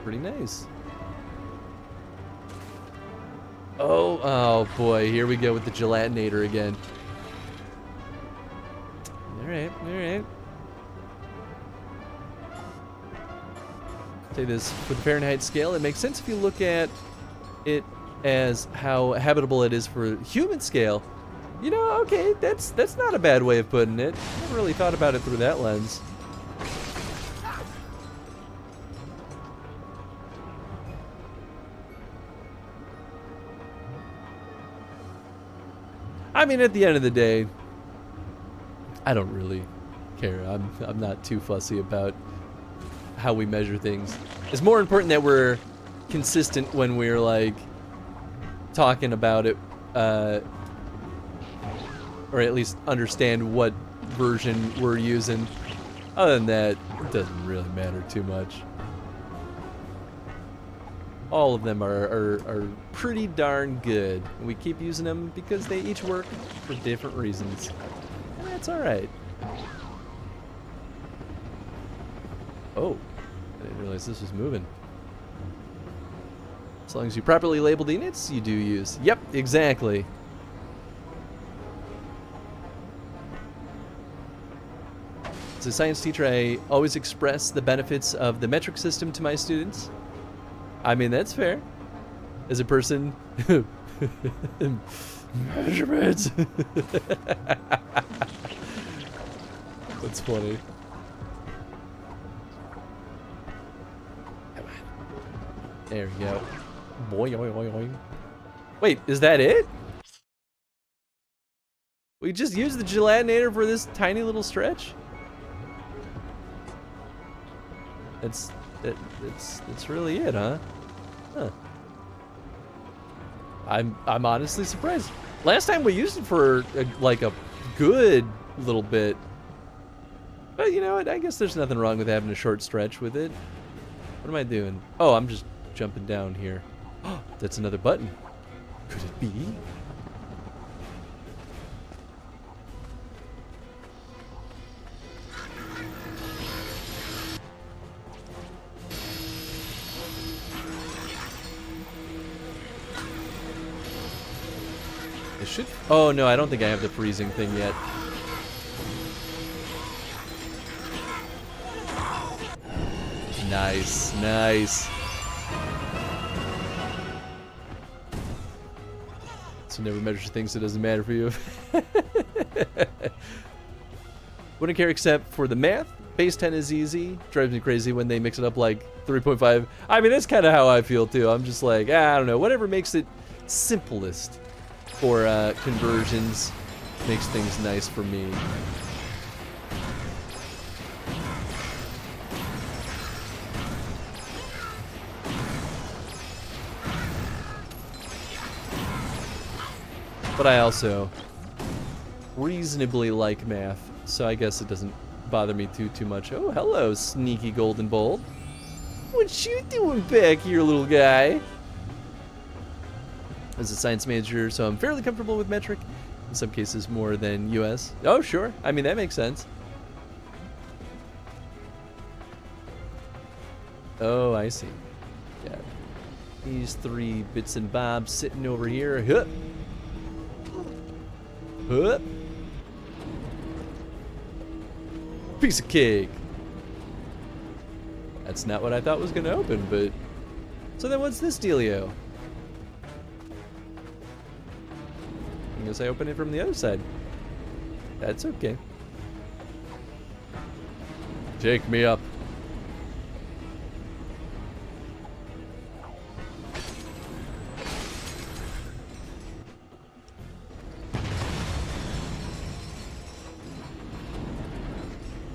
pretty nice. Oh boy, here we go with the gelatinator again. Alright. Say this, with the Fahrenheit scale, it makes sense if you look at it as how habitable it is for human scale. You know, okay, that's not a bad way of putting it. I never really thought about it through that lens. I mean, at the end of the day, I don't really care. I'm not too fussy about how we measure things. It's more important that we're consistent when we're like talking about it, or at least understand what version we're using. Other than that, it doesn't really matter too much. All of them are pretty darn good. And we keep using them because they each work for different reasons. And that's alright. Oh, I didn't realize this was moving. As long as you properly label the units, you do use. Yep, exactly. As a science teacher, I always express the benefits of the metric system to my students. I mean, that's fair. As a person, measurements. That's funny. Come on. There we go. Boing, boing, boing, boing. Wait, is that it? We just used the gelatinator for this tiny little stretch? That's really it, huh? Huh. I'm honestly surprised. Last time we used it for like a good little bit. But you know what? I guess there's nothing wrong with having a short stretch with it. What am I doing? Oh, I'm just jumping down here. Oh, that's another button. Could it be? It should. Oh no, I don't think I have the freezing thing yet. Nice, nice. So never measure things, so it doesn't matter for you. Wouldn't care except for the math. Base 10 is easy. Drives me crazy when they mix it up like 3.5. I mean, that's kind of how I feel too. I'm just like, I don't know. Whatever makes it simplest for conversions makes things nice for me. But I also reasonably like math, so I guess it doesn't bother me too much. Oh, hello, sneaky golden bolt. What you doing back here, little guy? As a science major, so I'm fairly comfortable with metric. In some cases, more than US. Oh, sure. I mean, that makes sense. Oh, I see. Yeah. These three bits and bobs sitting over here. Hup. Hup. Piece of cake. That's not what I thought was going to open, but... So then what's this dealio? I guess I open it from the other side. That's okay. Take me up.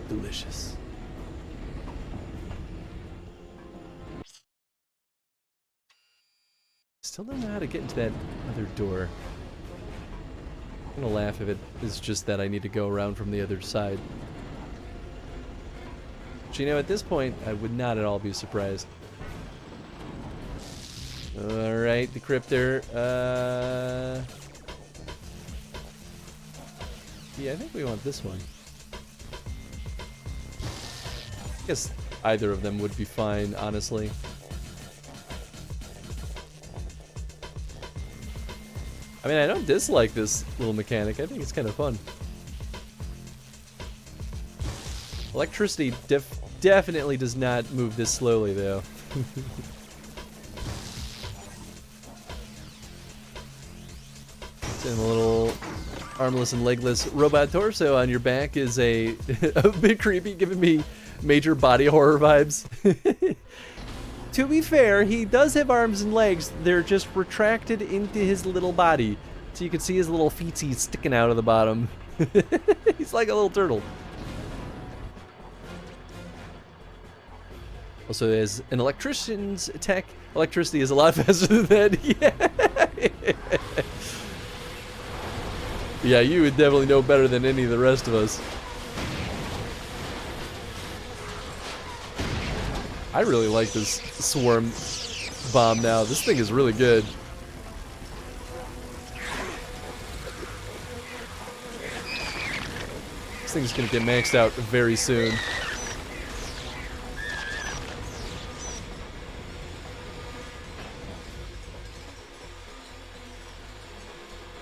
Delicious. Still don't know how to get into that other door. I'm gonna laugh if it is just that I need to go around from the other side. But you know, at this point, I would not at all be surprised. Alright, decryptor. Yeah, I think we want this one. I guess either of them would be fine, honestly. I mean, I don't dislike this little mechanic. I think it's kind of fun. Electricity definitely does not move this slowly, though. And a little armless and legless robot torso on your back is a bit creepy, giving me major body horror vibes. To be fair, he does have arms and legs. They're just retracted into his little body. So you can see his little feetsies sticking out of the bottom. He's like a little turtle. Also, as an electrician's tech, electricity is a lot faster than that. Yeah. Yeah, you would definitely know better than any of the rest of us. I really like this swarm bomb now. This thing is really good. This thing's gonna get maxed out very soon.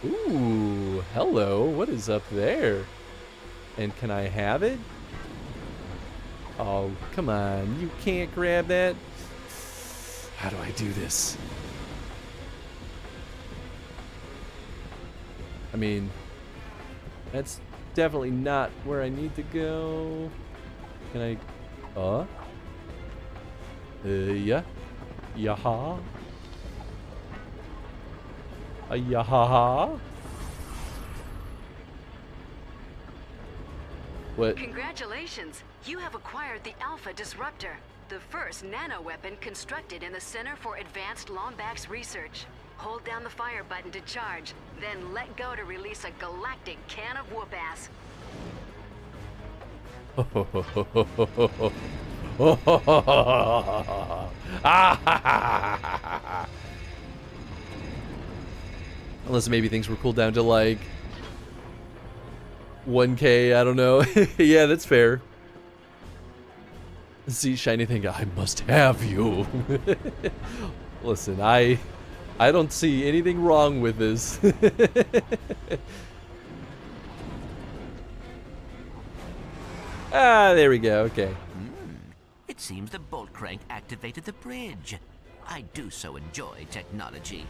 Ooh, hello. What is up there? And can I have it? Oh, come on. You can't grab that? How do I do this? I mean, that's definitely not where I need to go. Can I... yeah. Yaha. Yaha. What? Congratulations! You have acquired the Alpha Disruptor, the first nano-weapon constructed in the Center for Advanced Lombax Research. Hold down the fire button to charge, then let go to release a galactic can of whoop-ass. Unless maybe things were cooled down to like 1K, I don't know. Yeah, that's fair. See, shiny thing, I must have you. Listen, I don't see anything wrong with this. Ah, there we go, okay. It seems the bolt crank activated the bridge. I do so enjoy technology.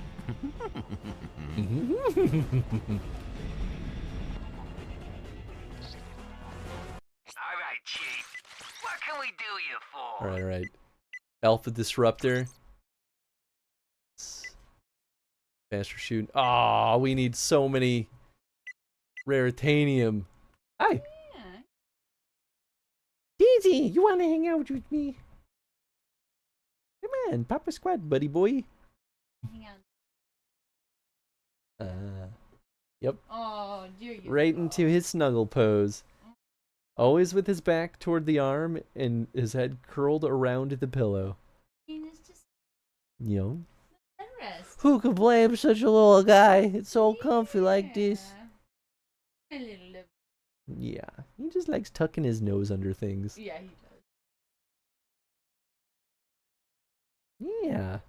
Alright, Chief. What can we do you for? Alright, alright. Alpha Disruptor. Faster shooting. Aw, we need so many Raritanium. Hi. Daisy, you wanna hang out with me? Come on, Papa Squad, buddy boy. Hang on. Yep. Oh, dear you. Right into his snuggle pose. Always with his back toward the arm and his head curled around the pillow. It's just You know? rest. Who could blame such a little guy? It's so comfy like this. A little lip. Yeah, he just likes tucking his nose under things. Yeah, he does. Yeah.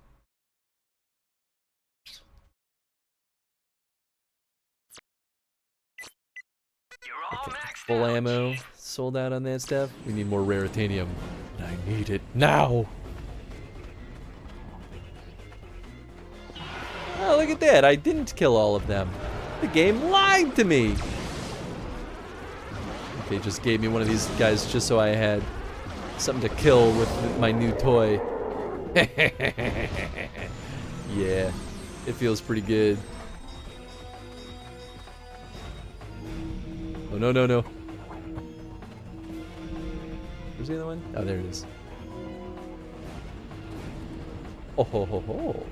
Okay, full ammo. Sold out on that stuff. We need more Raritanium. And I need it now. Oh, look at that. I didn't kill all of them. The game lied to me. Okay, just gave me one of these guys just so I had something to kill with my new toy. Yeah, it feels pretty good. Oh, no, no, no. Where's the other one? Oh, there it is. Oh, ho, ho, ho.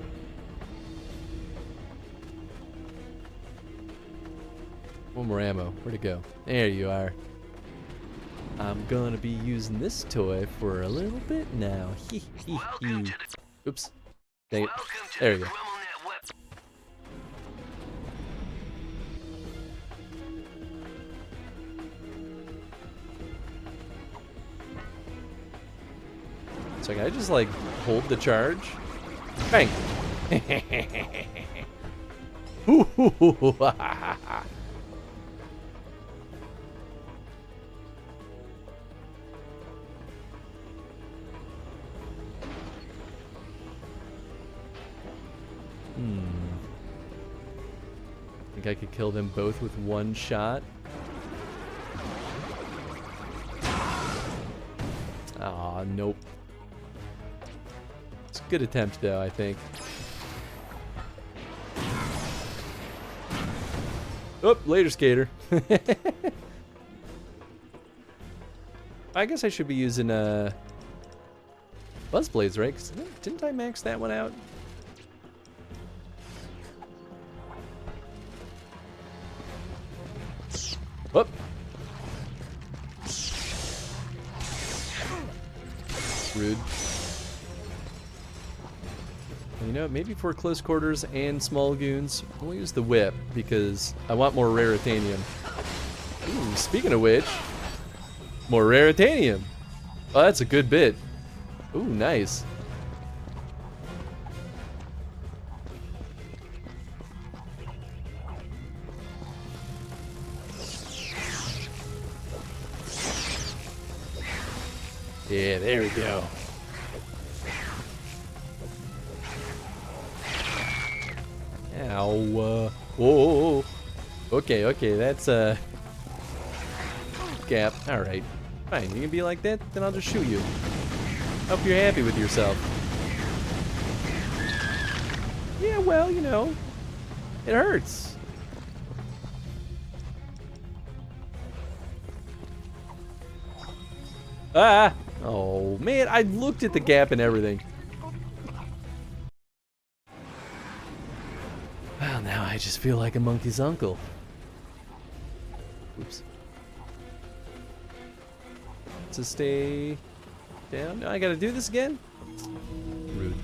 One more ammo. Where'd it go? There you are. I'm gonna be using this toy for a little bit now. Oops. Dang it. There we go. So can I just like hold the charge? Bang! Think I could kill them both with one shot? Aw, nope. It's a good attempt though, I think. Oh, later, skater. I guess I should be using Buzzblades, right? 'Cause didn't I max that one out? Whoop. Rude. You know, maybe for close quarters and small goons, we'll use the whip because I want more raritanium. Ooh, speaking of which, more raritanium. Oh, that's a good bit. Ooh, nice. Yeah, there we go. Ow. Whoa. Okay, that's gap. Alright. Fine, you can be like that, then I'll just shoot you. Hope you're happy with yourself. Yeah, well, you know, it hurts. Ah! Oh, man, I looked at the gap and everything. Well, now I just feel like a monkey's uncle. Oops. To stay down. No, I gotta do this again? Rude.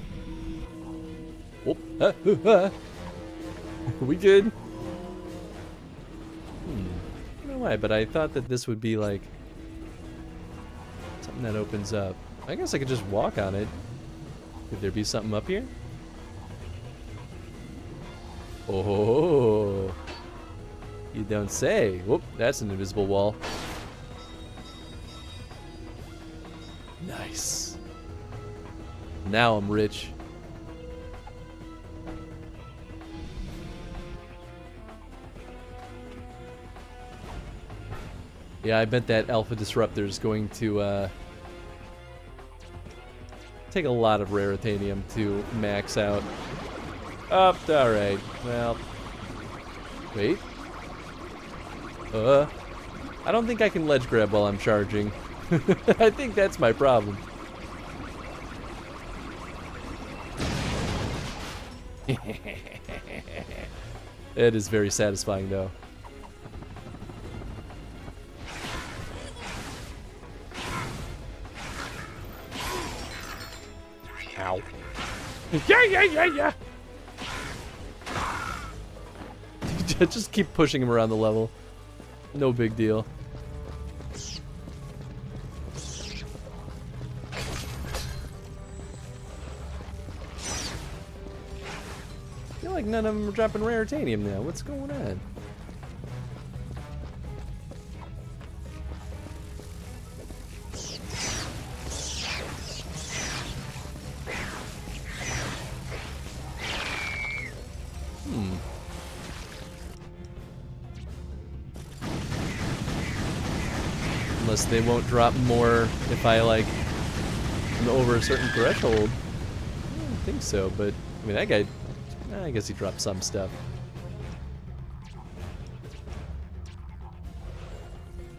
Oh, we good? I don't know why, but I thought that this would be like something that opens up. I guess I could just walk on it. Could there be something up here? Oh, you don't say. Whoop, that's an invisible wall. Nice. Now I'm rich. Yeah, I bet that Alpha Disruptor is going to take a lot of raritanium to max out. Alright. Well. Wait. I don't think I can ledge grab while I'm charging. I think that's my problem. It is very satisfying though. Ow. Yeah. Just keep pushing him around the level. No big deal. I feel like none of them are dropping raritanium now. What's going on? Unless they won't drop more if I like am over a certain threshold. I don't think so, but I mean that guy, I guess he dropped some stuff.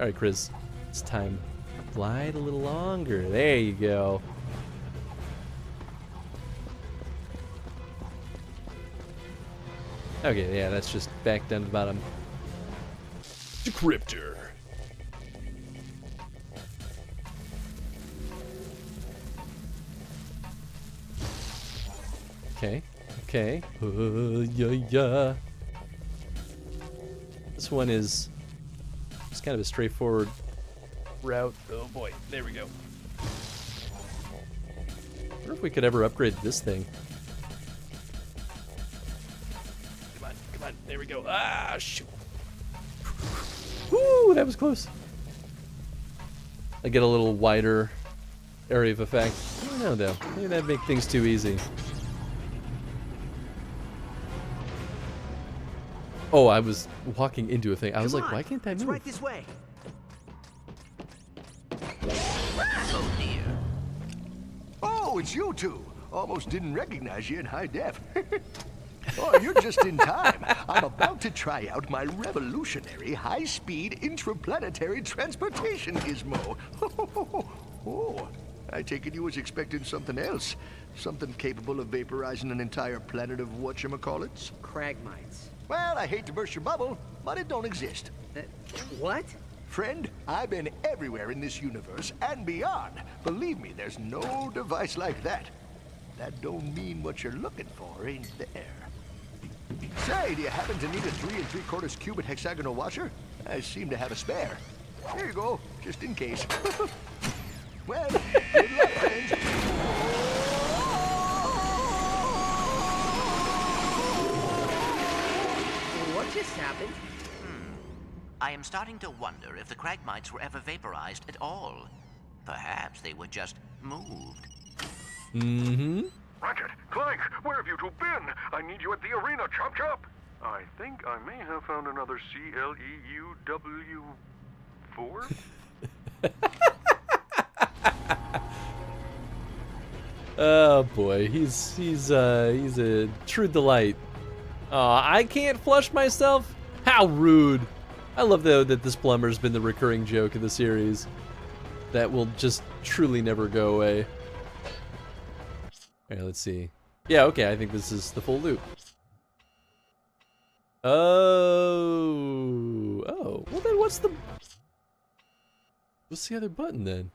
Alright, Chris, it's time. Glide a little longer. There you go. Okay, yeah, that's just back down to the bottom. Decryptor. Okay. Yeah. This one is just kind of a straightforward route. Oh boy, there we go. I wonder if we could ever upgrade this thing. Come on, there we go. Ah, shoot. Woo, that was close. I get a little wider area of effect. I don't know though, maybe that'd make things too easy. Oh, I was walking into a thing. I was like, why can't I move? It's right this way. Oh dear. Oh, it's you two. Almost didn't recognize you in high def. Oh, you're just in time. I'm about to try out my revolutionary high-speed intraplanetary transportation gizmo. Oh, I take it you was expecting something else. Something capable of vaporizing an entire planet of whatchamacallits? Cragmites. Well, I hate to burst your bubble, but it don't exist. What? Friend, I've been everywhere in this universe and beyond. Believe me, there's no device like that. that don't mean what you're looking for ain't there. Say, do you happen to need a 3 3/4 cubic hexagonal washer? I seem to have a spare. Here you go, just in case. Well, good luck, friends. What just happened? I am starting to wonder if the Cragmites were ever vaporized at all. Perhaps they were just moved. Mm-hmm. Ratchet, Clank, where have you two been? I need you at the arena, chop chop. I think I may have found another CLEUW4. Oh boy, he's a true delight. I can't flush myself? How rude. I love though that this plumber's been the recurring joke of the series. That will just truly never go away. Alright, let's see. Yeah, okay, I think this is the full loop. Oh, well then what's the other button then?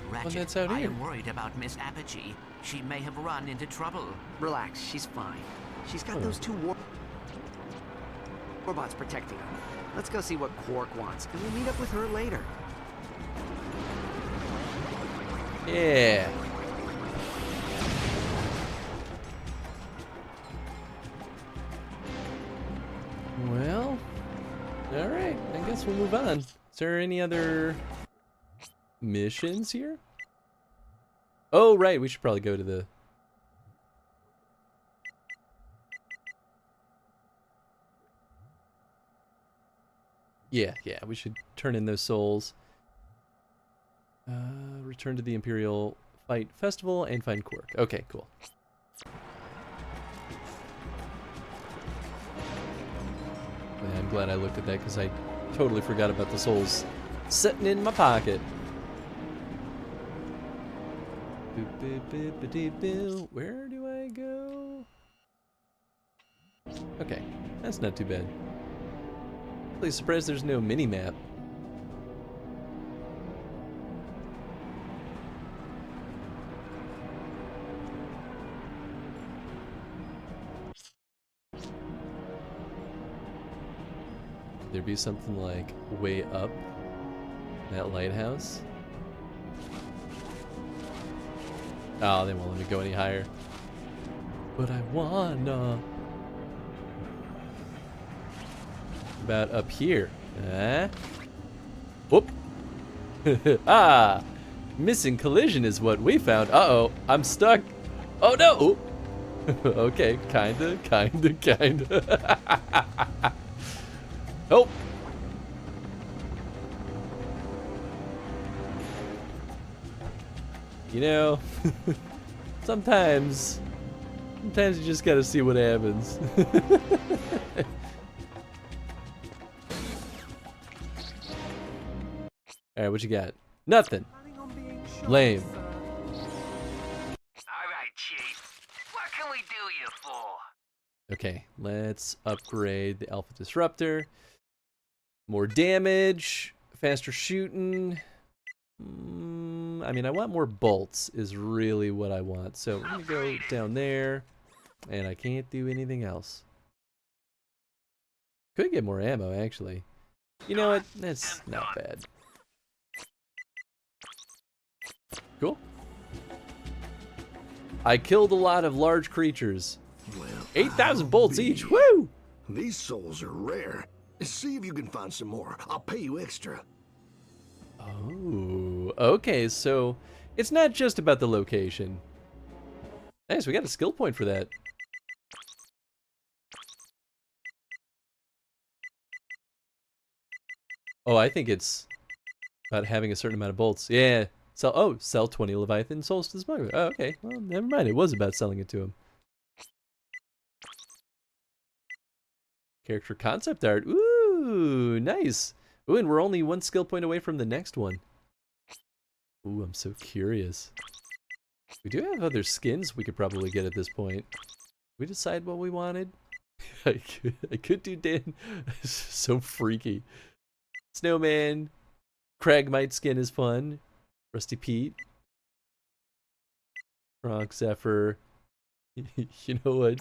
Ratchet, that's out I here. am worried about Miss Apogee. She may have run into trouble. Relax, she's fine. She's got those two robots protecting her. Let's go see what Quark wants, and we'll meet up with her later. Yeah. Well, alright, I guess we'll move on. Is there any other missions here? Oh, right, we should probably go to the... Yeah, we should turn in those souls. Return to the Imperial Fight Festival and find Quark. Okay, cool. Yeah, I'm glad I looked at that because I totally forgot about the souls sitting in my pocket. Where do I go? Okay, that's not too bad. Really surprised there's no mini-map. There'd be something like way up that lighthouse. Oh, they won't let me go any higher. But I wanna. About up here. Whoop. Ah, missing collision is what we found. Uh-oh, I'm stuck. Oh no. Okay, kinda. Help! You know, sometimes you just gotta see what happens. Alright, what you got? Nothing. Lame. Alright, Chief. What can we do you for? Okay, let's upgrade the Alpha Disruptor. More damage, faster shooting. I mean, I want more bolts is really what I want. So we're gonna go down there, and I can't do anything else. Could get more ammo, actually. You know what? That's not bad. Cool. I killed a lot of large creatures. Well, 8,000 bolts each. Woo! These souls are rare. See if you can find some more. I'll pay you extra. Oh, okay, so it's not just about the location. Nice, we got a skill point for that. Oh, I think it's about having a certain amount of bolts. Yeah. Sell 20 Leviathan souls to the smuggler. Oh, okay. Well, never mind. It was about selling it to him. Character concept art. Ooh, nice. Ooh, and we're only one skill point away from the next one. Ooh, I'm so curious. We do have other skins we could probably get at this point. We decide what we wanted. I could do Dan. So freaky. Snowman. Cragmite skin is fun. Rusty Pete. Kronk, Zephyr. You know what?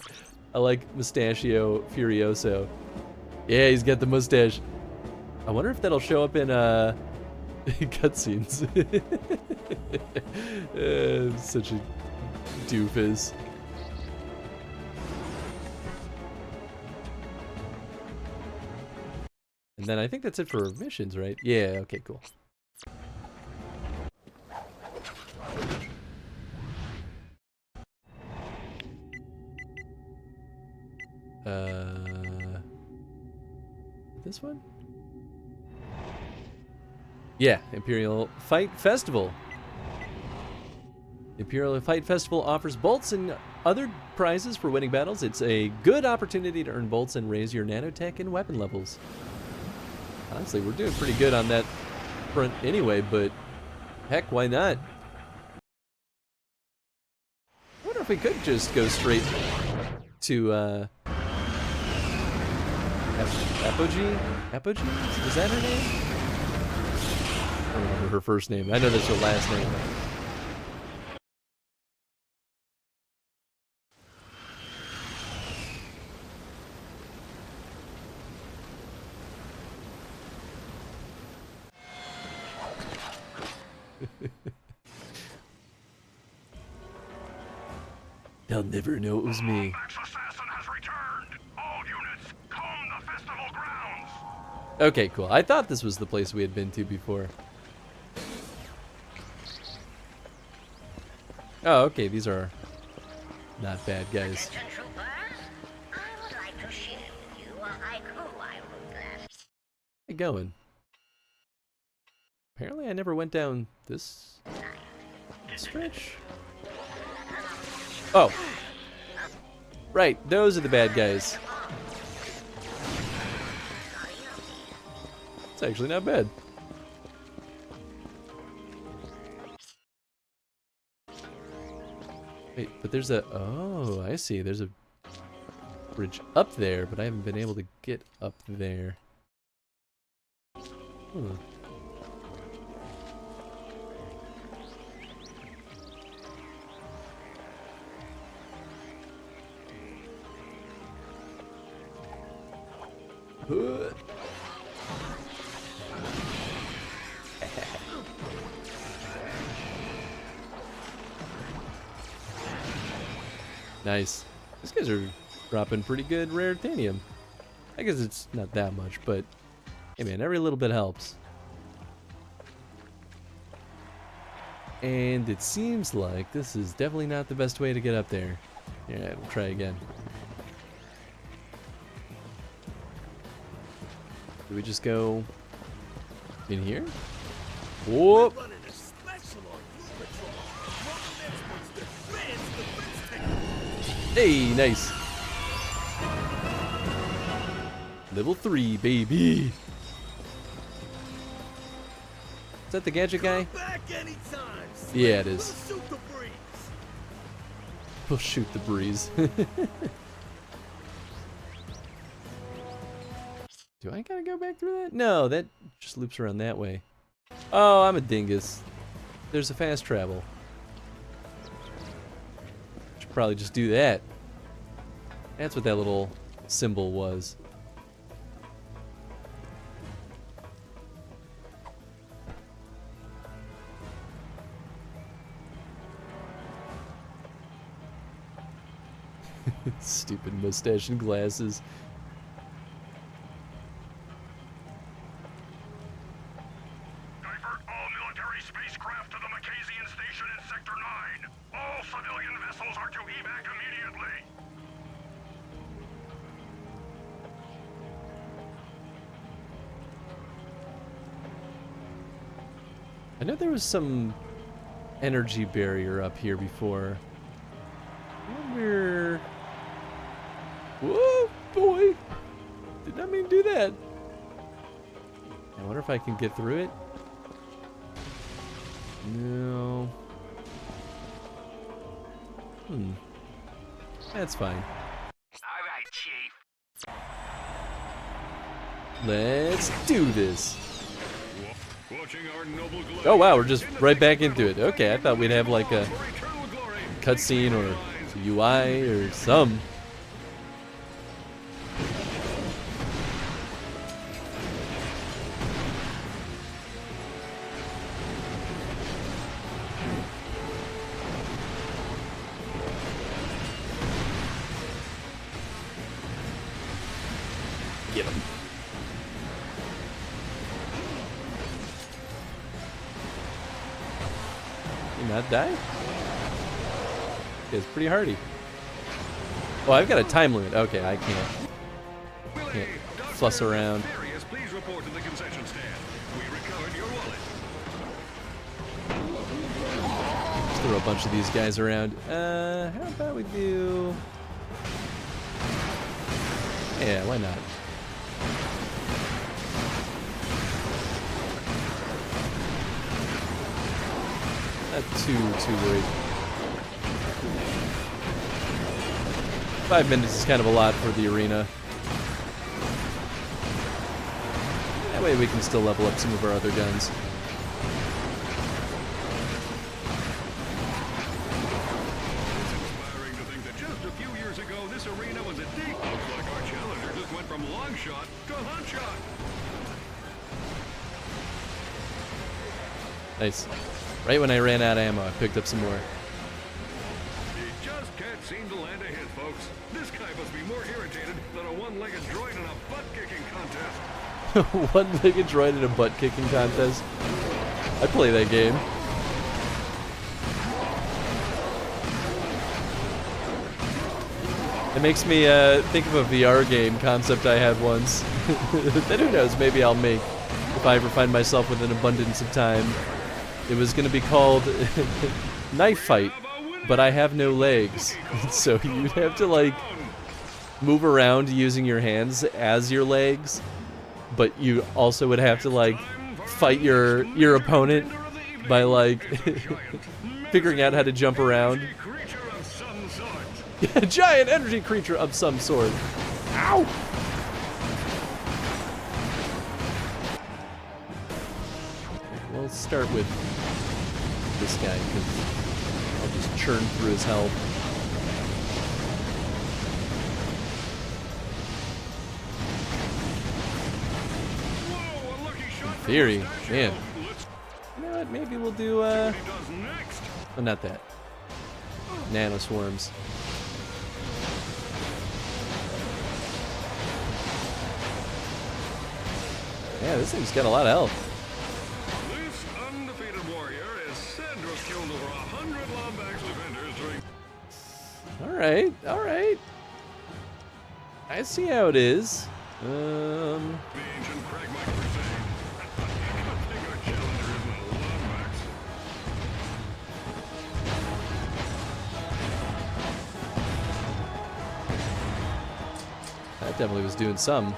I like Mustachio Furioso. Yeah, he's got the mustache. I wonder if that'll show up in cutscenes. Such a doofus. And then I think that's it for missions, right? Yeah, okay, cool. This one? Yeah, Imperial Fight Festival. Imperial Fight Festival offers bolts and other prizes for winning battles. It's a good opportunity to earn bolts and raise your nanotech and weapon levels. Honestly, we're doing pretty good on that front anyway, but heck, why not? I wonder if we could just go straight to Apogee? Apogee? Is that her name? I don't remember her first name. I know that's her last name. They'll never know it was me. Okay, cool. I thought this was the place we had been to before. Oh, okay. These are not bad guys. How you going? Apparently I never went down this stretch. Oh. Right, those are the bad guys. It's actually not bad. Wait, but there's a... Oh, I see. There's a bridge up there, but I haven't been able to get up there. Hmm. Nice. These guys are dropping pretty good rare titanium. I guess it's not that much, but hey man, every little bit helps. And it seems like this is definitely not the best way to get up there. Yeah, we'll try again. Do we just go in here? Whoop! Hey, nice. Level 3, baby. Is that the gadget guy? Yeah, it is. We'll shoot the breeze. Do I gotta go back through that? No, that just loops around that way. Oh, I'm a dingus. There's a fast travel. Should probably just do that. That's what that little symbol was. Stupid mustache and glasses. Divert all military spacecraft to the Macasian station in Sector 9. All civilian vessels are to evac immediately. I know there was some energy barrier up here before. I wonder... Whoa, boy! Did not mean to do that. I wonder if I can get through it. No. That's fine. Alright, Chief. Let's do this. Oh wow, we're just right back into it. Okay, I thought we'd have like a cutscene or UI or some. Get him. Can you not die? Okay, it's pretty hardy. Oh, I've got a time limit. Okay, I can't fuss around. Please report to the concession stand. We recovered your wallet. Let's throw a bunch of these guys around. How about we do... Yeah, why not? Not too worried. 5 minutes is kind of a lot for the arena. That way we can still level up some of our other guns. It's inspiring to think that just a few years ago, this arena was a dig. Looks like our challenger just went from long shot to hunt shot. Nice. Right when I ran out of ammo, I picked up some more. He just can't seem to land a hit, folks. This guy must be more irritated than a one-legged droid in a butt-kicking contest. One-legged droid in a butt-kicking contest. I play that game. It makes me think of a VR game concept I had once. Then who knows, maybe I'll make, if I ever find myself with an abundance of time. It was going to be called Knife Fight, but I have no legs. So you'd have to, like, move around using your hands as your legs, but you also would have to, like, fight your opponent by, like, figuring out how to jump around. Giant energy creature of some sort. Ow! We'll start with this guy, because I'll just churn through his health. In theory, man. You know what, maybe we'll do, oh, not that. Nano swarms. Yeah, this thing's got a lot of health. Alright, alright. I see how it is. That definitely was doing some.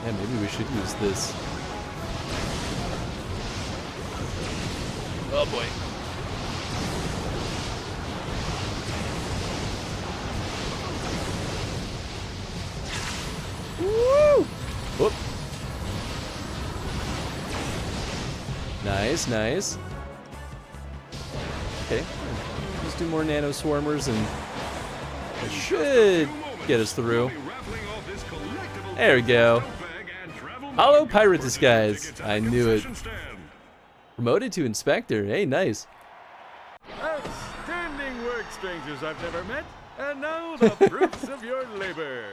Yeah, maybe we should use this. Oh boy. Woo! Whoop. Nice, nice. Okay, let's do more nano swarmers and it should get us through. There we go. Hollow pirate disguise. I knew it. Promoted to inspector. Hey, nice. Outstanding work, strangers I've never met. And now the fruits of your labor.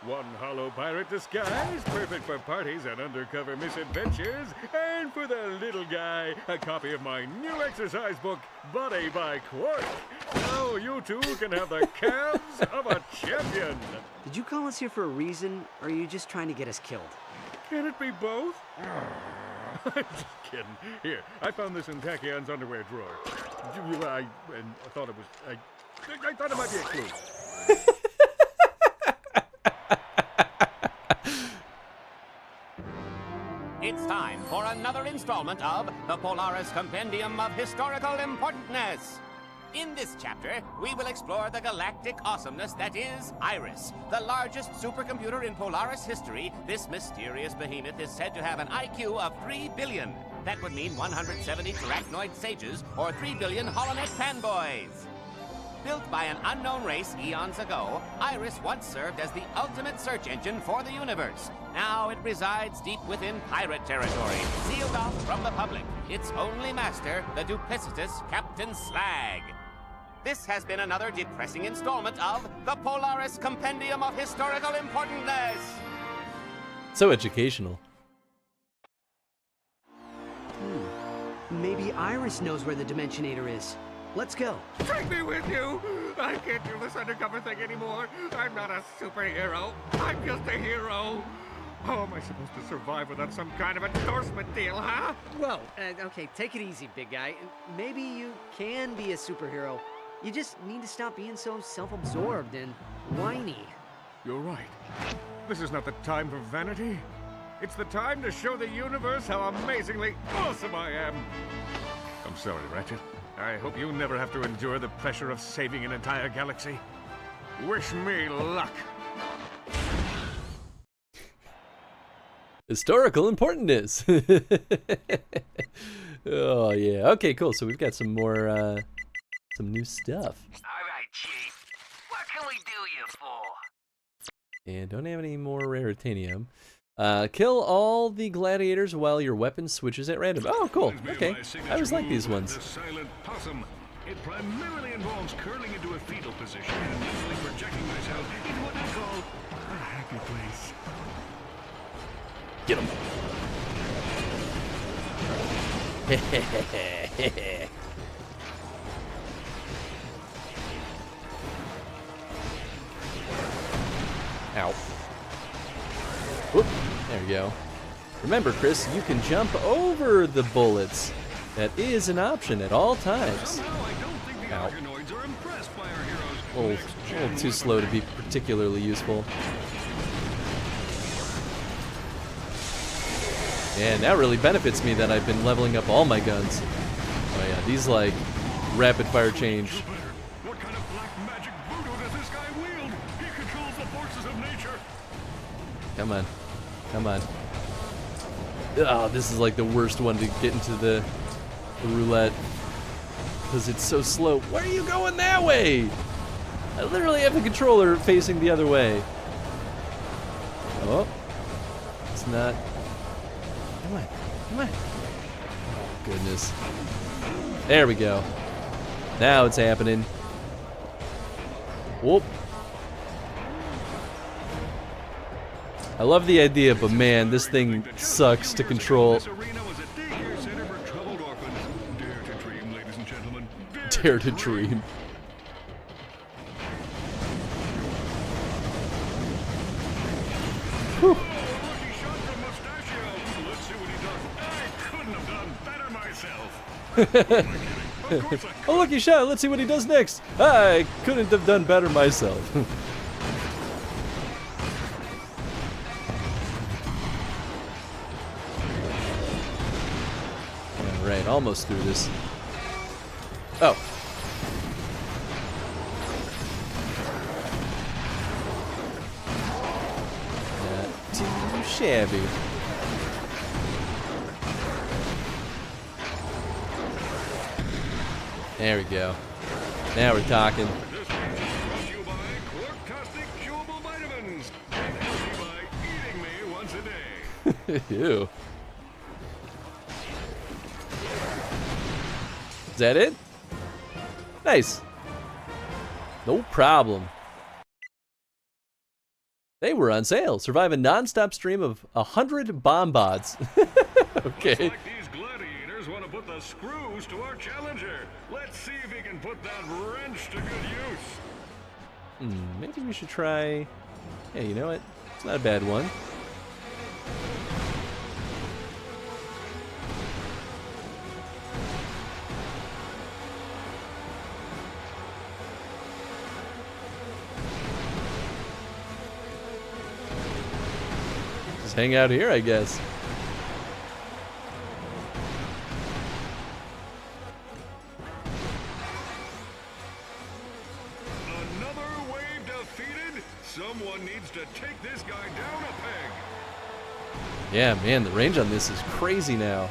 One hollow pirate disguise, perfect for parties and undercover misadventures. And for the little guy, a copy of my new exercise book, Body by Quark. Now you two can have the calves of a champion. Did you call us here for a reason, or are you just trying to get us killed? Can it be both? I'm just kidding. Here, I found this in Tachion's underwear drawer. I thought it was... I thought it might be a clue. It's time for another installment of the Polaris Compendium of Historical Importantness. In this chapter, we will explore the galactic awesomeness that is Iris. The largest supercomputer in Polaris history, this mysterious behemoth is said to have an IQ of 3 billion. That would mean 170 Terracnoid sages or 3 billion Holonet fanboys. Built by an unknown race eons ago, Iris once served as the ultimate search engine for the universe. Now it resides deep within pirate territory, sealed off from the public. Its only master, the duplicitous Captain Slag. This has been another depressing installment of the Polaris Compendium of Historical Importantness. So educational. Maybe Iris knows where the Dimensionator is. Let's go. Take me with you! I can't do this undercover thing anymore. I'm not a superhero. I'm just a hero. How am I supposed to survive without some kind of endorsement deal, huh? Whoa, okay, take it easy, big guy. Maybe you can be a superhero. You just need to stop being so self-absorbed and whiny. You're right. This is not the time for vanity. It's the time to show the universe how amazingly awesome I am. I'm sorry, Ratchet. I hope you never have to endure the pressure of saving an entire galaxy. Wish me luck. Historical importantness. Oh yeah. Okay, cool. So we've got some more, some new stuff. All right, Chief. What can we do you for? And don't have any more raritanium. Kill all the gladiators while your weapon switches at random. Oh, cool. Okay. I always like these ones. The silent possum. It primarily involves curling into a fetal position and mentally projecting myself into what I call a happy place. Get him. Ow. Whoop. There we go. Remember, Chris, you can jump over the bullets. That is an option at all times. Ow. A little too slow to be particularly useful. And that really benefits me that I've been leveling up all my guns. Oh yeah, these like rapid fire change. What kind of black magic voodoo does this guy wield? He controls the forces of nature. Come on. Come on. Oh, this is like the worst one to get into the roulette. Because it's so slow. Why are you going that way? I literally have the controller facing the other way. Oh. It's not. Come on. Come on. Oh, goodness. There we go. Now it's happening. Whoop. I love the idea, but man, this thing sucks to control. Dare to dream. Whew. Oh, look, he shot. Let's see what he does next. I couldn't have done better myself. Alright, almost through this. Oh. Not too shabby. There we go. Now we're talking. Ew. Is that it? Nice. No problem. They were on sale. Survive a non-stop stream of 100 bomb bots. Okay. Looks like these gladiators want to put the screws to our challenger. Let's see if he can put that wrench to good use. Maybe we should try. Yeah, you know what? It's not a bad one. Just hang out here, I guess. Another wave defeated? Someone needs to take this guy down a peg. Yeah, man, the range on this is crazy now.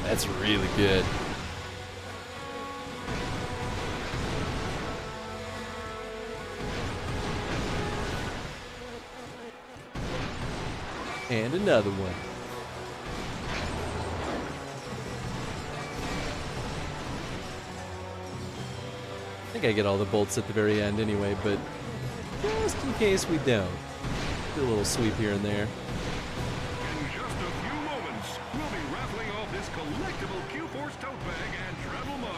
That's really good. And another one. I think I get all the bolts at the very end anyway, but just in case we don't. Do a little sweep here and there. In just a few moments, we'll be raffling off this collectible Q-Force tote bag and travel mug.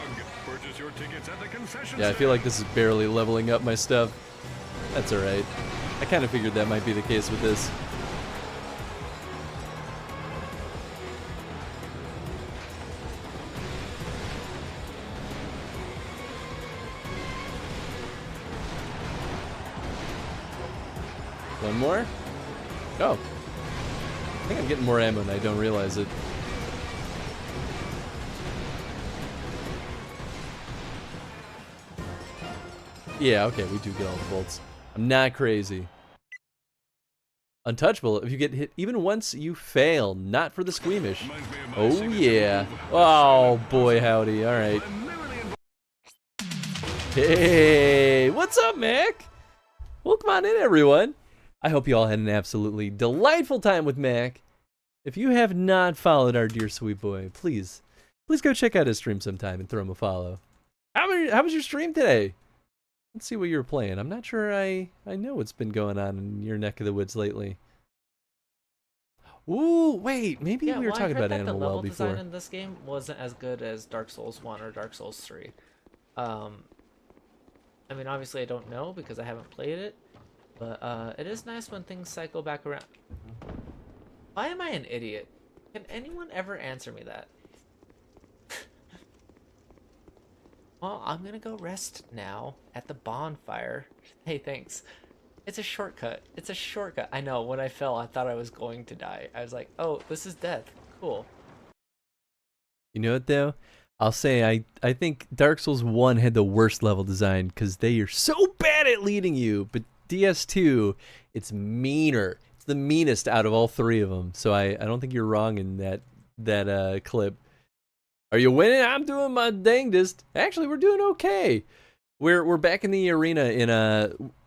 Purchase your tickets at the concession Yeah, I feel like this is barely leveling up my stuff. That's alright. I kind of figured that might be the case with this. One more? Oh. I think I'm getting more ammo and I don't realize it. Yeah, okay, we do get all the bolts. I'm not crazy. Untouchable. If you get hit even once, you fail. Not for the squeamish. Oh, yeah. Oh, boy, howdy. All right. Hey, what's up, Mac? Welcome on in, everyone. I hope you all had an absolutely delightful time with Mac. If you have not followed our dear sweet boy, please go check out his stream sometime and throw him a follow. How was your stream today? Let's see what you were playing. I'm not sure I know what's been going on in your neck of the woods lately. Ooh, wait, maybe we were talking about Animal Well before. The level design in this game wasn't as good as Dark Souls 1 or Dark Souls 3. I mean, obviously I don't know because I haven't played it, but it is nice when things cycle back around. Why am I an idiot? Can anyone ever answer me that? Well, I'm gonna go rest now at the bonfire. Hey, thanks. It's a shortcut. It's a shortcut. I know, when I fell, I thought I was going to die. I was like, oh, this is death. Cool. You know what, though? I'll say I think Dark Souls 1 had the worst level design because they are so bad at leading you. But DS2, it's meaner. It's the meanest out of all three of them. So I don't think you're wrong in that clip. Are you winning? I'm doing my dangdest. Actually, we're doing okay. We're back in the arena in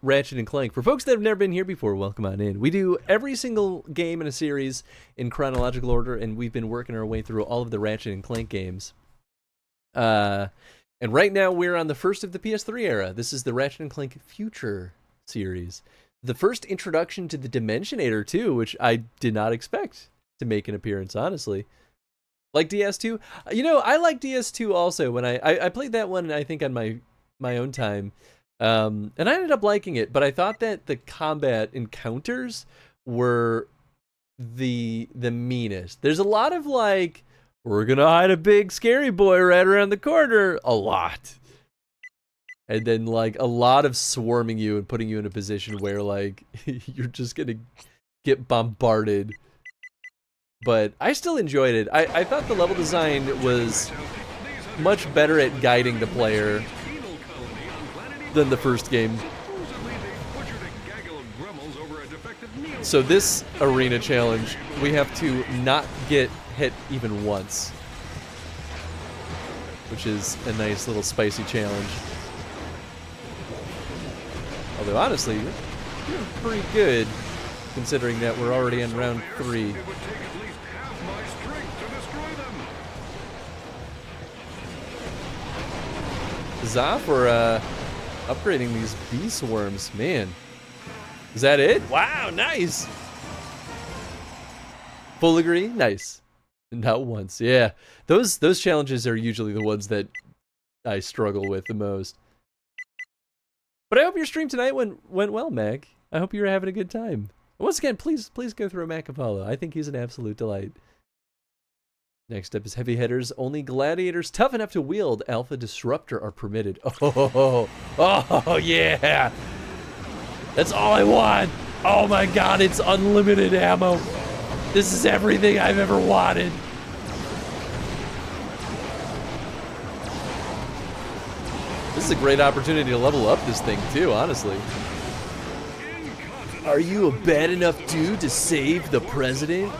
Ratchet and Clank. For folks that have never been here before, welcome on in. We do every single game in a series in chronological order, and we've been working our way through all of the Ratchet and Clank games. And right now we're on the first of the PS3 era. This is the Ratchet and Clank Future series. The first introduction to the Dimensionator too, which I did not expect to make an appearance, honestly. Like DS2? You know, I like DS2 also. When I played that one, I think on my own time. And I ended up liking it, but I thought that the combat encounters were the meanest. There's a lot of like, we're gonna hide a big scary boy right around the corner. A lot. And then like a lot of swarming you and putting you in a position where like you're just gonna get bombarded. But I still enjoyed it. I thought the level design was much better at guiding the player than the first game. So this arena challenge, we have to not get hit even once, which is a nice little spicy challenge. Although honestly, you're pretty good considering that we're already in round 3. Huzzah for upgrading these bee swarms, man. Is that it? Wow, nice. Full agree, nice. Not once, yeah. Those challenges are usually the ones that I struggle with the most. But I hope your stream tonight went well, Mac. I hope you're having a good time. Once again, please go through a Mac Apollo. I think he's an absolute delight. Next up is heavy hitters. Only gladiators tough enough to wield Alpha Disruptor are permitted. Oh, yeah. That's all I want. Oh my god, it's unlimited ammo. This is everything I've ever wanted. This is a great opportunity to level up this thing too, honestly. Are you a bad enough dude to save the president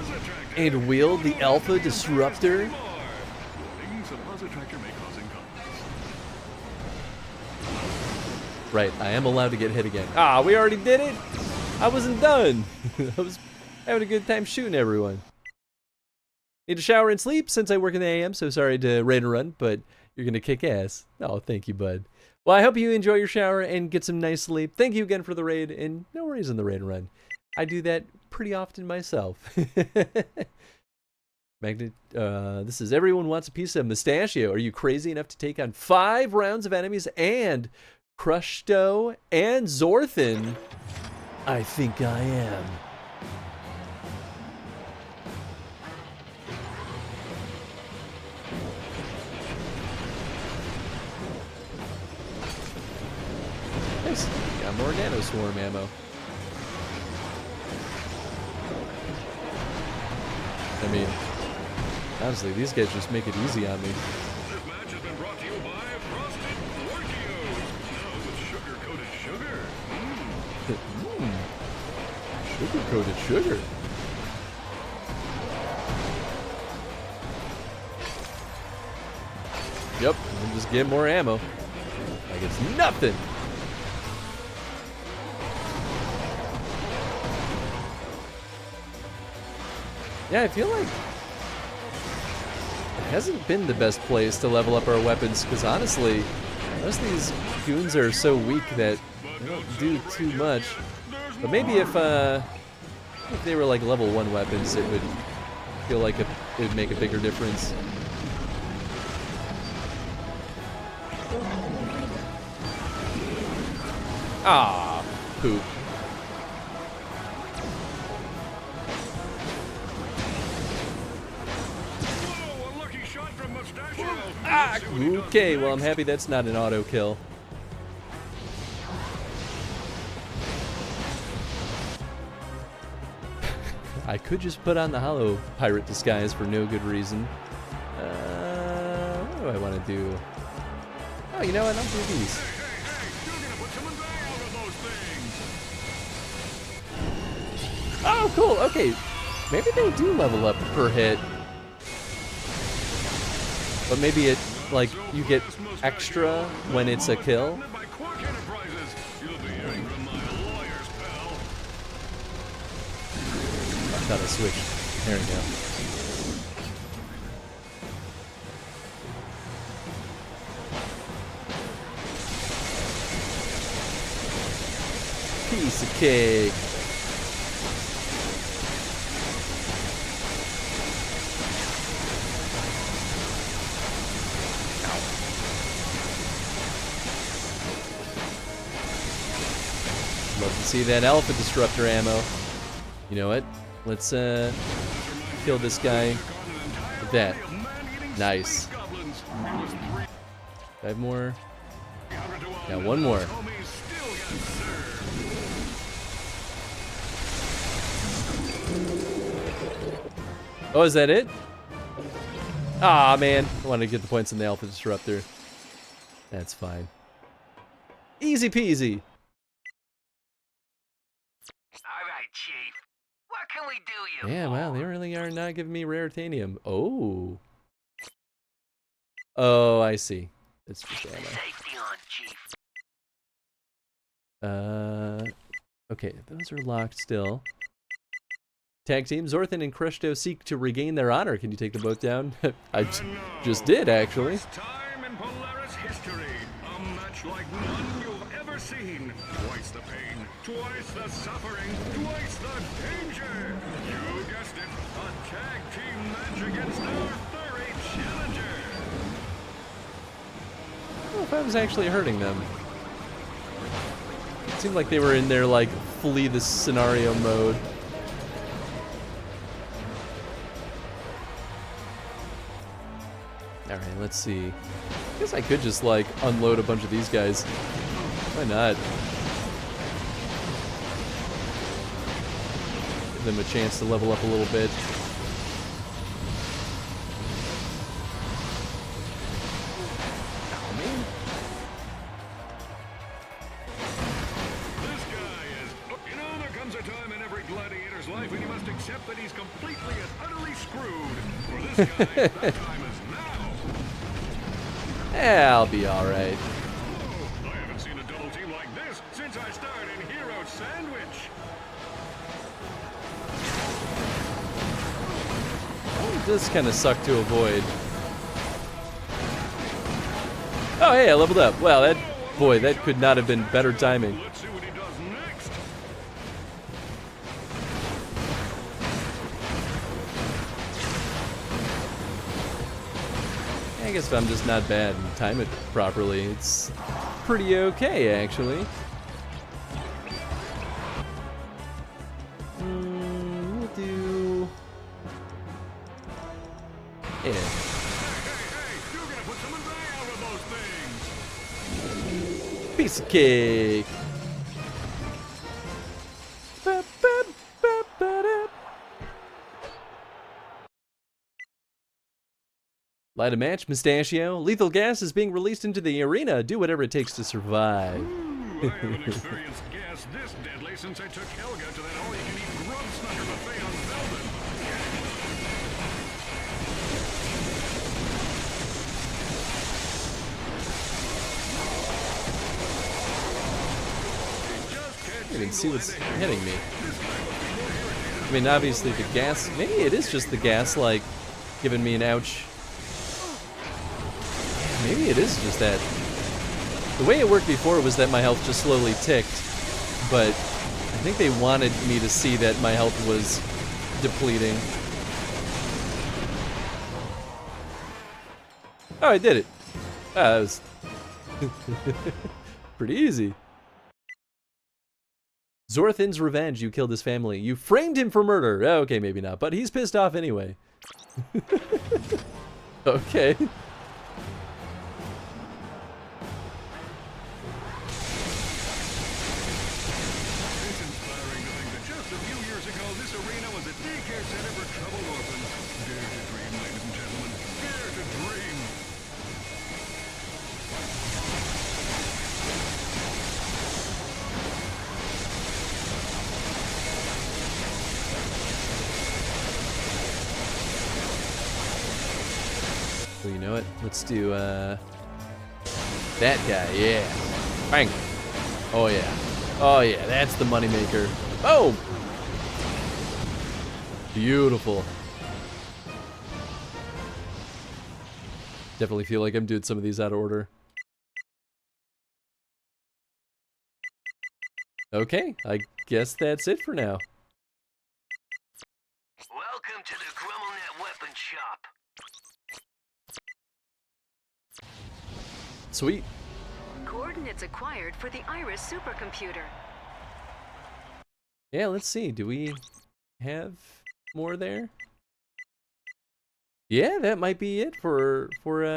and wield the Alpha Disruptor? Right, I am allowed to get hit again. Ah, we already did it? I wasn't done. Having a good time shooting everyone. Need to shower and sleep since I work in the AM, so sorry to raid and run, but you're gonna kick ass. Oh, thank you, bud. Well, I hope you enjoy your shower and get some nice sleep. Thank you again for the raid, and no worries on the raid and run. I do that pretty often myself. Magnet, this is everyone wants a piece of Mustachio. Are you crazy enough to take on 5 rounds of enemies and Crushto and Zorthin? I think I am. Nice. Got more Nano Swarm ammo. I mean, honestly, these guys just make it easy on me. This match has been brought to you by Frosted Orcheos. Now with sugar-coated sugar. Sugar-coated sugar. Yep, and just get more ammo. Like it's nothing. Yeah, I feel like it hasn't been the best place to level up our weapons, because honestly, most of these goons are so weak that they don't do too much. But maybe if they were like level 1 weapons, it would feel like it would make a bigger difference. Ah, poop. Ah, okay, well I'm happy that's not an auto kill. I could just put on the Hollow Pirate disguise for no good reason. What do I want to do? Oh, you know what? I'll do these. Oh, cool. Okay. Maybe they do level up per hit. But maybe it, like, you get extra when it's a kill. I thought I switched. There we go. Piece of cake. Love to see that Alpha Disruptor ammo. You know what? Let's kill this guy with that. Nice. 5 more. Now 1 more. Oh, is that it? Ah, man. I wanted to get the points in the Alpha Disruptor. That's fine. Easy peasy. Chief. What can we do you Yeah, wow, they really are not giving me rare titanium. Oh. Oh, I see. It's just ammo. Safety on, Chief. Okay, those are locked still. Tag team, Zorthin and Crushto seek to regain their honor. Can you take them both down? I just did, actually. First time in Polaris history, a match like none you've ever seen. Twice the pain, twice the suffering, twice the danger. You guessed it, a tag team match against our furry challenger. I don't know if I was actually hurting them. It seemed like they were in their, like, flee the scenario mode. Alright, let's see. I guess I could just, like, unload a bunch of these guys. Why not? Give them a chance to level up a little bit. Oh, man. This guy is... You know, there comes a time in every gladiator's life when you must accept that he's completely and utterly screwed. For this guy, that time is now. Yeah, I'll be alright. I haven't seen a double team like this since I starred in Hero Sandwich. This kind of sucked to avoid. Oh, hey, I leveled up. Wow, that could not have been better timing. Let's see what he does next. I guess if I'm just not bad and time it properly, it's pretty okay, actually. We'll do... Yeah. You're gonna put some out of those things. Piece of cake. Light a match, Mustachio. Lethal gas is being released into the arena. Do whatever it takes to survive. I haven't experienced gas this deadly since I took Helga to that all-you-can-eat grub snucker buffet on Velden. I can't even see what's hitting me. I mean, obviously the gas... Maybe it is just the gas, like, giving me an ouch. Maybe it is just that. The way it worked before was that my health just slowly ticked, but I think they wanted me to see that my health was depleting. Oh, I did it. Ah, that was pretty easy. Zorthin's revenge. You killed his family. You framed him for murder. Okay, maybe not, but he's pissed off anyway. Okay. Well, you know what? Let's do that guy. Yeah. Bang. Oh yeah. Oh yeah. That's the moneymaker. Boom. Beautiful. Definitely feel like I'm doing some of these out of order. Okay, I guess that's it for now. Welcome to the GrumbleNet Weapon Shop. Sweet. Coordinates acquired for the Iris supercomputer. Yeah, let's see. Do we have more there? Yeah, that might be it for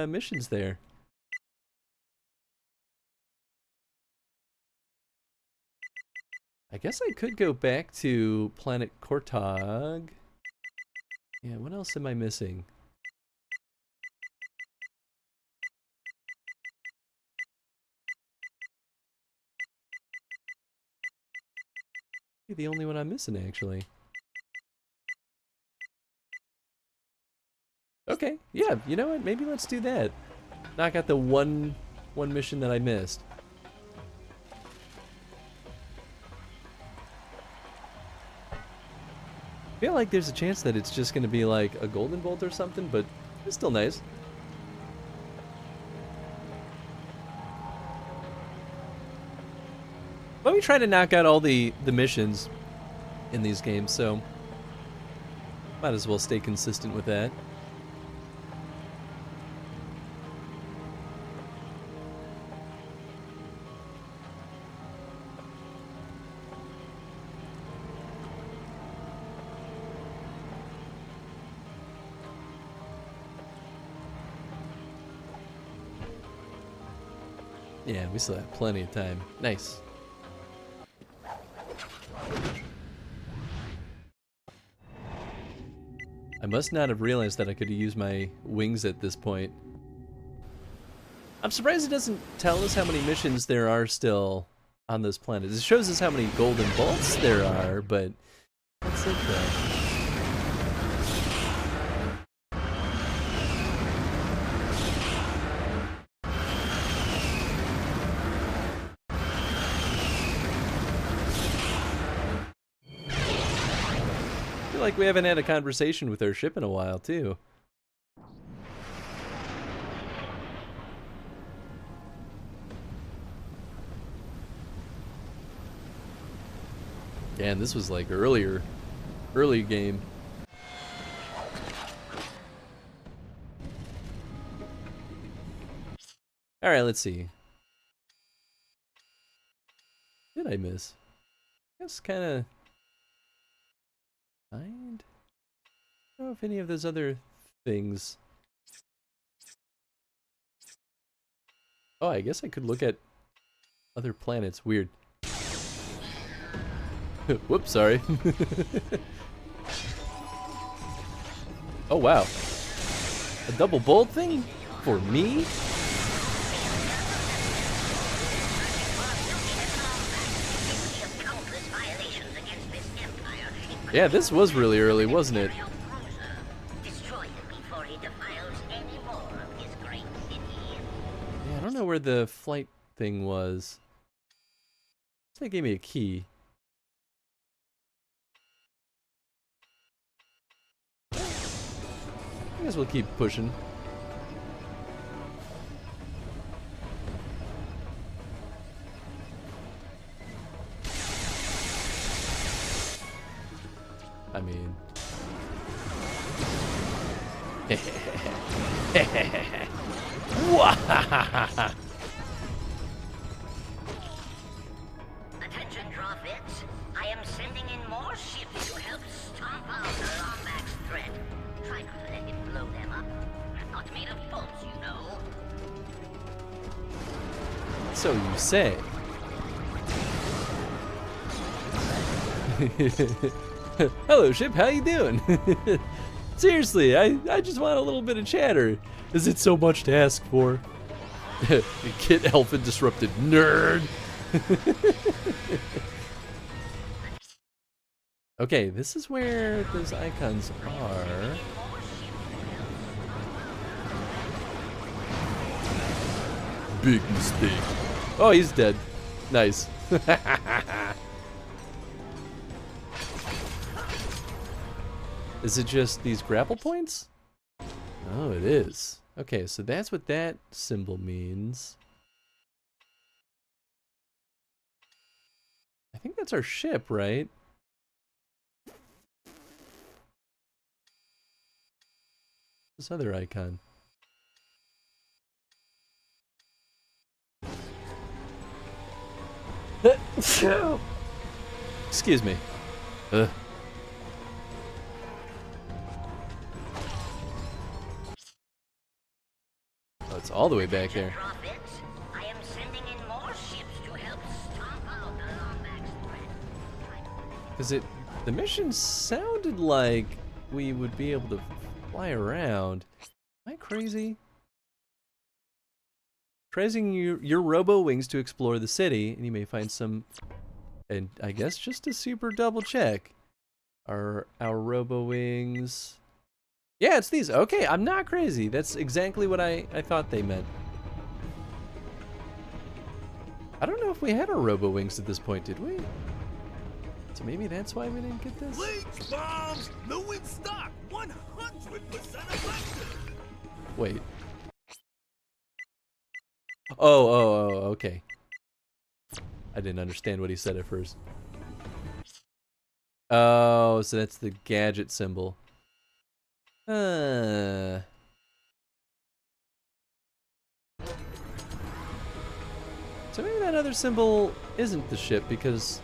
missions there. I guess I could go back to Planet Kortog. Yeah, what else am I missing? The only one I'm missing, actually. Okay, yeah, you know what? Maybe let's do that. Knock out the one mission that I missed. I feel like there's a chance that it's just going to be like a golden bolt or something, but it's still nice. But we try to knock out all the missions in these games, so might as well stay consistent with that. Yeah, we still have plenty of time. Nice. I must not have realized that I could use my wings at this point. I'm surprised it doesn't tell us how many missions there are still on this planet. It shows us how many golden bolts there are, but that's it though. like we haven't had a conversation with our ship in a while, too. Yeah, and this was like early game. Alright, let's see. What did I miss? I guess kind of... I don't know if any of those other things... Oh, I guess I could look at other planets. Weird. Whoops, sorry. Oh, wow. A double bold thing? For me? Yeah, this was really early, wasn't it? Yeah, I don't know where the flight thing was. They gave me a key. I guess we'll keep pushing. I mean... Attention, Drawfits. I am sending in more ships to help stomp out the Lombax threat. Try not to let him blow them up. I'm not made of bolts, you know. So you say. Hello, ship. How you doing? Seriously, I just want a little bit of chatter. Is it so much to ask for? Get Elfin disrupted, nerd. Okay, this is where those icons are. Big mistake. Oh, he's dead. Nice. Is it just these grapple points? Oh, it is. Okay, so that's what that symbol means. I think that's our ship, right? This other icon. Excuse me. Oh, it's all the way back there. I am sending in more ships to help stomp out the Lombax threat. Because the mission sounded like we would be able to fly around. Am I crazy? Praising your robo wings to explore the city, and you may find some. And I guess just to super double check, are our robo wings? Yeah, it's these. Okay, I'm not crazy. That's exactly what I thought they meant. I don't know if we had our robo wings at this point, did we? So maybe that's why we didn't get this. Leech bombs, new in stock, 100% effective. Wait. Oh, okay. I didn't understand what he said at first. Oh, so that's the gadget symbol. So maybe that other symbol isn't the ship because,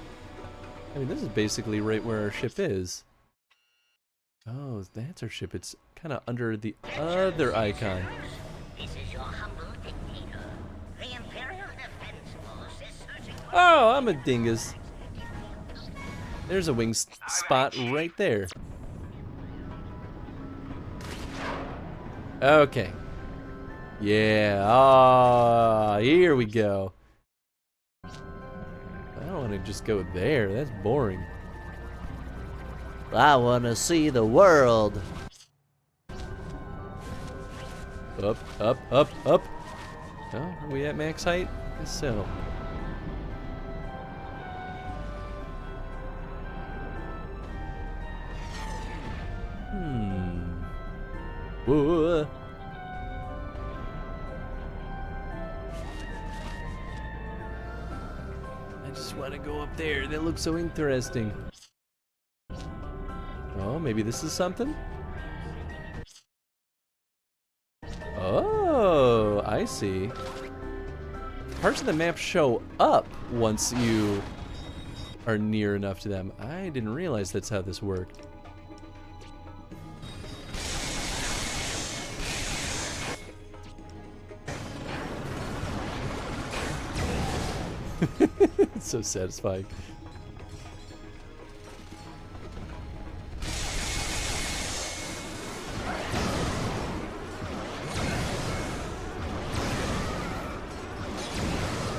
I mean, this is basically right where our ship is. Oh, that's our ship. It's kind of under the other icon. This is your humble dictator. The Imperial Defense Force is searching for... Oh, I'm a dingus. There's a wing spot right there. Okay. Yeah. Here we go. I don't want to just go there. That's boring. I want to see the world. Up, up, up, up. Oh, are we at max height? I guess so. Whoa. I just want to go up there. That looks so interesting. Oh, maybe this is something? Oh, I see. Parts of the map show up once you are near enough to them. I didn't realize that's how this worked. It's so satisfying.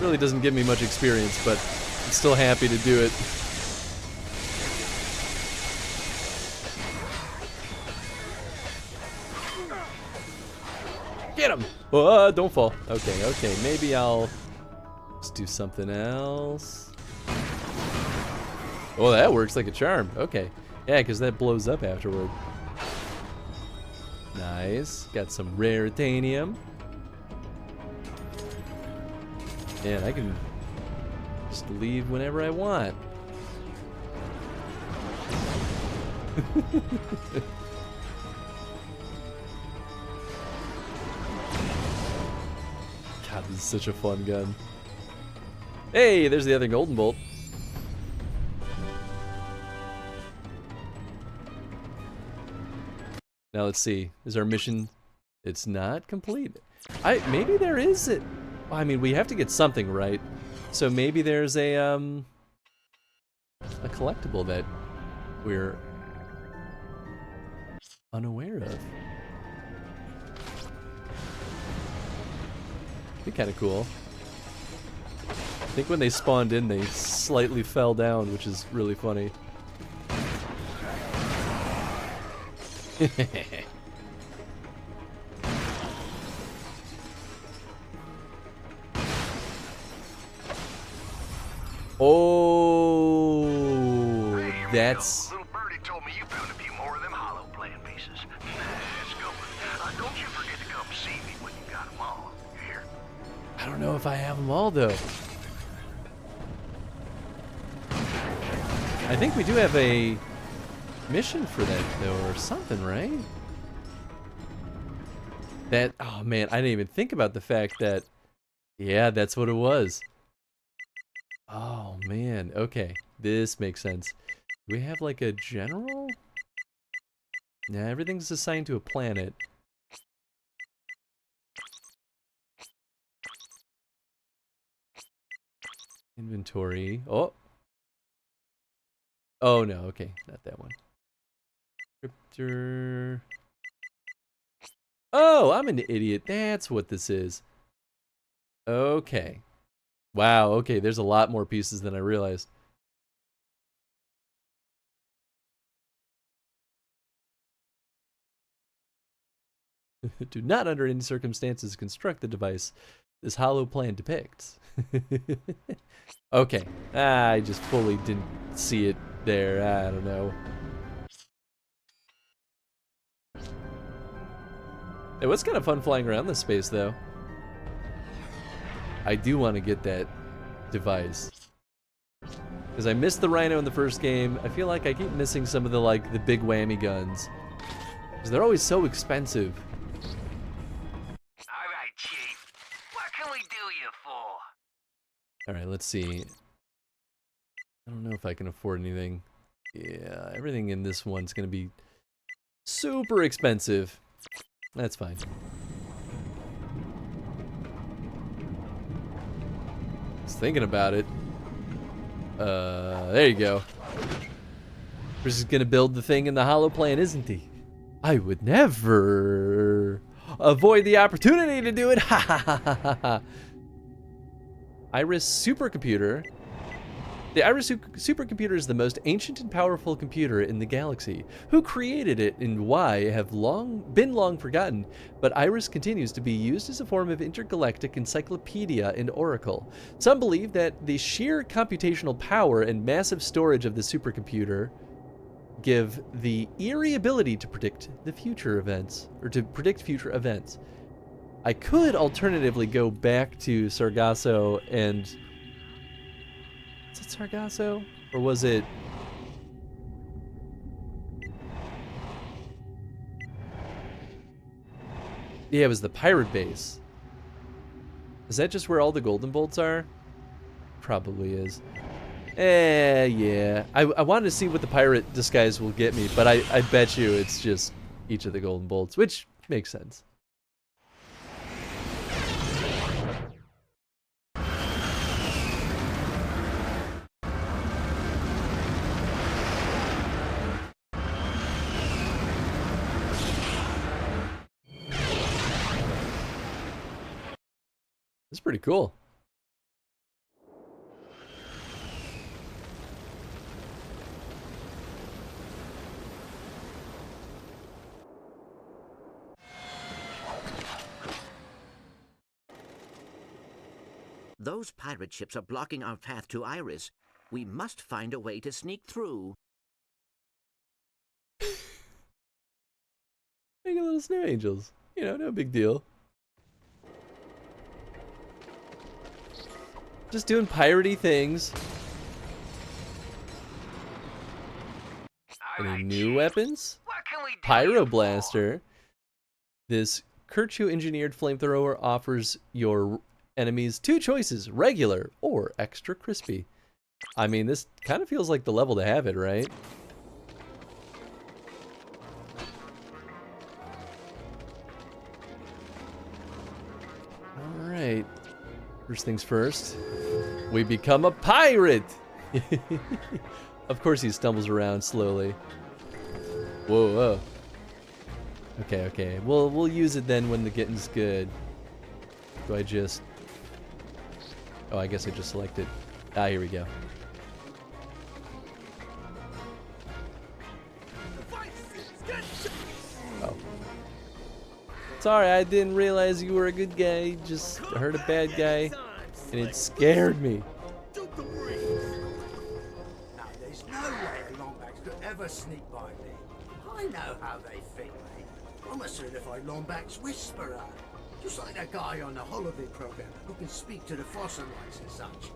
Really doesn't give me much experience, but I'm still happy to do it. Get him! Oh, don't fall. Okay, okay, maybe I'll just do something else. Oh, that works like a charm. Okay. Yeah, because that blows up afterward. Nice. Got some rare titanium. Man, I can just leave whenever I want. God, this is such a fun gun. Hey, there's the other golden bolt. Now let's see. Is our mission? It's not complete. Maybe there is it. I mean, we have to get something right. So maybe there's a collectible that we're unaware of. Be kind of cool. I think when they spawned in, they slightly fell down, which is really funny. Oh, that's. Little birdie told me you found a few more of them hollow plan pieces. Nice going. Don't you forget to come see me when you got them all. Here. I don't know if I have them all though. I think we do have a mission for that though, or something, right? That. Oh man, I didn't even think about the fact that. Yeah, that's what it was. Oh man, okay. This makes sense. Do we have like a general? Nah, everything's assigned to a planet. Inventory. Oh! Oh no, okay. Not that one. Scripter. Oh, I'm an idiot. That's what this is. Okay. Wow, okay, there's a lot more pieces than I realized. Do not under any circumstances construct the device this hollow plan depicts. Okay, I just fully didn't see it there, I don't know. It was kind of fun flying around this space though. I do want to get that device. Because I missed the Rhino in the first game. I feel like I keep missing some of the big whammy guns. Because they're always so expensive. Alright, Chief. What can we do you for? Alright, let's see. I don't know if I can afford anything. Yeah, everything in this one's going to be super expensive. That's fine. Just thinking about it. There you go. Chris is gonna build the thing in the hollow plan, isn't he? I would never avoid the opportunity to do it. Ha ha ha ha ha. Iris supercomputer. The Iris supercomputer is the most ancient and powerful computer in the galaxy. Who created it and why have been long forgotten, but Iris continues to be used as a form of intergalactic encyclopedia and oracle. Some believe that the sheer computational power and massive storage of the supercomputer give the eerie ability to predict the future events, or to predict future events. I could alternatively go back to Sargasso and... Is it Sargasso? Or was it... Yeah, it was the pirate base. Is that just where all the golden bolts are? Probably is. Yeah. I wanted to see what the pirate disguise will get me, but I bet you it's just each of the golden bolts, which makes sense. It's pretty cool. Those pirate ships are blocking our path to Iris. We must find a way to sneak through. Make a little snow angels. You know, no big deal. Just doing piratey things. Any new weapons? Pyroblaster. This Chro engineered flamethrower offers your enemies 2 choices, regular or extra crispy. I mean, this kind of feels like the level to have it, right? Alright. First things first. We become a pirate! Of course he stumbles around slowly. Whoa, whoa. Okay. We'll use it then when the getting's good. Do I just... Oh, I guess I just selected. Ah, here we go. Oh. Sorry, I didn't realize you were a good guy. Just heard a bad guy, and it scared me. Now, there's no way the Lombax could ever sneak by me. I know how they think me. I'm a certified Lombax whisperer. Just like that guy on the holiday program who can speak to the fossil-lights and such.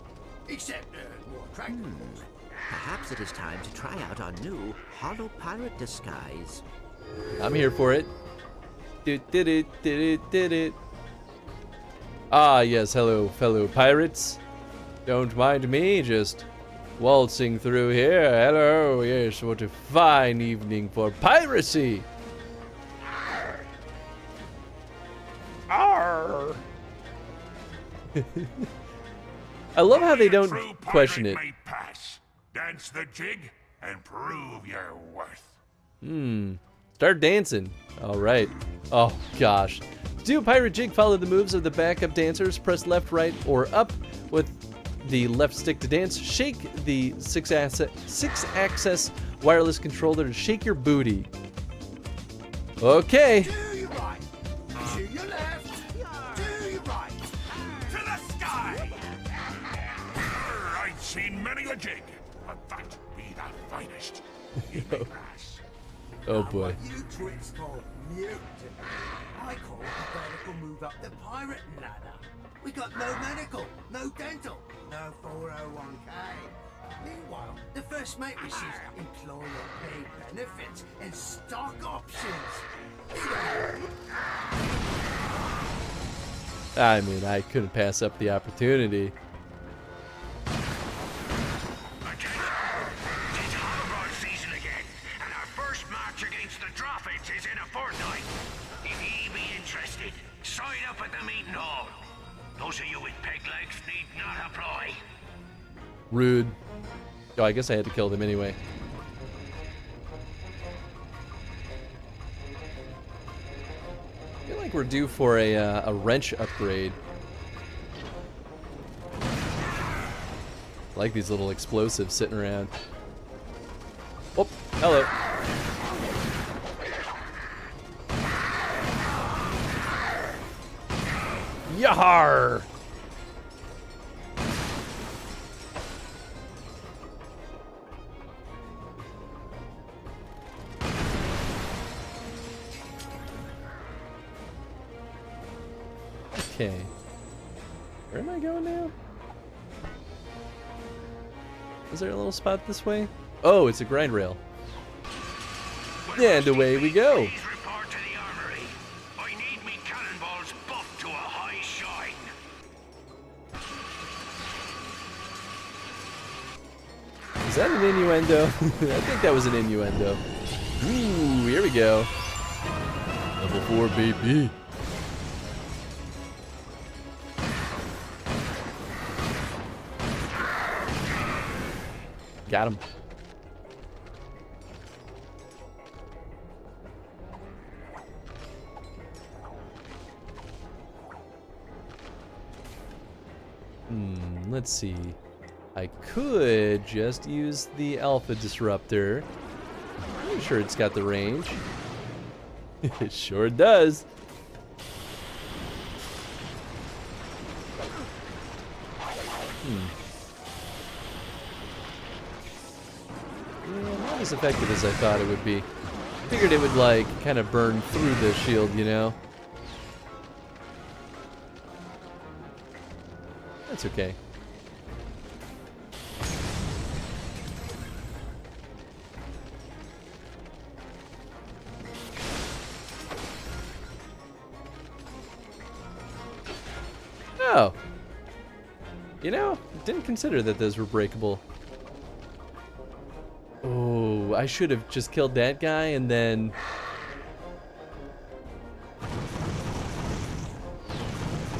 Except, more attractive. Perhaps it is time to try out our new hollow pirate disguise. I'm here for it. Did it. Ah, yes, hello, fellow pirates. Don't mind me, just waltzing through here. Hello, yes, what a fine evening for piracy. Arr. I love how they don't question it. Pass. Dance the jig and prove your worth. Start dancing. All right. Oh gosh. To do a pirate jig, follow the moves of the backup dancers. Press left, right, or up with the left stick to dance. Shake the six-axis wireless controller to shake your booty. Okay. To your right. To your left. To your right. To the sky. I've seen many a jig, but that be the finest. Oh boy. You twits call mutant. I call the vertical move up the pirate ladder. We got no medical, no dental, no 401k. Meanwhile, the first mate receives employer paid benefits and stock options. I mean, I couldn't pass up the opportunity. Sign up at the meeting hall. Those of you with peg legs need not apply. Rude. Oh, I guess I had to kill them anyway. I feel like we're due for a wrench upgrade. I like these little explosives sitting around. Oh, hello. Yahar! Okay. Where am I going now? Is there a little spot this way? Oh, it's a grind rail. And away we go. Is that an innuendo? I think that was an innuendo. Ooh, here we go. Level 4, baby. Got him. Let's see. I could just use the Alpha Disruptor. I'm sure it's got the range. It sure does. Yeah, not as effective as I thought it would be. Figured it would, like, kind of burn through the shield, you know? That's okay. Oh. You know, didn't consider that those were breakable. Oh, I should have just killed that guy and then...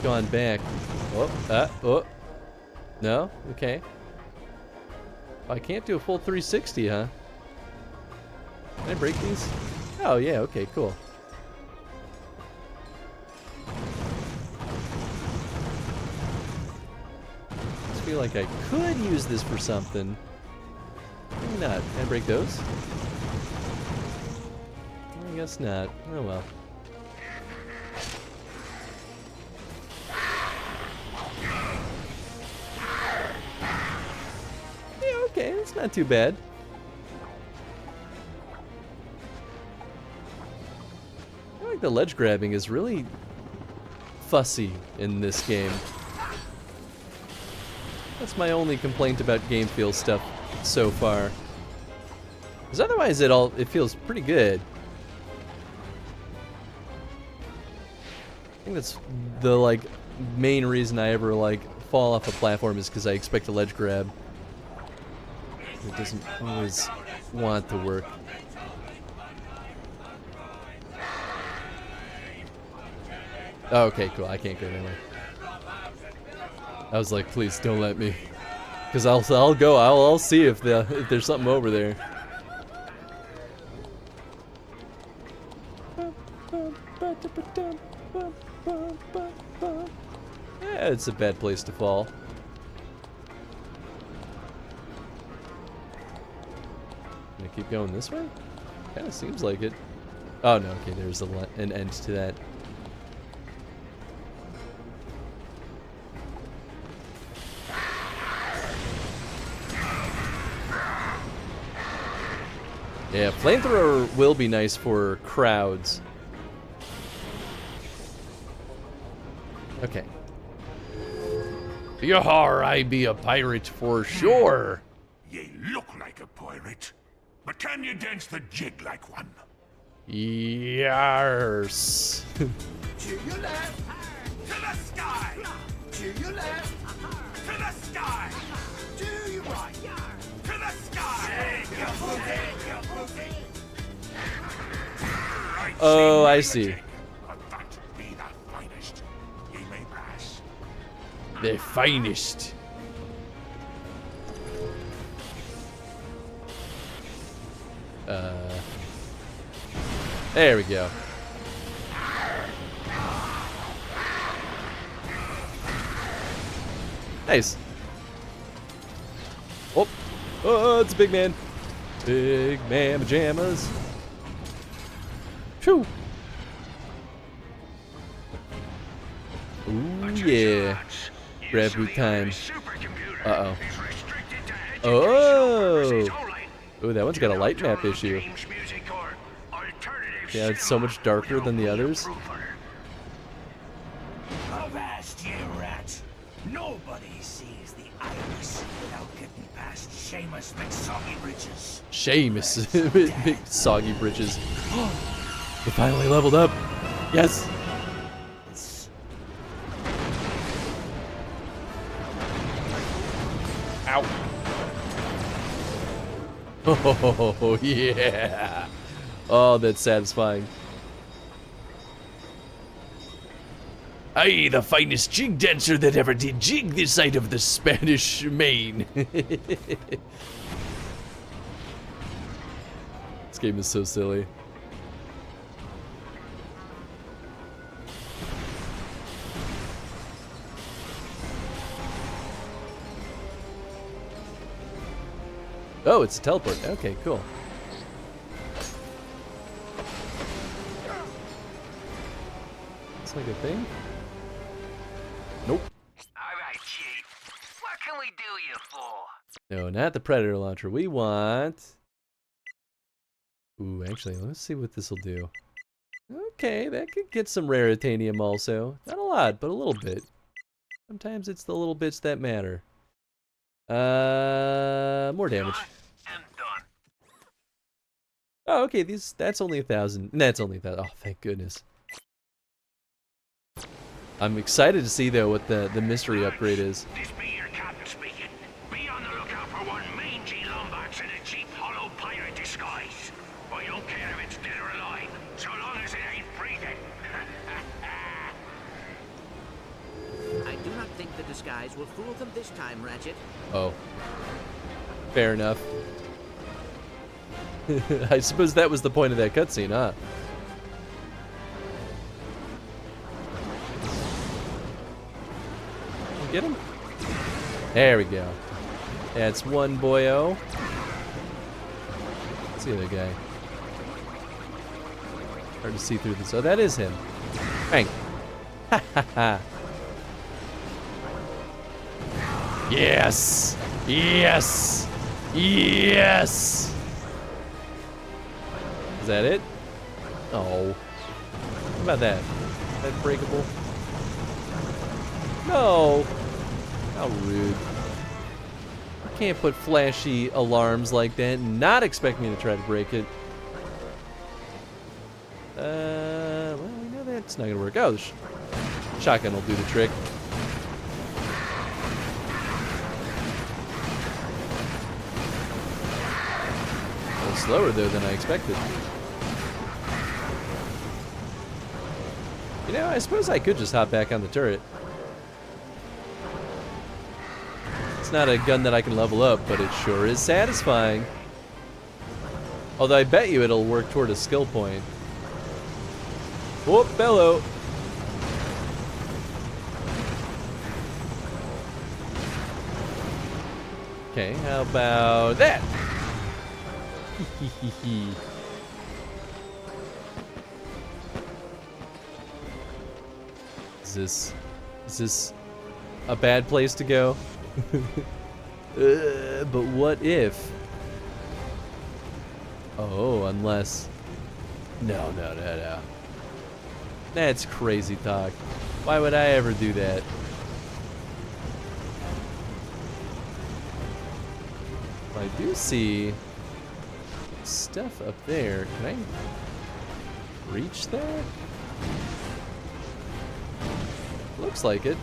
gone back. Oh. No? Okay. I can't do a full 360, huh? Can I break these? Oh, yeah, okay, cool. I feel like I could use this for something. Maybe not. Can I break those? I guess not. Oh well. Yeah, okay, it's not too bad. I feel like the ledge grabbing is really fussy in this game. That's my only complaint about game feel stuff so far. Because otherwise it feels pretty good. I think that's the like main reason I ever like fall off a platform is because I expect a ledge grab. It doesn't always want to work. Oh, okay, cool. I can't go anywhere. I was like, please don't let me, because I'll go. I'll see if there's something over there. Yeah, it's a bad place to fall. Can I keep going this way? Kind of seems like it. Oh no, okay. There's an end to that. Yeah, flamethrower will be nice for crowds. Okay. Yar, I be a pirate for sure. Ye look like a pirate, but can you dance the jig like one? Yars. To your left, to the sky. To your left, to the sky. To your right, to the sky. Oh, I see. The finest. There we go. Nice. Oh, it's a big man. Big man pajamas. Phew. Ooh, yeah. Grab boot time. Uh-oh. Oh! Ooh, that one's got a light map issue. Yeah, it's so much darker than the others. Seamus McSoggy Bridges. Seamus big soggy britches. We finally leveled up. Yes. Ow. Oh yeah. Oh, that's satisfying. I, the finest jig dancer that ever did jig this side of the Spanish Main. This game is so silly. Oh, it's a teleport. Okay, cool. It's like a thing? Nope. Alright, Chief. What can we do you for? No, not the Predator launcher. We want... Ooh, actually, let's see what this will do. Okay, that could get some raritanium also. Not a lot, but a little bit. Sometimes it's the little bits that matter. More damage. Oh, okay, that's only 1,000. That's only 1,000. Oh, thank goodness. I'm excited to see, though, what the mystery upgrade is. This be your captain speaking. Be on the lookout for one mangy Lombax in a cheap hollow pirate disguise. I don't care if it's dead or alive, so long as it ain't breathing. I do not think the disguise will fool them this time, Ratchet. Oh. Fair enough. I suppose that was the point of that cutscene, huh? Get him? There we go. That's one boyo. What's the other guy? Hard to see through this. Oh, that is him. Bang. Ha ha ha. Yes! Yes! Yes! Is that it? Oh. How about that? Is that breakable? No! How rude. You can't put flashy alarms like that and not expect me to try to break it. Well, we know that's not gonna work. Oh, the shotgun will do the trick. A little slower, though, than I expected. You know, I suppose I could just hop back on the turret. It's not a gun that I can level up, but it sure is satisfying. Although I bet you it'll work toward a skill point. Whoop, bellow. Okay, how about that? Is this a bad place to go? But what if? Oh, unless... No. That's crazy talk. Why would I ever do that? I do see stuff up there. Can I reach that? Looks like it.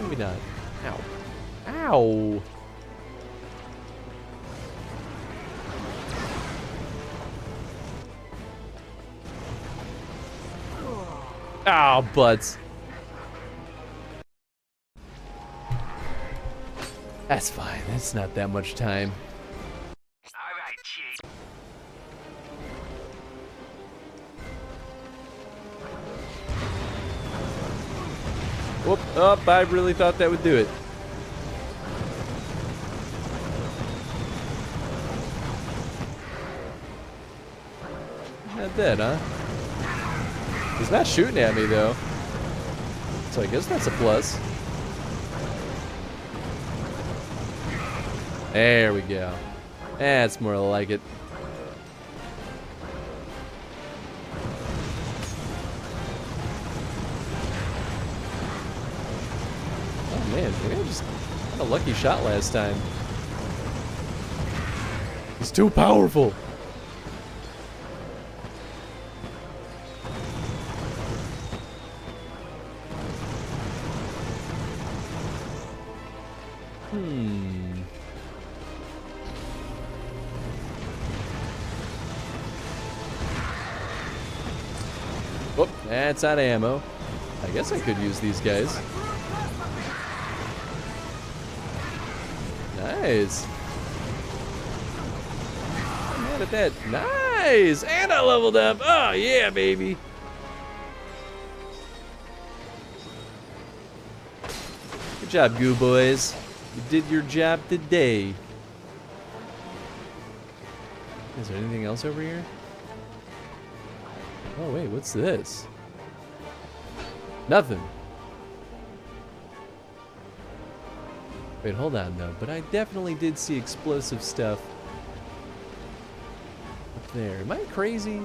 Maybe not. Ow. Ow! Ow, butts. That's fine. That's not that much time. Alright, Chief. Whoop, up, I really thought that would do it. Not dead, huh? He's not shooting at me, though. So I guess that's a plus. There we go. That's more like it. Oh man, maybe I just A lucky shot last time. He's too powerful. Oh, that's out of ammo. I guess I could use these guys. Nice. I'm mad at that. Nice! And I leveled up. Oh, yeah, baby. Good job, Goo Boys. You did your job today. Is there anything else over here? Oh, wait, what's this? Nothing. Wait, hold on, though. But I definitely did see explosive stuff up there. Am I crazy?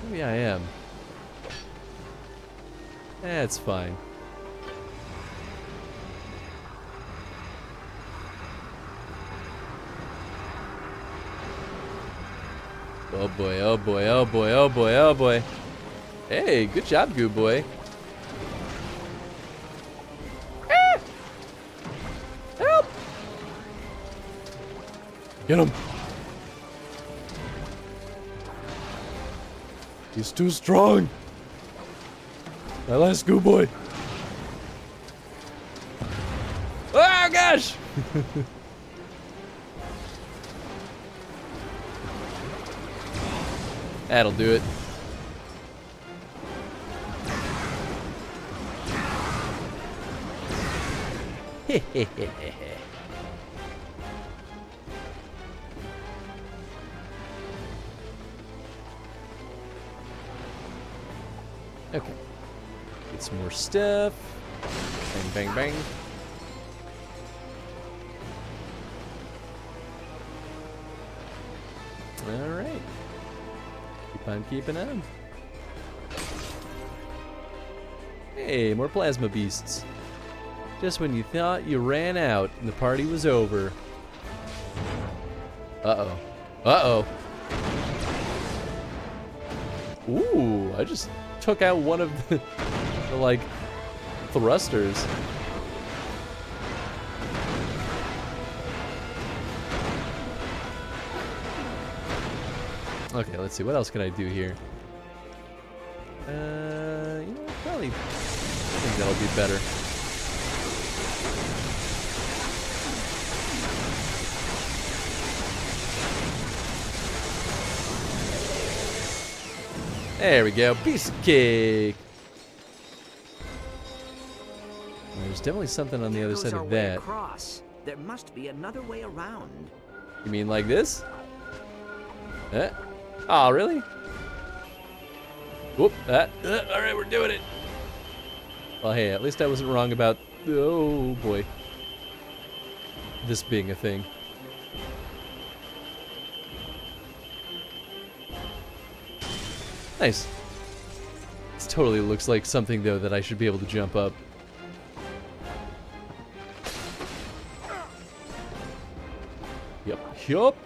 Maybe I am. That's fine. Oh boy, oh boy, oh boy, oh boy, oh boy. Hey, good job, Goo Boy. Ah! Help! Get him. He's too strong. My last Goo Boy. Oh gosh! That'll do it. Okay. Get some more stuff. Bang, bang, bang. All right. Keep on keeping on. Hey, more plasma beasts. Just when you thought you ran out and the party was over. Uh-oh. Uh-oh. Ooh, I just took out one of the like, thrusters. Okay, let's see. What else can I do here? You know, probably. I think that'll be better. There we go. Piece of cake. There's definitely something on the other side of that. Across. There must be another way around. You mean like this? Oh, really? Whoop, alright, we're doing it. Well, hey, at least I wasn't wrong about, oh boy, this being a thing. Nice. This totally looks like something, though, that I should be able to jump up. Yup, yup.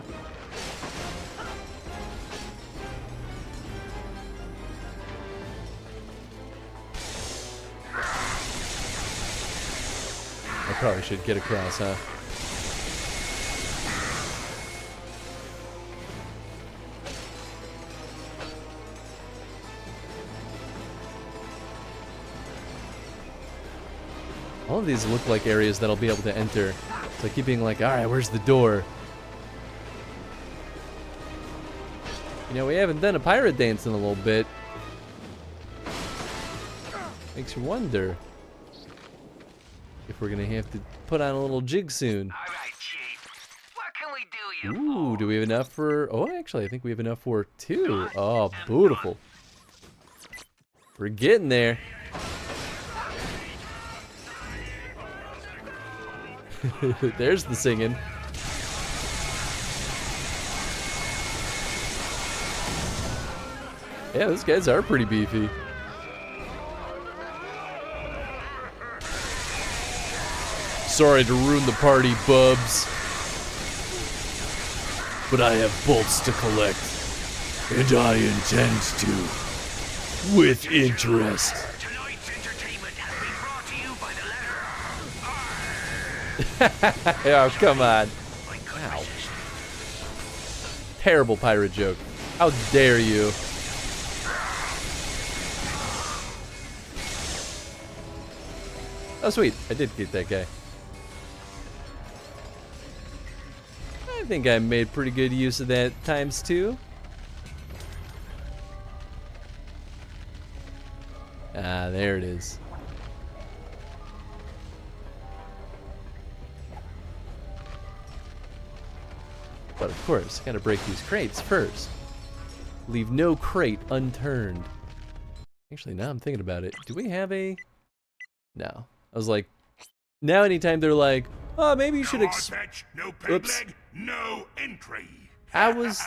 I probably should get across, huh? All of these look like areas that I'll be able to enter. So I keep being like, alright, where's the door? You know, we haven't done a pirate dance in a little bit. Makes you wonder if we're gonna have to put on a little jig soon. Alright, Chief. What can we do you Ooh, do we have enough for... Oh, actually, I think we have enough for two. Oh, beautiful. We're getting there. There's the singing. Yeah, those guys are pretty beefy. sorry to ruin the party, bubs. But I have bolts to collect. And I intend to. With interest. Tonight's entertainment has been brought to you by the letter R. Oh, come on. Ow. Terrible pirate joke. How dare you? Oh, sweet. I did get that guy. I think I made pretty good use of that ×2. Ah, there it is. But of course, gotta break these crates first. Leave no crate unturned. Actually, now I'm thinking about it. Do we have a... No. I was like, now anytime they're like, oh, maybe you should no peg leg, no entry. I was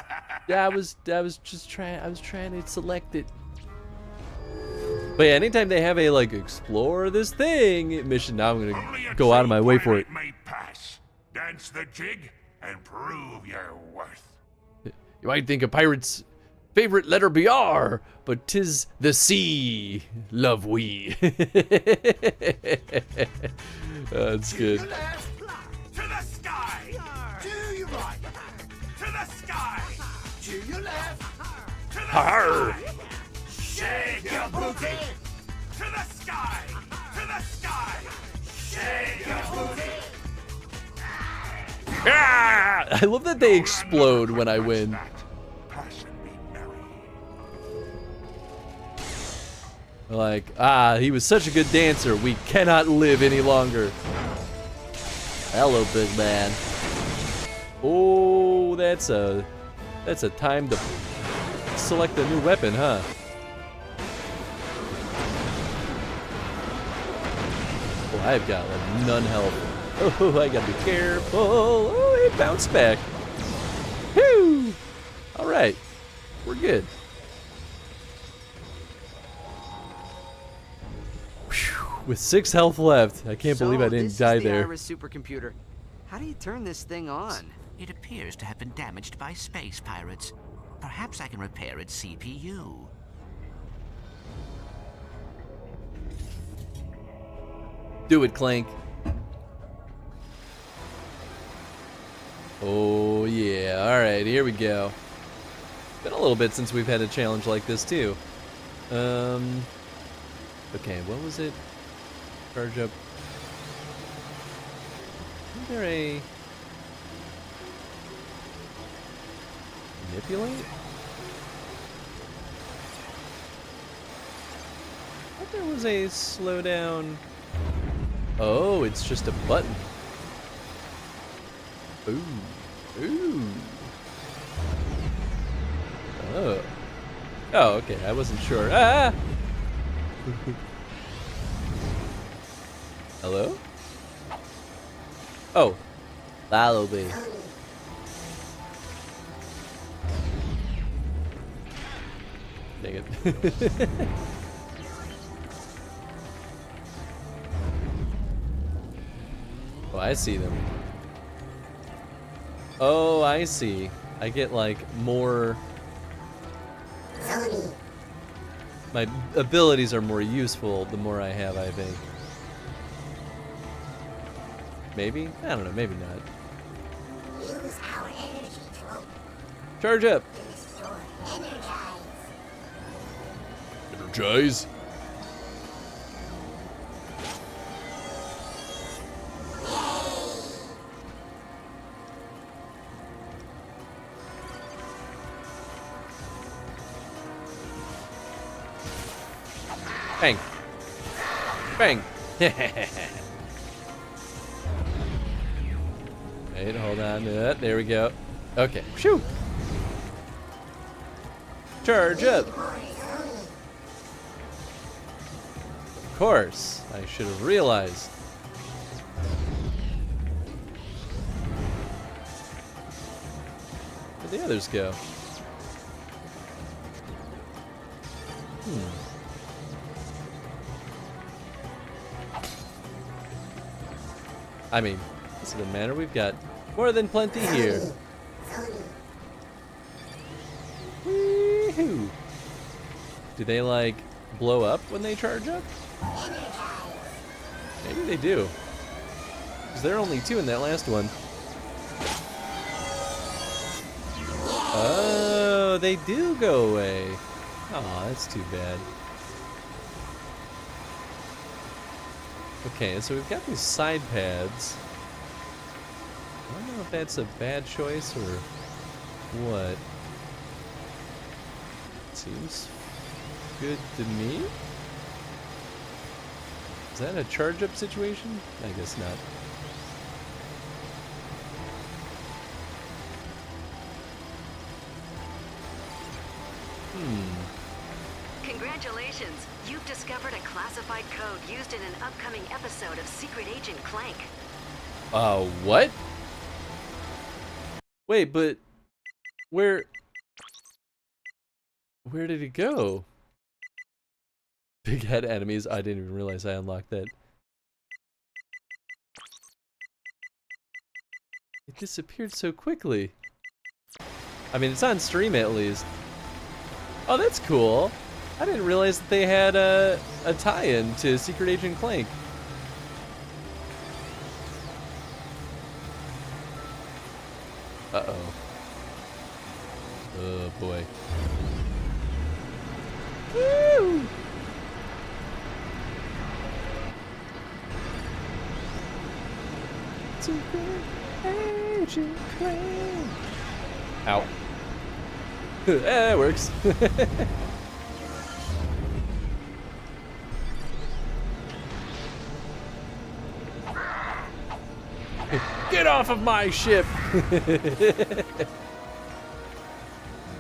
just trying, I was trying to select it. But yeah, anytime they have a like explore this thing mission, now I'm gonna go out of my way for it. May pass. Dance the jig and prove your worth. You might think a pirate's favorite letter be R, but 'tis the C. Love we. That's good. To the sky. To your right. To the sky. To your left. To the Har. sky. Shake your booty. To the sky. To the sky. Shake your booty. Ah! I love that they explode when I win. Like, he was such a good dancer, we cannot live any longer. Hello, big man. Oh, that's a time to select a new weapon, huh? Oh, I've got like none health. Oh, I gotta be careful. Oh, it bounced back. Whew! Alright, we're good. With 6 health left, I can't believe I didn't die there. Iris supercomputer. How do you turn this thing on? It appears to have been damaged by space pirates. Perhaps I can repair its CPU. Do it, Clank. Oh yeah, alright, here we go. Been a little bit since we've had a challenge like this too. Okay, what was it? Charge up. Is there a manipulate? I thought there was a slow down. Oh, it's just a button. Ooh. Ooh. Oh. Oh, okay, I wasn't sure. Ah! Hello? Oh. Follow me. Dang it. Oh, I see them. Oh, I see. I get like more... My abilities are more useful the more I have, I think. Maybe? I don't know, maybe not. Charge up! Energize? Bang. Bang. Wait, hold on to that. There we go. Okay. Shoo. Charge up. Of course. I should have realized. Where'd the others go? I mean, doesn't matter. We've got more than plenty here. Woohoo! Do they like blow up when they charge up? Maybe they do. Because there are only 2 in that last one. Oh, they do go away. Oh, that's too bad. Okay, so we've got these side pads. I don't know if that's a bad choice or what. Seems good to me. Is that a charge-up situation? I guess not. Congratulations! You've discovered a classified code used in an upcoming episode of Secret Agent Clank. What? Wait, but where did it go? Big head enemies. I didn't even realize I unlocked that. It disappeared so quickly. I mean, it's on stream at least. Oh, that's cool. I didn't realize that they had a tie-in to Secret Agent Clank. Uh-oh. Oh, boy. Woo! Secret Agent Clank. Ow. That works. Get off of my ship!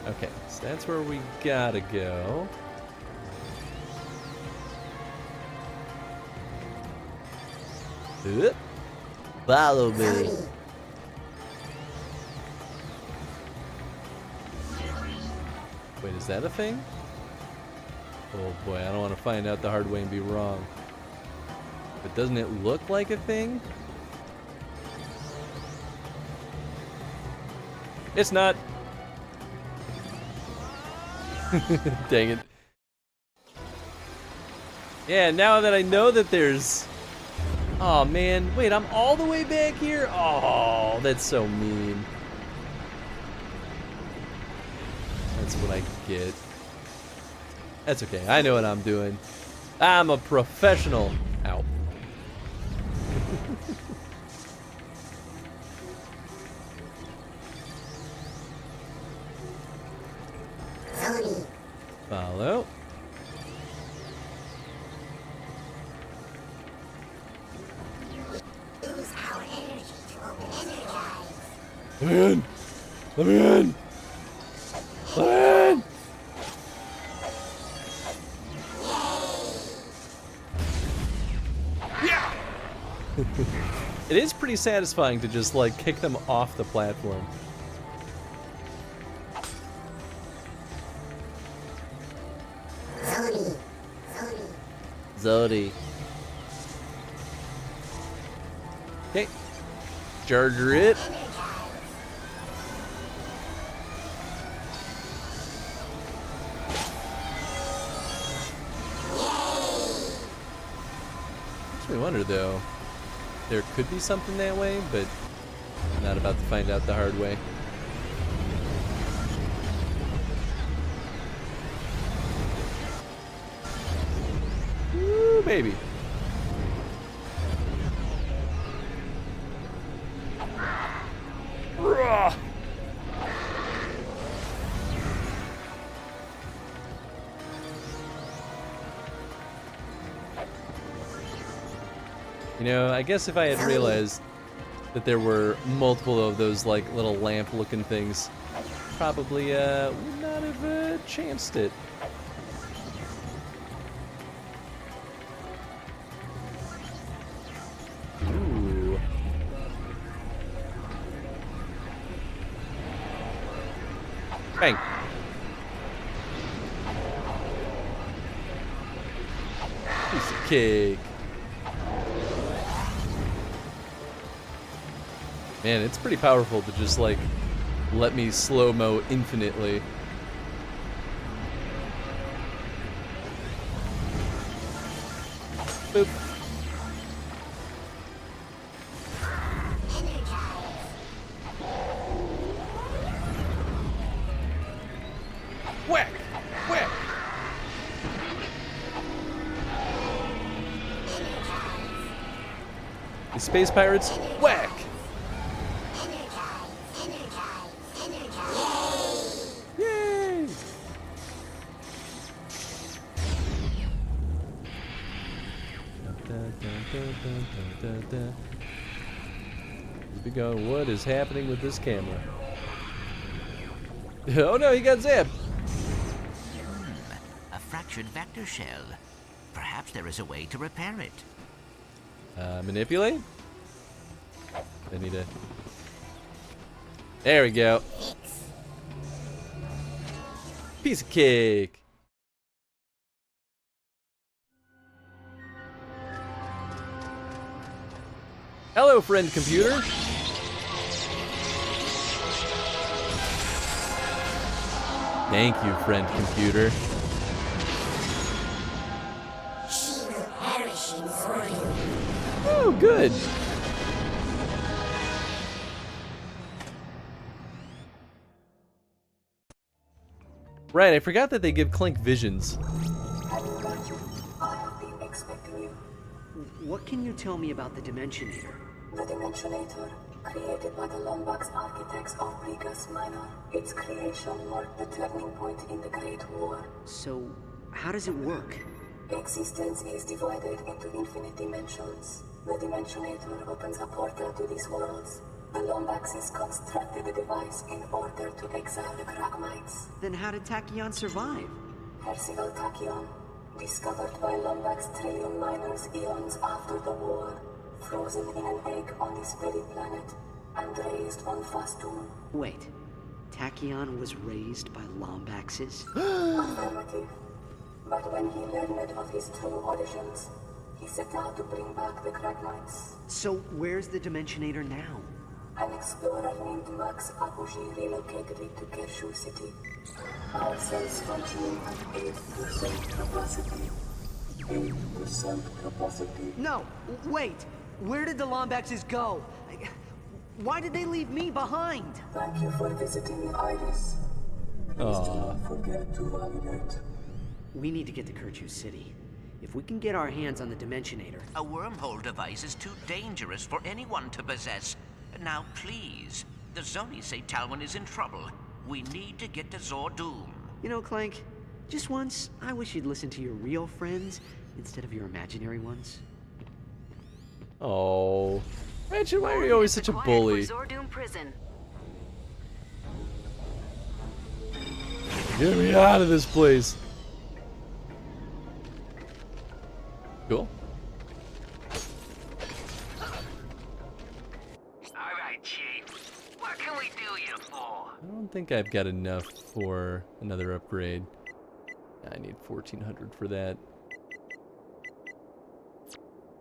Okay, so that's where we gotta go. Follow me. Wait, is that a thing? Oh boy, I don't want to find out the hard way and be wrong. But doesn't it look like a thing? It's not. Dang it. Yeah, now that I know that there's... Oh man, wait, I'm all the way back here? Oh, that's so mean. That's what I get. That's okay, I know what I'm doing. I'm a professional. Ow. Follow. Let me in! Let me in! Let me in! Yeah! It is pretty satisfying to just like kick them off the platform. Zodi. Okay. Charger it. Makes me wonder though. There could be something that way, but I'm not about to find out the hard way. Woo, baby. Rah. You know, I guess if I had realized that there were multiple of those like little lamp looking things, probably would not have chanced it. Ooh. Bang. Piece of cake. Man, it's pretty powerful to just, like, let me slow-mo infinitely. Boop. Whack! Whack! The space pirates, whack! Yay! Here we go. What is happening with this camera? Oh no, he got zapped! A fractured vector shell. Perhaps there is a way to repair it. Manipulate? I need to... There we go. Piece of cake. Hello, friend computer. Thank you, friend computer. Oh, good. Right, I forgot that they give Clank visions. What can you tell me about the Dimensionator? The Dimensionator, created by the Lombax architects of Brigus Minor. Its creation marked the turning point in the Great War. So, how does it work? Existence is divided into infinite dimensions. The Dimensionator opens a portal to these worlds. The Lombaxes constructed the device in order to exile the Kragmites. Then how did Tachyon survive? Percival Tachyon, discovered by Lombax trillium miners eons after the war, frozen in an egg on this very planet, and raised on Fastum. Wait, Tachyon was raised by Lombaxes? Affirmative. But when he learned of his true origins, he set out to bring back the Kragmites. So where's the Dimensionator now? An explorer named Max Abuji relocated it to Kershu City. Our cells functioning at 8% capacity. 8% capacity. No, wait! Where did the Lombaxes go? Why did they leave me behind? Thank you for visiting, Iris. Please do not forget to validate. We need to get to Kershu City. If we can get our hands on the Dimensionator. A wormhole device is too dangerous for anyone to possess. Now, please. The Zoni say Talwyn is in trouble. We need to get to Zordoom. You know, Clank, just once, I wish you'd listen to your real friends instead of your imaginary ones. Oh. Ratchet, why are you always such a bully? Zordoom prison. Get me out of this place. Cool. Alright, Chief. What can we do you for? I don't think I've got enough for another upgrade. I need 1,400 for that.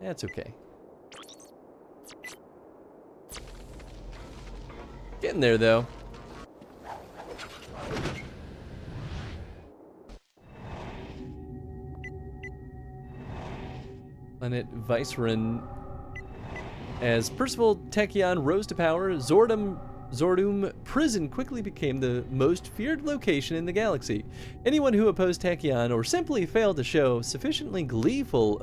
That's okay. Getting there, though. Planet Viceron. As Percival Tachyon rose to power, Zordoom Prison quickly became the most feared location in the galaxy. Anyone who opposed Tachyon or simply failed to show sufficiently gleeful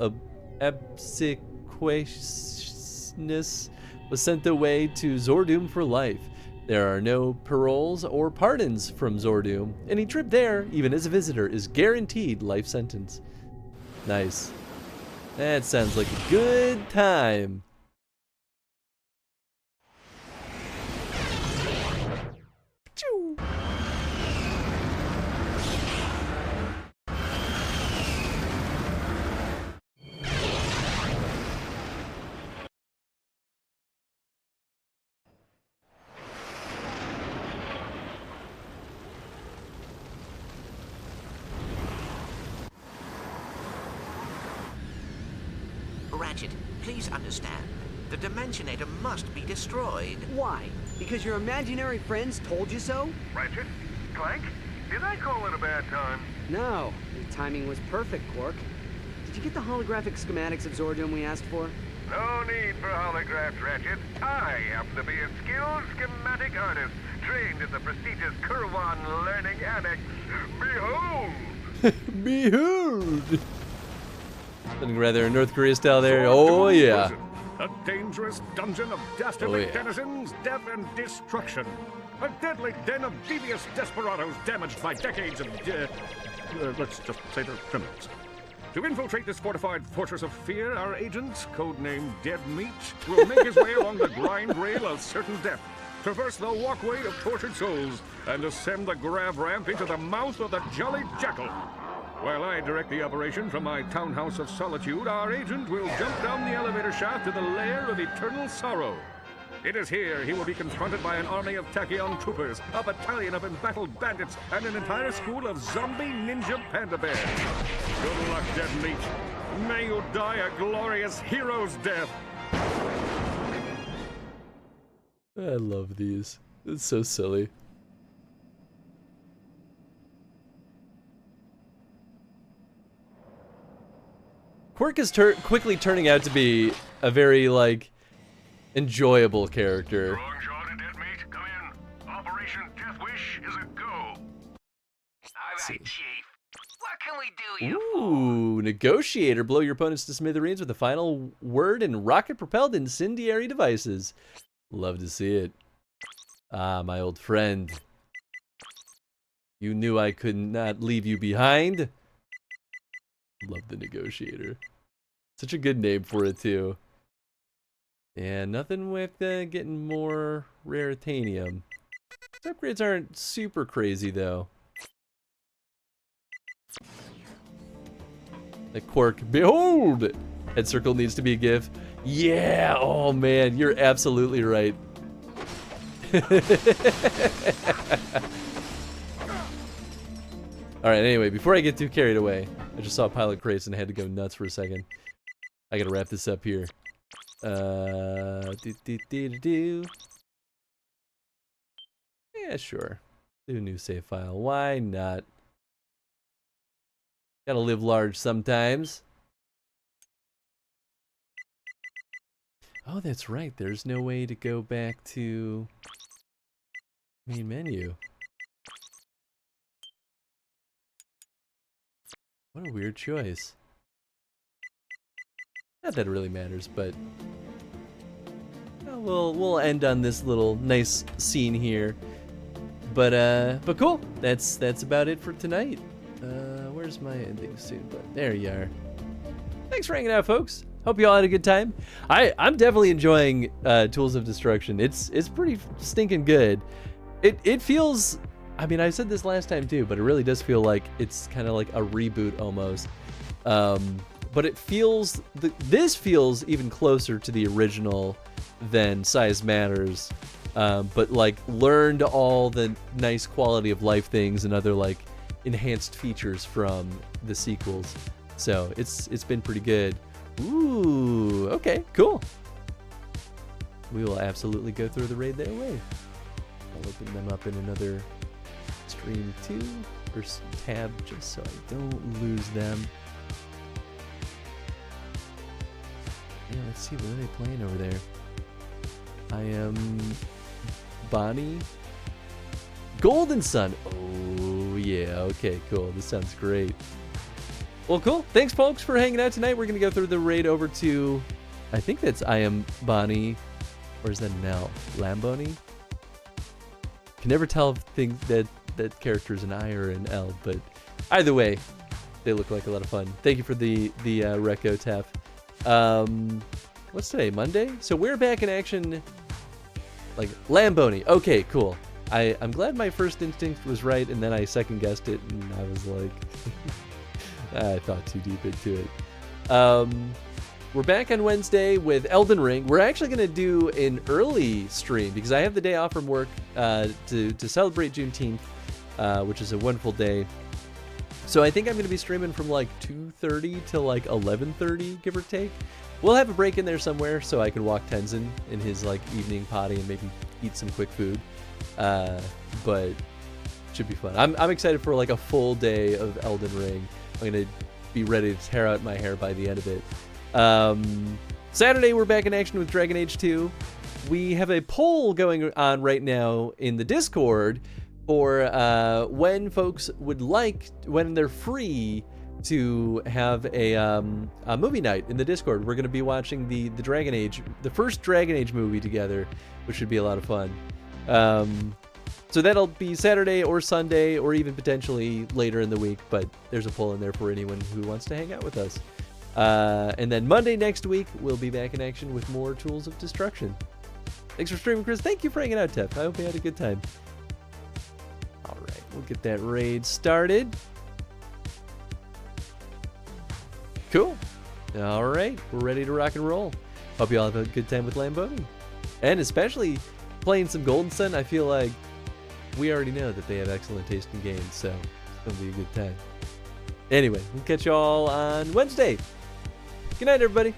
obsequiousness was sent away to Zordoom for life. There are no paroles or pardons from Zordoom. Any trip there, even as a visitor, is guaranteed life sentence. Nice. That sounds like a good time. Choo. Ratchet, please understand. The Dimensionator must be destroyed. Why? Because your imaginary friends told you so? Ratchet? Clank? Did I call it a bad time? No. Your timing was perfect, Quark. Did you get the holographic schematics of Zordon we asked for? No need for holographs, Ratchet. I happen to be a skilled schematic artist, trained in the prestigious Kurwan Learning Annex. Behold! Behold! Something rather North Korea style there. Oh, yeah. A dangerous dungeon of dastardly Oh, yeah. denizens, death and destruction. A deadly den of devious desperados damaged by decades of let's just say they're criminals. To infiltrate this fortified fortress of fear, our agent, codenamed Dead Meat, will make his way along the grind rail of certain death, traverse the walkway of tortured souls, and ascend the grav ramp into the mouth of the Jolly Jackal. While I direct the operation from my townhouse of solitude, our agent will jump down the elevator shaft to the lair of eternal sorrow. It is here he will be confronted by an army of Tachyon troopers, a battalion of embattled bandits, and an entire school of zombie ninja panda bears. Good luck, Dead Meat. May you die a glorious hero's death. I love these. It's so silly. Quark is quickly turning out to be a very, like, enjoyable character. Wrong shot at Dead Meat. Come in. Operation Death Wish is a go. All right, Chief. What can we do you for? Ooh, negotiator. Blow your opponents to smithereens with the final word in rocket-propelled incendiary devices. Love to see it. Ah, my old friend. You knew I could not leave you behind? Love the negotiator. Such a good name for it, too. And nothing with getting more raritanium. These upgrades aren't super crazy, though. The Quark, behold! Head circle needs to be a GIF. Yeah! Oh, man, you're absolutely right. Alright, anyway, before I get too carried away, I just saw Pilot Crates and I had to go nuts for a second. I gotta wrap this up here. Yeah, sure. Do a new save file. Why not? Gotta live large sometimes. Oh, that's right. There's no way to go back to main menu. What a weird choice. Not that it really matters, but we'll end on this little nice scene here. But cool. That's about it for tonight. Where's my ending scene button? There you are. Thanks for hanging out, folks. Hope you all had a good time. I'm definitely enjoying Tools of Destruction. It's pretty stinking good. It feels, I mean, I said this last time too, but it really does feel like it's kind of like a reboot almost. But it feels, this feels even closer to the original than Size Matters. But like learned all the nice quality of life things and other like enhanced features from the sequels. So it's been pretty good. Ooh, okay, cool. We will absolutely go through the raid their way. I'll open them up in another stream too, or tab, just so I don't lose them. Yeah, let's see, what are they playing over there? I am Bonnie. Golden Sun. Oh yeah, okay, cool. This sounds great. Well, cool. Thanks, folks, for hanging out tonight. We're going to go through the raid over to, I think that's I am Bonnie, or is that an L? Lamboni? Can never tell if things that character is an I or an L, but either way, they look like a lot of fun. Thank you for the Reco Tap. What's today? Monday? So we're back in action, like Lamboni. Okay, cool. I'm glad my first instinct was right, and then I second guessed it, and I was like, I thought too deep into it. We're back on Wednesday with Elden Ring. We're actually going to do an early stream because I have the day off from work to celebrate Juneteenth, which is a wonderful day So I think I'm going to be streaming from like 2:30 to like 11:30, give or take. We'll have a break in there somewhere so I can walk Tenzin in his like evening potty and maybe eat some quick food. But should be fun. I'm excited for like a full day of Elden Ring. I'm going to be ready to tear out my hair by the end of it. Saturday, we're back in action with Dragon Age 2. We have a poll going on right now in the Discord for when folks would like, when they're free, to have a movie night in the Discord. We're going to be watching the Dragon Age, the first Dragon Age movie together, which should be a lot of fun. So that'll be Saturday or Sunday or even potentially later in the week, but there's a poll in there for anyone who wants to hang out with us. And then Monday next week, we'll be back in action with more Tools of Destruction. Thanks for streaming, Chris. Thank you for hanging out, Tef. I hope you had a good time. All right, we'll get that raid started. Cool. All right, we're ready to rock and roll. Hope you all have a good time with Lamboni. And especially playing some Golden Sun, I feel like we already know that they have excellent taste in games, so it's going to be a good time. Anyway, we'll catch you all on Wednesday. Good night, everybody.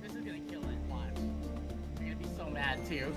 This is gonna kill it. Watch. You're gonna be so mad too.